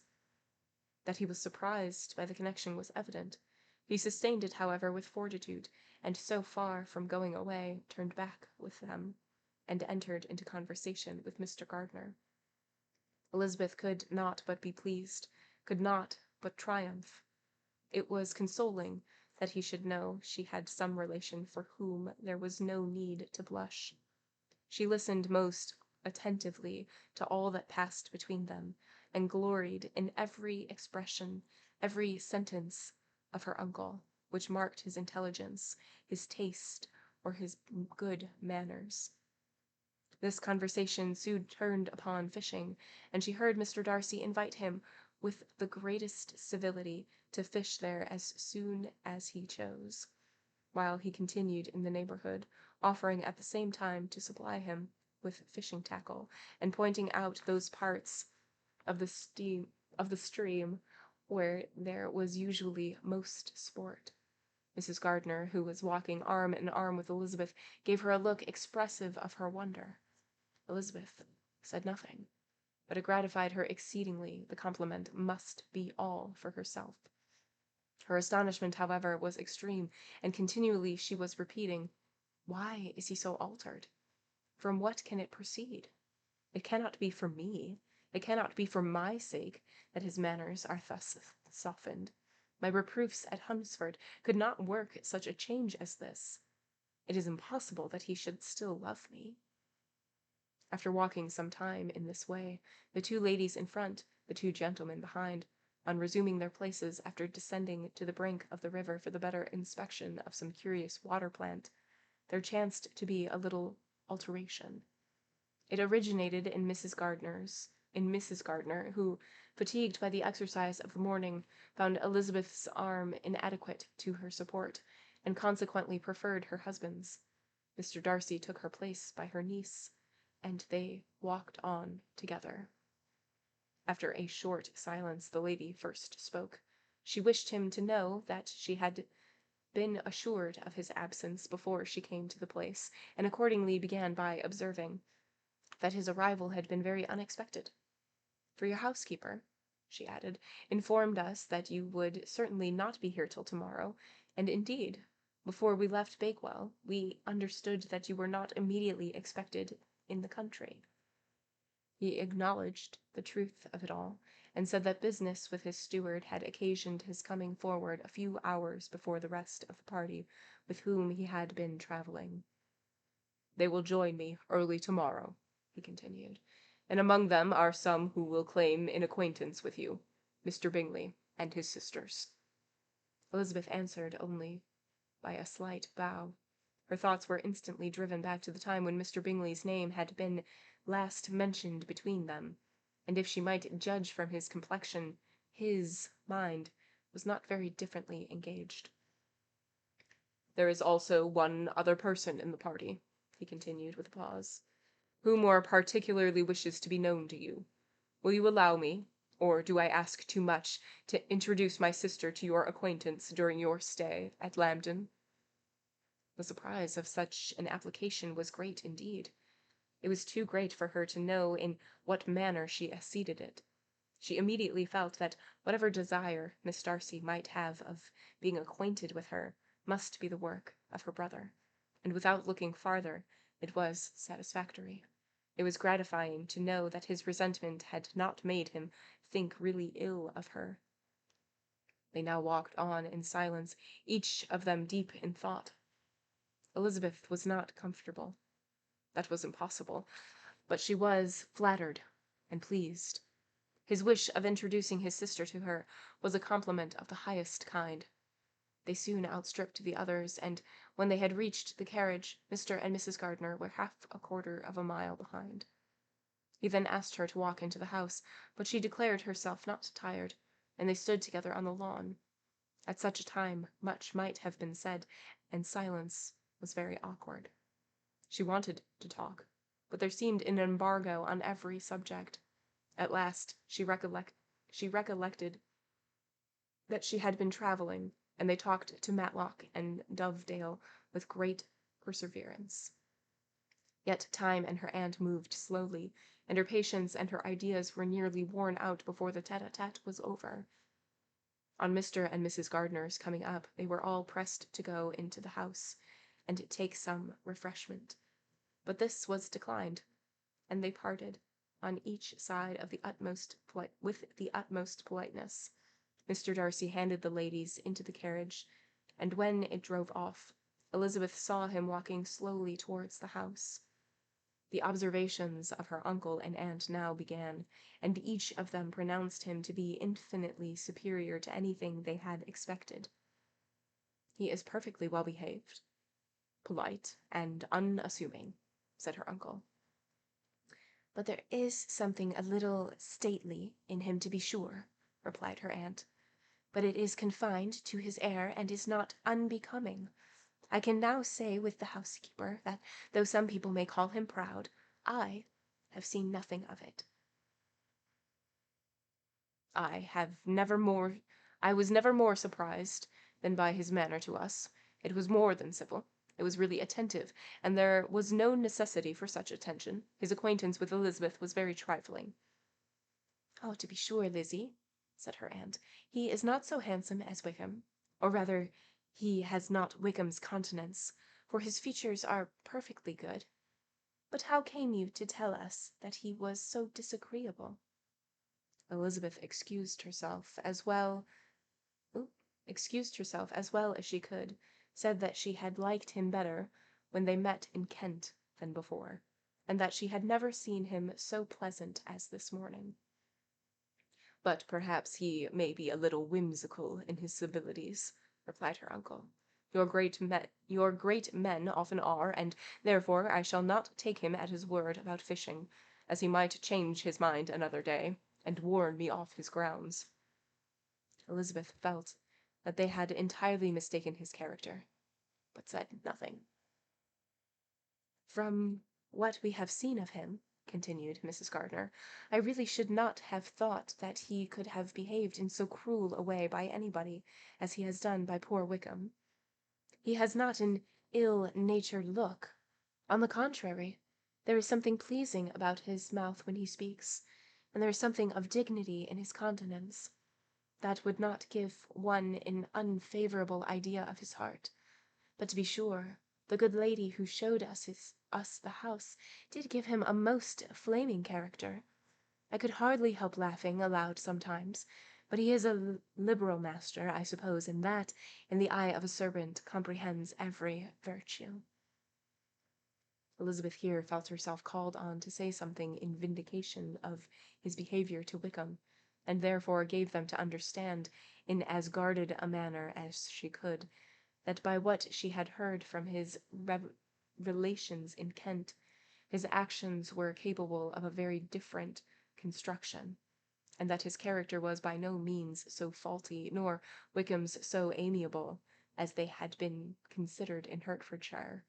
That he was surprised by the connection was evident. He sustained it, however, with fortitude, and so far from going away, turned back with them, and entered into conversation with Mr. Gardiner. Elizabeth could not but be pleased, could not but triumph. It was consoling that he should know she had some relation for whom there was no need to blush. She listened most attentively to all that passed between them, and gloried in every expression, every sentence of her uncle, which marked his intelligence, his taste, or his good manners. This conversation soon turned upon fishing, and she heard Mr. Darcy invite him, with the greatest civility, to fish there as soon as he chose, while he continued in the neighbourhood, offering at the same time to supply him with fishing tackle, and pointing out those parts of the stream where there was usually most sport. Mrs. Gardiner, who was walking arm in arm with Elizabeth, gave her a look expressive of her wonder. Elizabeth said nothing, but it gratified her exceedingly. The compliment must be all for herself. Her astonishment, however, was extreme, and continually she was repeating, "Why is he so altered? From what can it proceed? It cannot be for me, it cannot be for my sake, that his manners are thus softened. My reproofs at Hunsford could not work such a change as this. It is impossible that he should still love me." After walking some time in this way, the two ladies in front, the two gentlemen behind, on resuming their places after descending to the brink of the river for the better inspection of some curious water plant, there chanced to be a little alteration. It originated in Mrs. Gardiner, who, fatigued by the exercise of the morning, found Elizabeth's arm inadequate to her support, and consequently preferred her husband's. Mr. Darcy took her place by her niece, and they walked on together. After a short silence, the lady first spoke. She wished him to know that she had been assured of his absence before she came to the place, and accordingly began by observing that his arrival had been very unexpected. "For your housekeeper," she added, "informed us that you would certainly not be here till tomorrow, and indeed, before we left Bakewell, we understood that you were not immediately expected in the country." He acknowledged the truth of it all, and said that business with his steward had occasioned his coming forward a few hours before the rest of the party with whom he had been travelling. "They will join me early tomorrow," he continued, and among them are some who will claim an acquaintance with you, Mr. Bingley and his sisters." Elizabeth answered only by a slight bow. Her thoughts were instantly driven back to the time when Mr. Bingley's name had been last mentioned between them, and if she might judge from his complexion, his mind was not very differently engaged. "There is also one other person in the party," he continued, with a pause, "who more particularly wishes to be known to you. Will you allow me, or do I ask too much, to introduce my sister to your acquaintance during your stay at Lambton?" The surprise of such an application was great indeed. It was too great for her to know in what manner she acceded it. She immediately felt that whatever desire Miss Darcy might have of being acquainted with her must be the work of her brother, and without looking farther, it was satisfactory. It was gratifying to know that his resentment had not made him think really ill of her. They now walked on in silence, each of them deep in thought. Elizabeth was not comfortable. That was impossible, but she was flattered and pleased. His wish of introducing his sister to her was a compliment of the highest kind. They soon outstripped the others, and when they had reached the carriage, Mr. and Mrs. Gardiner were half a quarter of a mile behind. He then asked her to walk into the house, but she declared herself not tired, and they stood together on the lawn. At such a time much might have been said, and silence was very awkward. She wanted to talk, but there seemed an embargo on every subject. At last she recollected that she had been travelling, and they talked to Matlock and Dovedale with great perseverance. Yet time and her aunt moved slowly, and her patience and her ideas were nearly worn out before the tete-a-tete was over. On Mr. and Mrs. Gardiner's coming up, they were all pressed to go into the house and take some refreshment, but this was declined, and they parted, on each side of with the utmost politeness. Mr. Darcy handed the ladies into the carriage, and when it drove off, Elizabeth saw him walking slowly towards the house. The observations of her uncle and aunt now began, and each of them pronounced him to be infinitely superior to anything they had expected. "He is perfectly well behaved, polite, and unassuming," said her uncle. "But there is something a little stately in him, to be sure," replied her aunt. "But it is confined to his air, and is not unbecoming. I can now say with the housekeeper that though some people may call him proud, I have seen nothing of it. I was never more surprised than by his manner to us. It was more than civil. It was really attentive, and there was no necessity for such attention. His acquaintance with Elizabeth was very trifling." "Oh, to be sure, Lizzie," said her aunt, "he is not so handsome as Wickham, or rather, he has not Wickham's countenance, for his features are perfectly good. But how came you to tell us that he was so disagreeable?" Elizabeth excused herself as well as she could, said that she had liked him better when they met in Kent than before, and that she had never seen him so pleasant as this morning. "But perhaps he may be a little whimsical in his civilities," replied her uncle. Your great men often are, and therefore I shall not take him at his word about fishing, as he might change his mind another day, and warn me off his grounds." Elizabeth felt that they had entirely mistaken his character, but said nothing. "From what we have seen of him," continued Mrs. Gardiner, "I really should not have thought that he could have behaved in so cruel a way by anybody as he has done by poor Wickham. He has not an ill-natured look. On the contrary, there is something pleasing about his mouth when he speaks, and there is something of dignity in his countenance, that would not give one an unfavourable idea of his heart. But to be sure, the good lady who showed us the house did give him a most flaming character. I could hardly help laughing aloud sometimes, but he is a liberal master, I suppose, and that, in the eye of a servant, comprehends every virtue." Elizabeth here felt herself called on to say something in vindication of his behaviour to Wickham, and therefore gave them to understand, in as guarded a manner as she could, that by what she had heard from his relations in Kent, his actions were capable of a very different construction, and that his character was by no means so faulty, nor Wickham's so amiable, as they had been considered in Hertfordshire.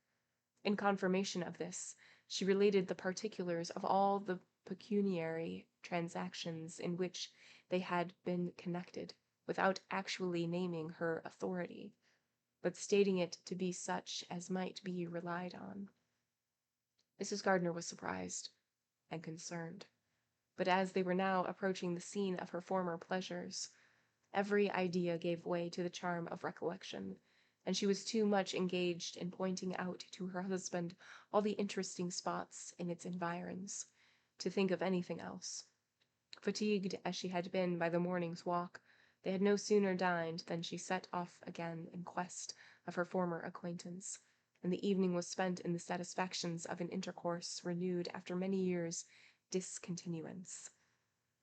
In confirmation of this, she related the particulars of all the pecuniary transactions in which they had been connected, without actually naming her authority, but stating it to be such as might be relied on. Mrs. Gardiner was surprised and concerned, but as they were now approaching the scene of her former pleasures, every idea gave way to the charm of recollection, and she was too much engaged in pointing out to her husband all the interesting spots in its environs, to think of anything else. Fatigued as she had been by the morning's walk, they had no sooner dined than she set off again in quest of her former acquaintance, and the evening was spent in the satisfactions of an intercourse renewed after many years' discontinuance.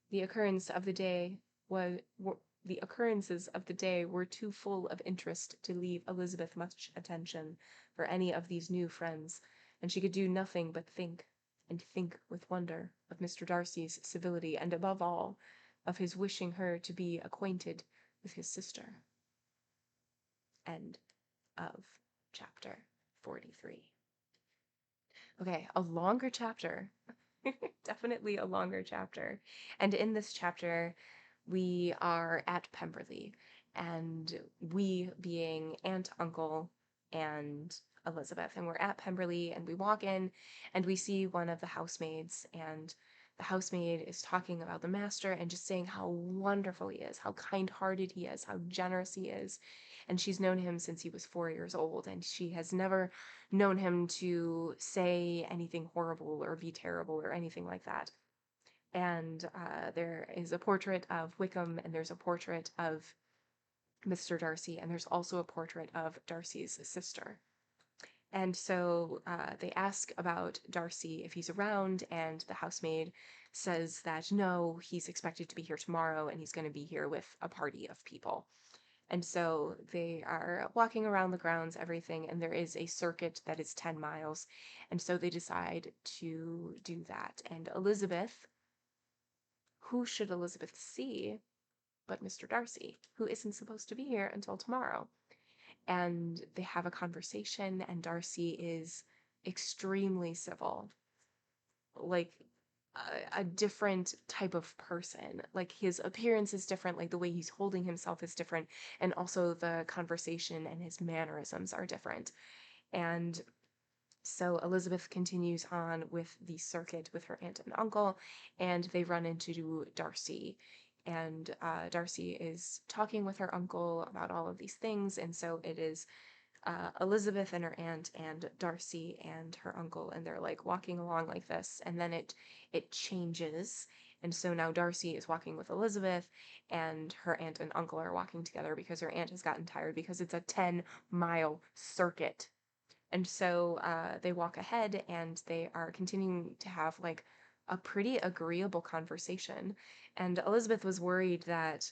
The occurrence of the day was the occurrences of the day were too full of interest to leave Elizabeth much attention for any of these new friends, and she could do nothing but think, and think with wonder, of Mr. Darcy's civility, and above all, of his wishing her to be acquainted with his sister. End of chapter 43. Okay, a longer chapter. Definitely a longer chapter. And in this chapter, we are at Pemberley, and we being aunt, uncle, and Elizabeth. And we're at Pemberley, and we walk in, and we see one of the housemaids, and the housemaid is talking about the master and just saying how wonderful he is, how kind-hearted he is, how generous he is. And she's known him since he was 4 years old, and she has never known him to say anything horrible or be terrible or anything like that. And there is a portrait of Wickham, and there's a portrait of Mr. Darcy, and there's also a portrait of Darcy's sister. And so they ask about Darcy if he's around, and the housemaid says that no, he's expected to be here tomorrow, and he's going to be here with a party of people. And so they are walking around the grounds, everything, and there is a circuit that is 10 miles. And so they decide to do that. And Elizabeth, who should Elizabeth see but Mr. Darcy, who isn't supposed to be here until tomorrow? And they have a conversation, and Darcy is extremely civil, like a different type of person. Like his appearance is different, like the way he's holding himself is different, and also the conversation and his mannerisms are different. And so Elizabeth continues on with the circuit with her aunt and uncle, and they run into Darcy. And Darcy is talking with her uncle about all of these things, and so it is Elizabeth and her aunt and Darcy and her uncle, and they're like walking along like this, and then it changes, and so now Darcy is walking with Elizabeth, and her aunt and uncle are walking together because her aunt has gotten tired because it's a 10-mile circuit. And so they walk ahead, and they are continuing to have like a pretty agreeable conversation. And Elizabeth was worried that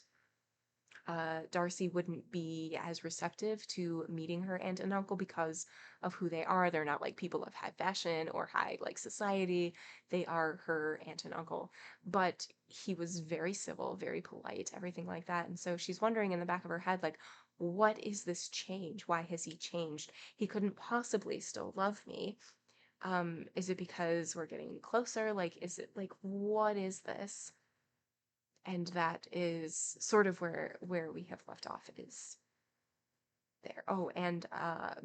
Darcy wouldn't be as receptive to meeting her aunt and uncle because of who they are. They're not like people of high fashion or high like society. They are her aunt and uncle. But he was very civil, very polite, everything like that. And so she's wondering in the back of her head, like, what is this change? Why has he changed? He couldn't possibly still love me. Is it because we're getting closer? Like, is it like, what is this? And that is sort of where we have left off, is there. Oh, and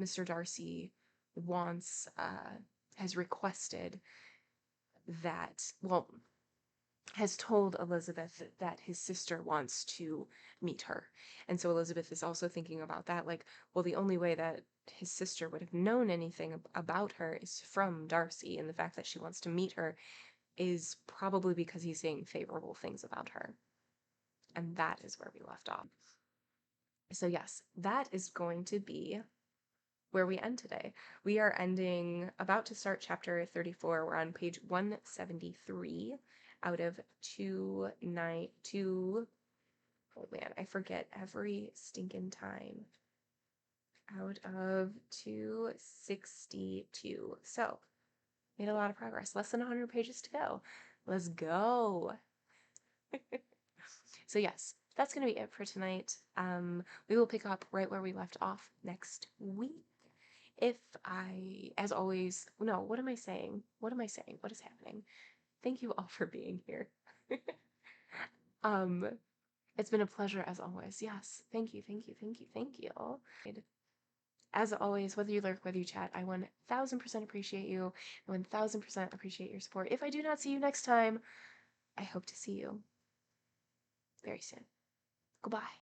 Mr. Darcy wants has requested that, well, has told Elizabeth that his sister wants to meet her. And so Elizabeth is also thinking about that, like, well, the only way that his sister would have known anything about her is from Darcy, and the fact that she wants to meet her is probably because he's saying favorable things about her. And that is where we left off. So yes, that is going to be where we end today. We are about to start chapter 34. We're on page 173 out of 292. Oh man, I forget every stinking time. Out of 262. So, made a lot of progress. Less than 100 pages to go. Let's go. So yes, that's going to be it for tonight. We will pick up right where we left off next week. As always, no, what am I saying? What am I saying? What is happening? Thank you all for being here. um, it's been a pleasure as always. Yes, thank you, thank you, thank you, thank you. As always, whether you lurk, whether you chat, I 1000% appreciate you. I 1000% appreciate your support. If I do not see you next time, I hope to see you very soon. Goodbye.